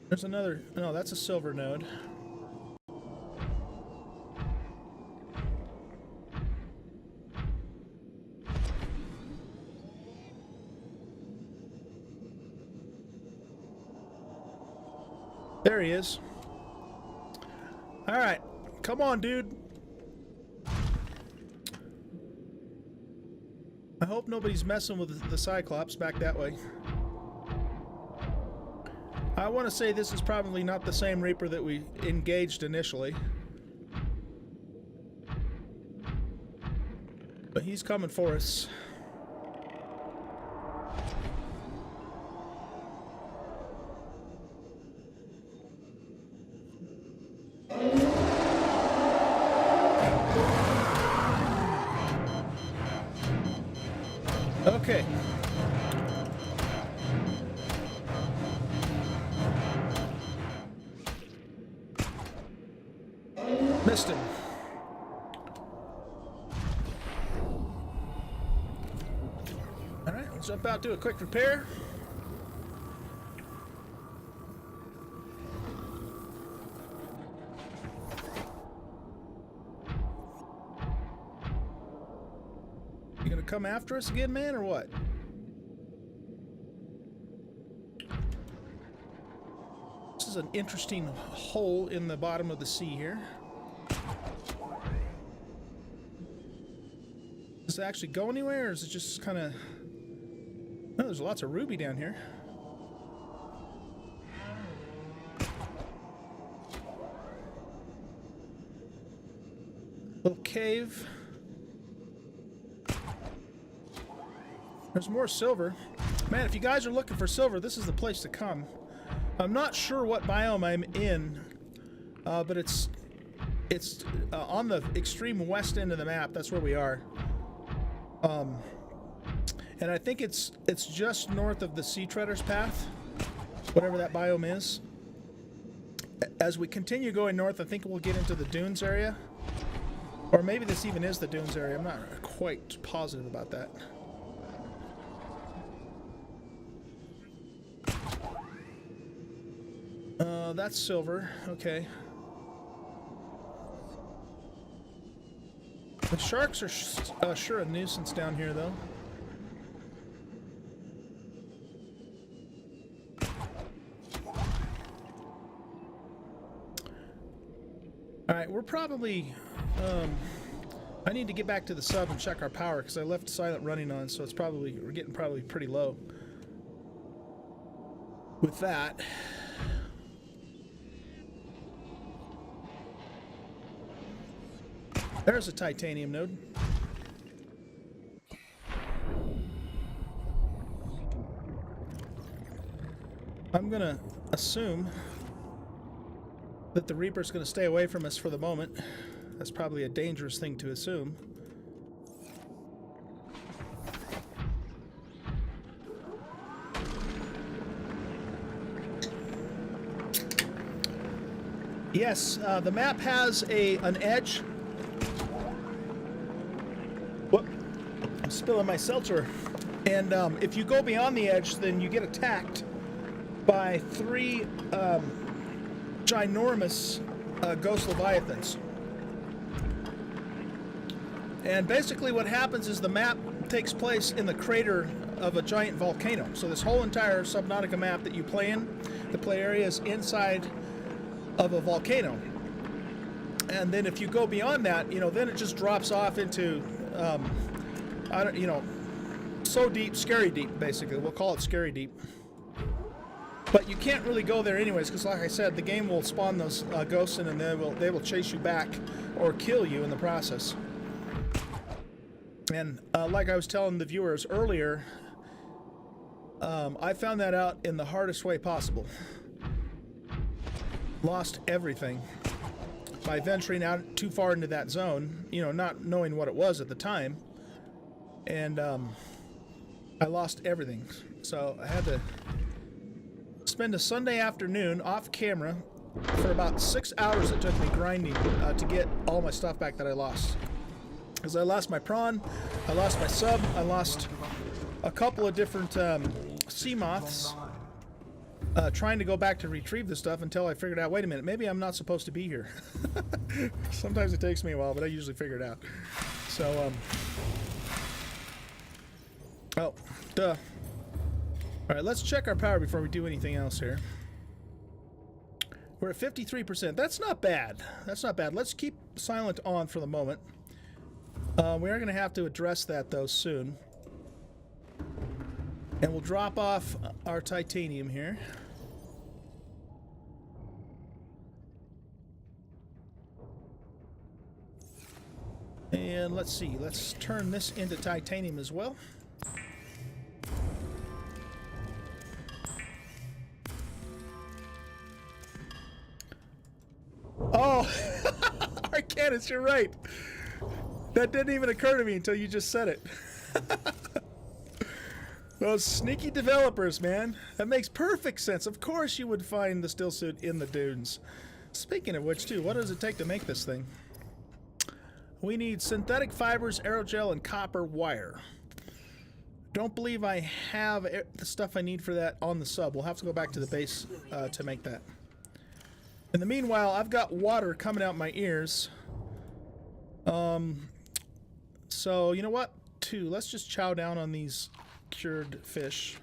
There's another... No, that's a silver node. There he is. All right. Come on, dude. I hope nobody's messing with the Cyclops back that way. I want to say this is probably not the same Reaper that we engaged initially. But he's coming for us. Okay. Missed him. Alright, let's jump out, do a quick repair. You gonna come after us again, man, or what? This is an interesting hole in the bottom of the sea here. Does it actually go anywhere, or is it just kind of... Oh, there's lots of ruby down here. Little cave. There's more silver. Man, if you guys are looking for silver, this is the place to come. I'm not sure what biome I'm in, but it's on the extreme west end of the map. That's where we are. And I think it's just north of the Sea Treader's Path, whatever that biome is. As we continue going north, I think we'll get into the dunes area. Or maybe this even is the dunes area. I'm not quite positive about that. That's silver. Okay. The sharks are sure a nuisance down here, though. Alright, we're probably... I need to get back to the sub and check our power, because I left silent running on, so it's probably... We're getting probably pretty low. With that... There's a titanium node. I'm gonna assume that the Reaper's gonna stay away from us for the moment. That's probably a dangerous thing to assume. Yes, the map has an edge. Whoop. I'm spilling my seltzer. And if you go beyond the edge, then you get attacked by 3 ginormous ghost leviathans. And basically what happens is the map takes place in the crater of a giant volcano. So this whole entire Subnautica map that you play in, the play area is inside of a volcano. And then if you go beyond that, you know, then it just drops off into, I don't, you know, so deep, scary deep, basically. We'll call it scary deep. But you can't really go there anyways, because like I said, the game will spawn those ghosts in, and they will chase you back or kill you in the process. And like I was telling the viewers earlier, I found that out in the hardest way possible. Lost everything by venturing out too far into that zone, you know, not knowing what it was at the time. And I lost everything. So I had to spend a Sunday afternoon off camera for about 6 hours. It took me grinding to get all my stuff back that I lost. Because I lost my prawn, I lost my sub, I lost a couple of different sea moths trying to go back to retrieve the stuff until I figured out, wait a minute, maybe I'm not supposed to be here. Sometimes it takes me a while, but I usually figure it out. So, oh, duh. Alright, let's check our power before we do anything else here. We're at 53%. That's not bad. That's not bad. Let's keep silent on for the moment. We are going to have to address that, though, soon. And we'll drop off our titanium here. And let's see. Let's turn this into titanium as well. Oh! Arcanus, you're right. That didn't even occur to me until you just said it. Those sneaky developers, man. That makes perfect sense. Of course you would find the still suit in the dunes. Speaking of which, too, what does it take to make this thing? We need synthetic fibers, aerogel, and copper wire. Don't believe I have the stuff I need for that on the sub. We'll have to go back to the base to make that. In the meanwhile, I've got water coming out my ears. So, you know what? Let's just chow down on these cured fish.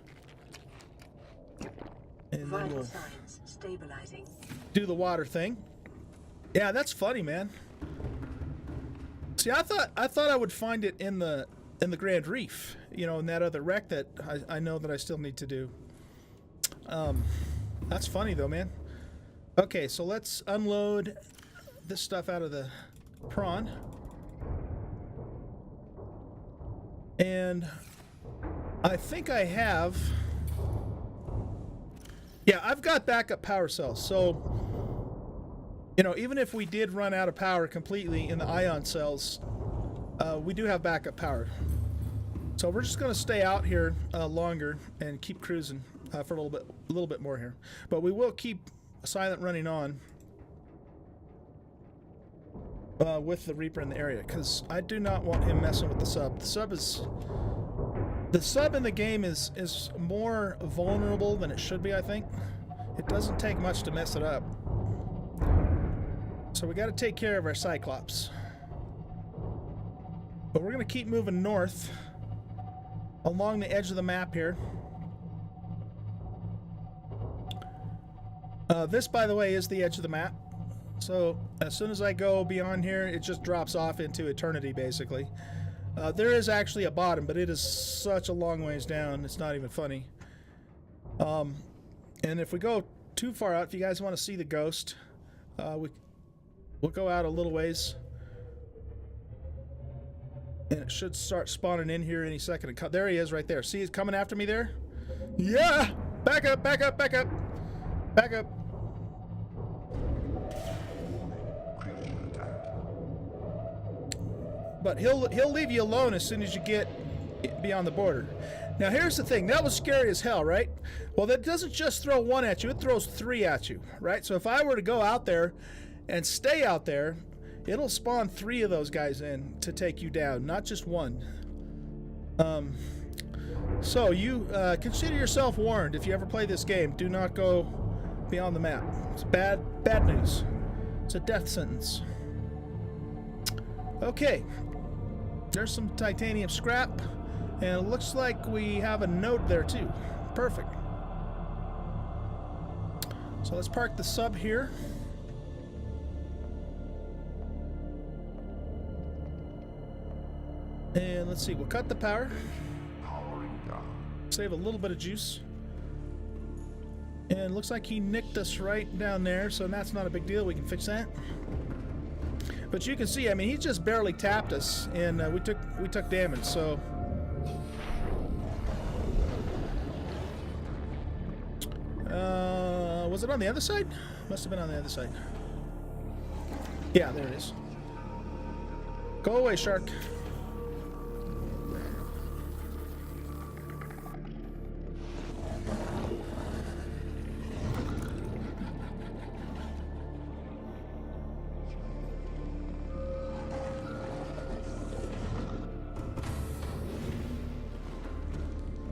And then we'll do the water thing. Yeah, that's funny, man. See, I thought I would find it in the Grand Reef, you know, in that other wreck that I know that I still need to do. That's funny though, man. Okay, so let's unload this stuff out of the prawn. And I think I have... Yeah, I've got backup power cells. So, you know, even if we did run out of power completely in the ion cells, we do have backup power. So we're just going to stay out here longer and keep cruising for a little bit more here. But we will keep silent running on with the Reaper in the area, because I do not want him messing with the sub. The sub in the game is more vulnerable than it should be, I think, it doesn't take much to mess it up. So we got to take care of our Cyclops. But we're going to keep moving north along the edge of the map here. This, by the way, is the edge of the map. So as soon as I go beyond here, it just drops off into eternity, basically. There is actually a bottom, but it is such a long ways down, it's not even funny. And if we go too far out, if you guys want to see the ghost, we'll go out a little ways. And it should start spawning in here any second. There he is right there. See, he's coming after me there? Yeah! Back up, back up, back up! Back up. But he'll leave you alone as soon as you get beyond the border. Now here's the thing, that was scary as hell, right? Well, that doesn't just throw one at you, it throws three at you, right? So if I were to go out there and stay out there, it'll spawn three of those guys in to take you down, not just one. So you consider yourself warned. If you ever play this game, do not go beyond the map. It's bad news. It's a death sentence. Okay, there's some titanium scrap, and it looks like we have a node there too. Perfect. So let's park the sub here. And let's see, we'll cut the power. Powering down. Save a little bit of juice. And looks like he nicked us right down there, so that's not a big deal. We can fix that. But you can see, I mean, he just barely tapped us, and we took damage. So was it on the other side? Must have been on the other side. Yeah, there it is. Go away, shark.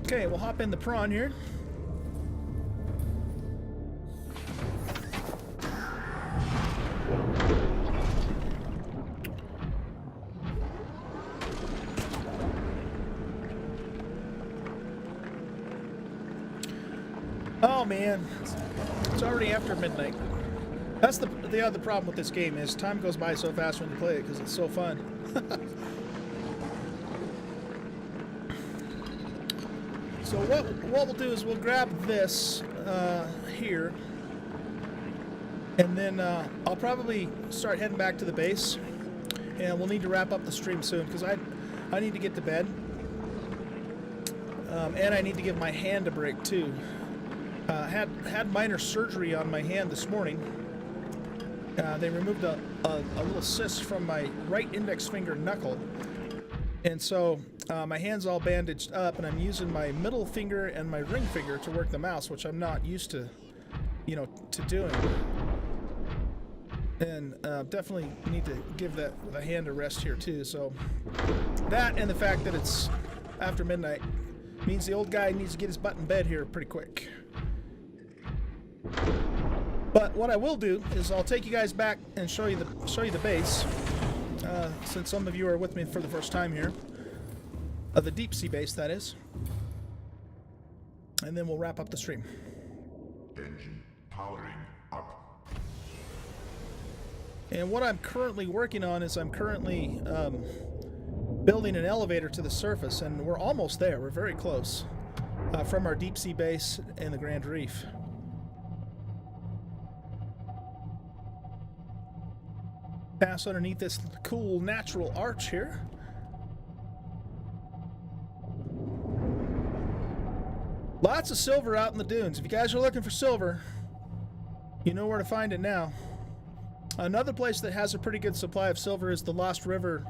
Okay, we'll hop in the prawn here. Oh man, it's already after midnight. That's the other problem with this game is time goes by so fast when you play it because it's so fun. So what we'll do is we'll grab this here, and then I'll probably start heading back to the base, and we'll need to wrap up the stream soon because I need to get to bed, and I need to give my hand a break too. Had minor surgery on my hand this morning. They removed a little cyst from my right index finger knuckle, and so my hand's all bandaged up, and I'm using my middle finger and my ring finger to work the mouse, which I'm not used to, to doing. And definitely need to give the hand a rest here too. So that and the fact that it's after midnight means the old guy needs to get his butt in bed here pretty quick. But what I will do is I'll take you guys back and show you the base, since some of you are with me for the first time here. The deep sea base, that is. And then we'll wrap up the stream. Engine powering up. And what I'm currently working on is I'm currently building an elevator to the surface, and we're almost there. We're very close from our deep sea base in the Grand Reef. Pass underneath this cool natural arch here. Lots of silver out in the dunes. If you guys are looking for silver, you know where to find it now. Another place that has a pretty good supply of silver is the Lost River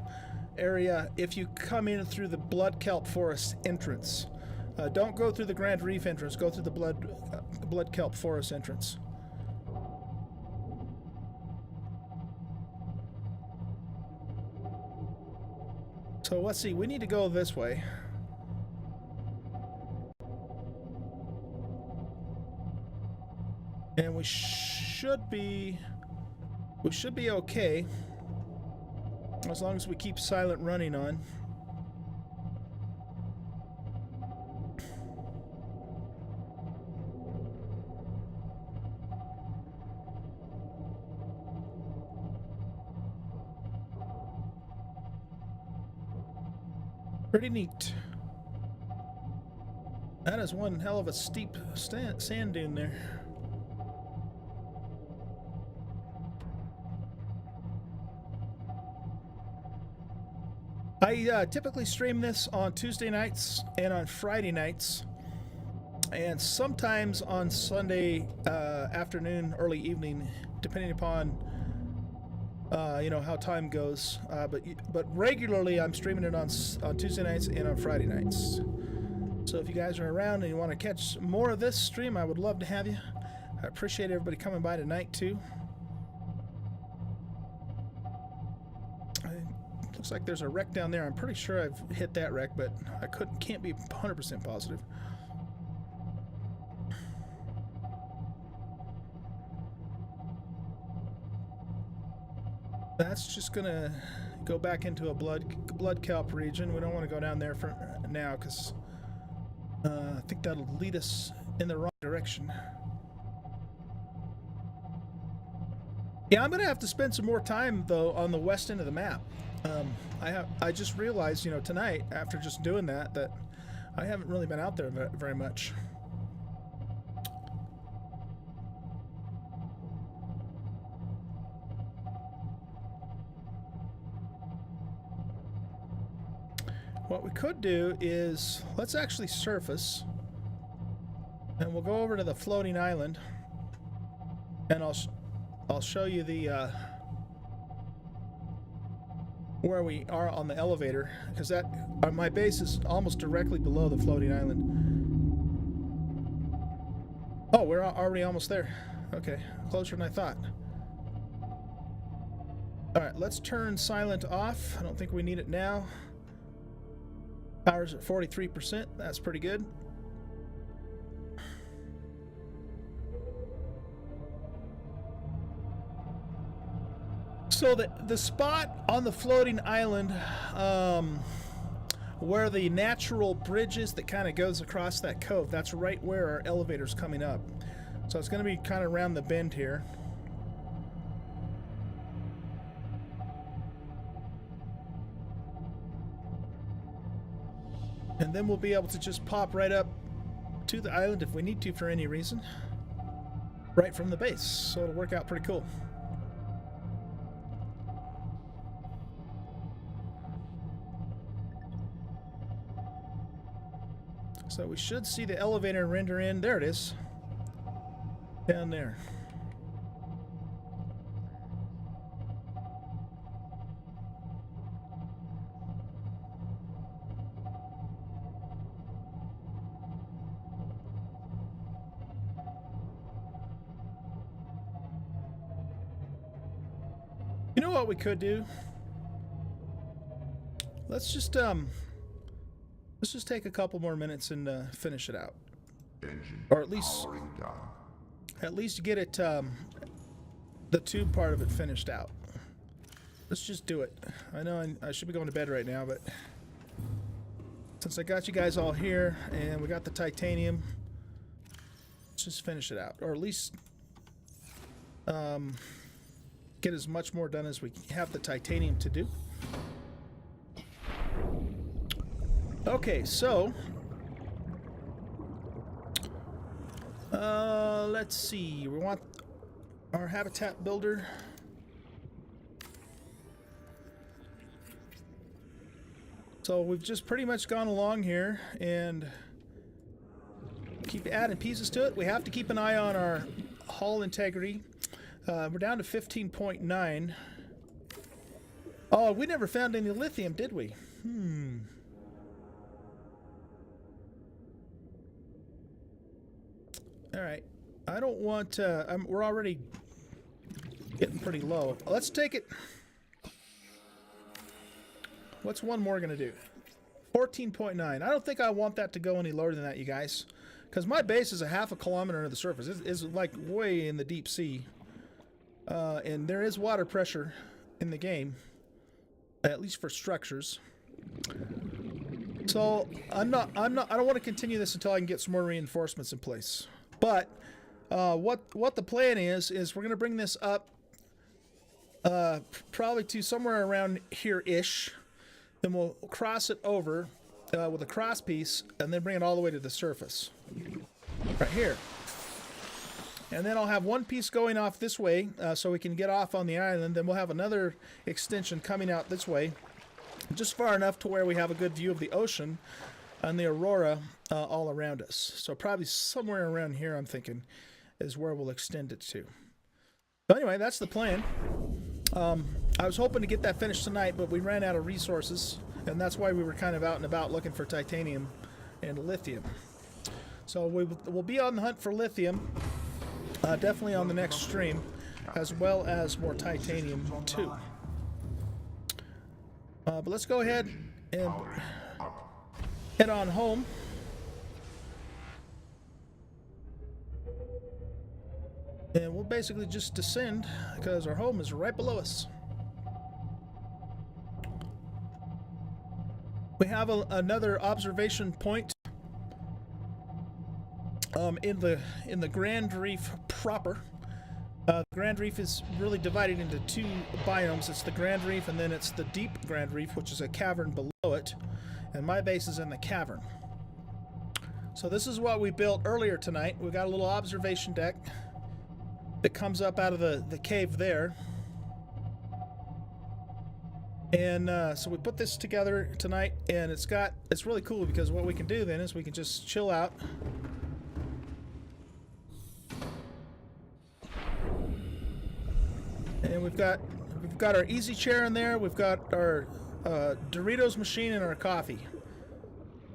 area if you come in through the Blood Kelp Forest entrance. Don't go through the Grand Reef entrance, go through the Blood Kelp Forest entrance. So let's see, we need to go this way. And we should be okay as long as we keep silent running on. Pretty neat. That is one hell of a steep sand dune there. I typically stream this on Tuesday nights and on Friday nights, and sometimes on Sunday afternoon, early evening, depending upon you know how time goes. But regularly, I'm streaming it on Tuesday nights and on Friday nights. So if you guys are around and you want to catch more of this stream, I would love to have you. I appreciate everybody coming by tonight too. Looks like there's a wreck down there. I'm pretty sure I've hit that wreck, but I can't be 100% positive. That's just gonna go back into a blood kelp region. We don't want to go down there for now because I think that'll lead us in the wrong direction. Yeah, I'm gonna have to spend some more time though on the west end of the map. I just realized, you know, tonight after just doing that I haven't really been out there very much. What we could do is let's actually surface, and we'll go over to the floating island, and I'll show you the where we are on the elevator, because that my base is almost directly below the floating island. Oh, we're already almost there. Okay, closer than I thought. All right, let's turn silent off. I don't think we need it now. Power's at 43%. That's pretty good. So the spot on the floating island where the natural bridge is that kind of goes across that cove, that's right where our elevator's coming up. So it's going to be kind of around the bend here. And then we'll be able to just pop right up to the island if we need to for any reason. Right from the base. So it'll work out pretty cool. So we should see the elevator render in. There it is. Down there. You know what we could do? Let's just take a couple more minutes and finish it out, Engine or at least powering down. get it the tube part of it finished out. Let's just do it. I know I should be going to bed right now, but since I got you guys all here and we got the titanium, let's just finish it out, or at least get as much more done as we have the titanium to do. Okay, so let's see. We want our habitat builder. So we've just pretty much gone along here and keep adding pieces to it. We have to keep an eye on our hull integrity. We're down to 15.9. Oh, we never found any lithium, did we? All right. I don't want... we're already getting pretty low. Let's take it... What's one more going to do? 14.9. I don't think I want that to go any lower than that, you guys. Because my base is a half a kilometer under the surface. It's like way in the deep sea. And there is water pressure in the game, at least for structures. So I don't want to continue this until I can get some more reinforcements in place. But what the plan is we're going to bring this up probably to somewhere around here-ish. Then we'll cross it over with a cross piece and then bring it all the way to the surface. Right here. And then I'll have one piece going off this way so we can get off on the island. Then we'll have another extension coming out this way, just far enough to where we have a good view of the ocean and the aurora all around us. So probably somewhere around here, I'm thinking, is where we'll extend it to. But anyway, that's the plan. I was hoping to get that finished tonight, but we ran out of resources, and that's why we were kind of out and about looking for titanium and lithium. So we'll be on the hunt for lithium, definitely on the next stream, as well as more titanium too. But let's go ahead and head on home. And we'll basically just descend because our home is right below us. We have another observation point in the Grand Reef proper. The Grand Reef is really divided into two biomes. It's the Grand Reef and then it's the Deep Grand Reef, which is a cavern below it. And my base is in the cavern. So this is what we built earlier tonight. We got a little observation deck that comes up out of the cave there. And so we put this together tonight, and it's really cool because what we can do then is we can just chill out. And we've got our easy chair in there. We've got our Doritos machine and our coffee.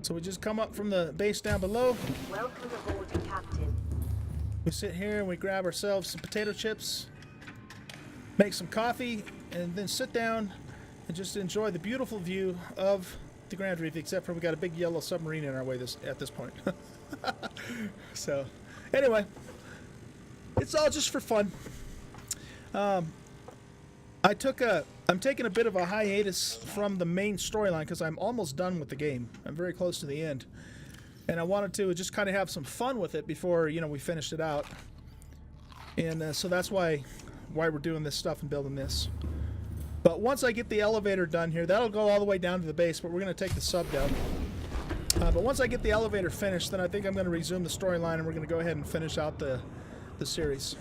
So we just come up from the base down below. Welcome aboard, Captain. We sit here and we grab ourselves some potato chips, make some coffee, and then sit down and just enjoy the beautiful view of the Grand Reef, except for we got a big yellow submarine in our way at this point. So, anyway, it's all just for fun. I'm taking a bit of a hiatus from the main storyline because I'm almost done with the game. I'm very close to the end. And I wanted to just kind of have some fun with it before, we finished it out. And so that's why we're doing this stuff and building this. But once I get the elevator done here, that'll go all the way down to the base, but we're going to take the sub down. But once I get the elevator finished, then I think I'm going to resume the storyline and we're going to go ahead and finish out the series.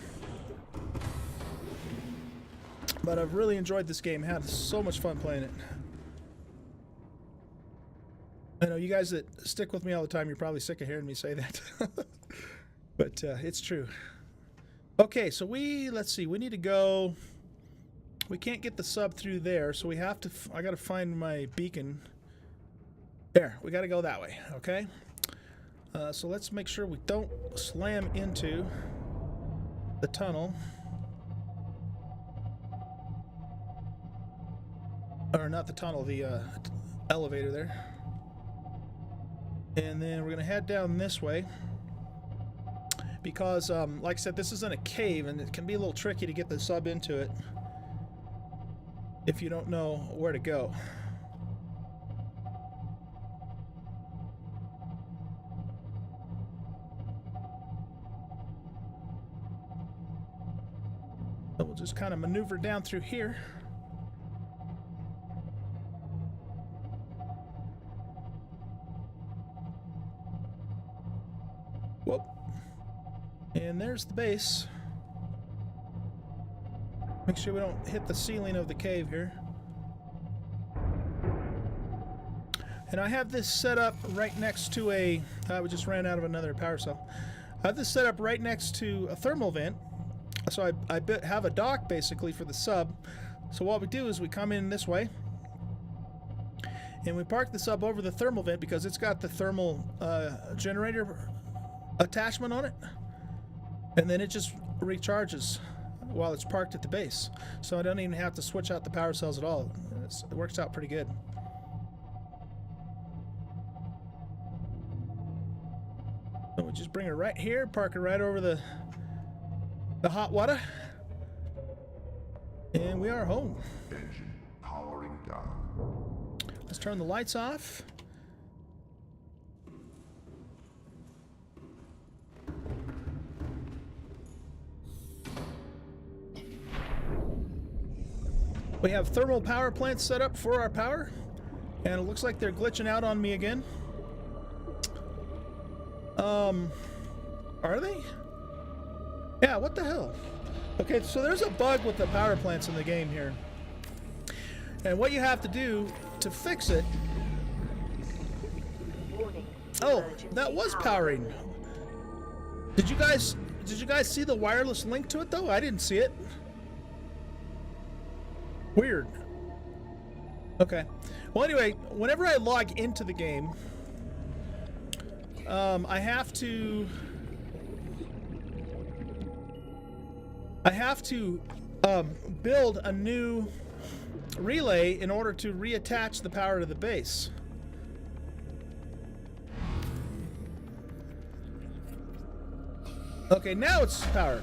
But I've really enjoyed this game. Had so much fun playing it. I know you guys that stick with me all the time, you're probably sick of hearing me say that. But it's true. Okay, so let's see. We need to go. We can't get the sub through there, so we have to. I got to find my beacon. There, we got to go that way. Okay. So let's make sure we don't slam into the tunnel. Or not the tunnel, the elevator there. And then we're going to head down this way. Because, like I said, this is in a cave, and it can be a little tricky to get the sub into it if you don't know where to go. So we'll just kind of maneuver down through here. Whoop. And there's the base. Make sure we don't hit the ceiling of the cave here. And I have this set up right next to we just ran out of another power cell. I have this set up right next to a thermal vent. So I have a dock basically for the sub. So what we do is we come in this way. And we park the sub over the thermal vent because it's got the thermal generator attachment on it, and then it just recharges while it's parked at the base, so I don't even have to switch out the power cells at all. It works out pretty good. So we just bring her right here, park her right over the hot water. And we are home. Engine powering down. Let's turn the lights off. We have thermal power plants set up for our power, and it looks like they're glitching out on me again. Are they? Yeah, what the hell? Okay, so there's a bug with the power plants in the game here. And what you have to do to fix it... Warning. Oh, Emergency that was power. powering. Did you guys see the wireless link to it though? I didn't see it. Weird. Okay. Well, anyway, whenever I log into the game, I have to build a new relay in order to reattach the power to the base. Okay, now it's powered.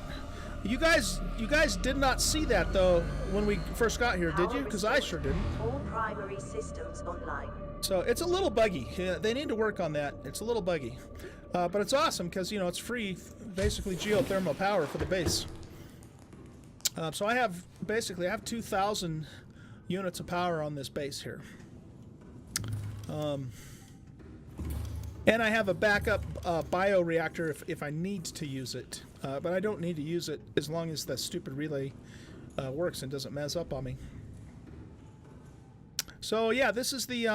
You guys did not see that though when we first got here, did you? Because I sure didn't. All primary systems online. So it's a little buggy. Yeah, they need to work on that. It's a little buggy, but it's awesome because you know it's free, basically geothermal power for the base. So I have 2,000 units of power on this base here, and I have a backup bioreactor if I need to use it, but I don't need to use it as long as the stupid relay works and doesn't mess up on me. So yeah, this is the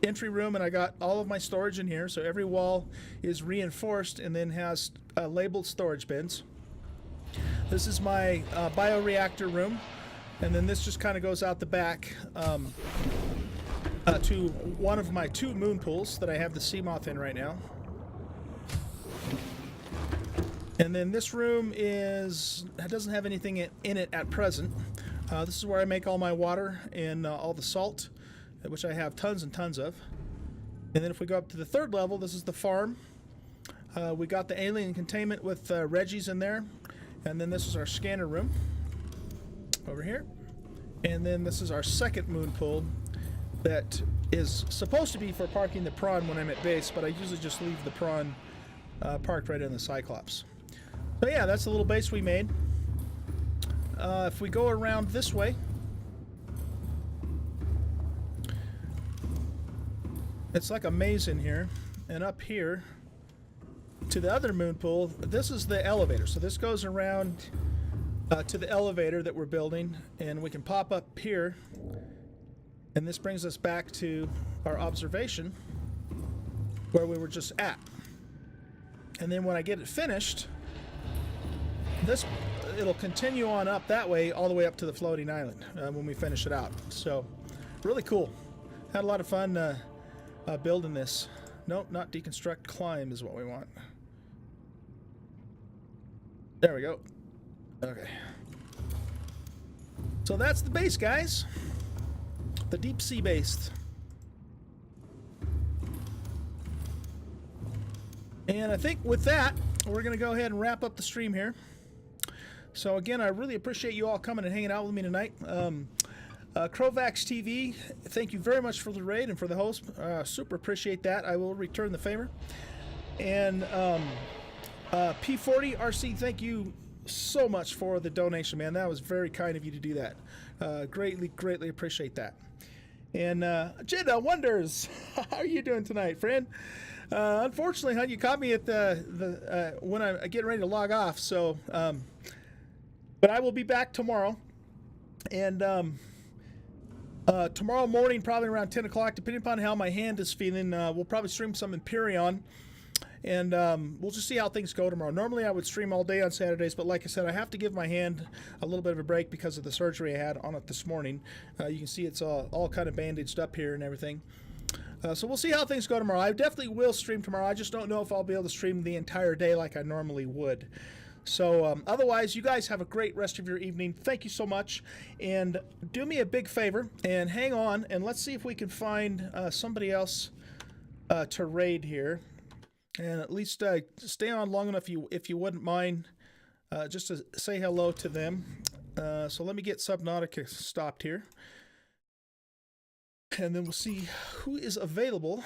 entry room, and I got all of my storage in here. So every wall is reinforced and then has labeled storage bins. This is my bioreactor room, and then this just kind of goes out the back to one of my 2 moon pools that I have the sea moth in right now. And then this room doesn't have anything in it at present. This is where I make all my water and all the salt, which I have tons and tons of. And then if we go up to the 3rd level, this is the farm. We got the alien containment with Reggie's in there. And then this is our scanner room over here. And then this is our 2nd moon pool that is supposed to be for parking the prawn when I'm at base, but I usually just leave the prawn parked right in the Cyclops. So yeah, that's the little base we made. If we go around this way, it's like a maze in here, and up here to the other moon pool, this is the elevator. So this goes around to the elevator that we're building, and we can pop up here, and this brings us back to our observation where we were just at. And then when I get it finished, it'll continue on up that way all the way up to the floating island when we finish it out. So really cool. Had a lot of fun building this. Nope, not deconstruct, climb is what we want. There we go. Okay. So that's the base, guys. The deep sea base. And I think with that, we're going to go ahead and wrap up the stream here. So again, I really appreciate you all coming and hanging out with me tonight. Crovax TV, thank you very much for the raid and for the host. Super appreciate that. I will return the favor. And P40 RC, thank you so much for the donation, man. That was very kind of you to do that. Greatly appreciate that. And Jada Wonders, how are you doing tonight, friend? Unfortunately, you caught me at the when I get ready to log off. So, but I will be back tomorrow, and tomorrow morning, probably around 10 o'clock, depending upon how my hand is feeling, we'll probably stream some Empyrean. And we'll just see how things go tomorrow. Normally I would stream all day on Saturdays, but like I said, I have to give my hand a little bit of a break because of the surgery I had on it this morning. You can see it's all kind of bandaged up here and everything. So we'll see how things go tomorrow. I definitely will stream tomorrow. I just don't know if I'll be able to stream the entire day like I normally would. So otherwise, you guys have a great rest of your evening. Thank you so much. And do me a big favor and hang on, and let's see if we can find somebody else to raid here. and at least stay on long enough if you wouldn't mind, just to say hello to them. So let me get Subnautica stopped here, and then we'll see who is available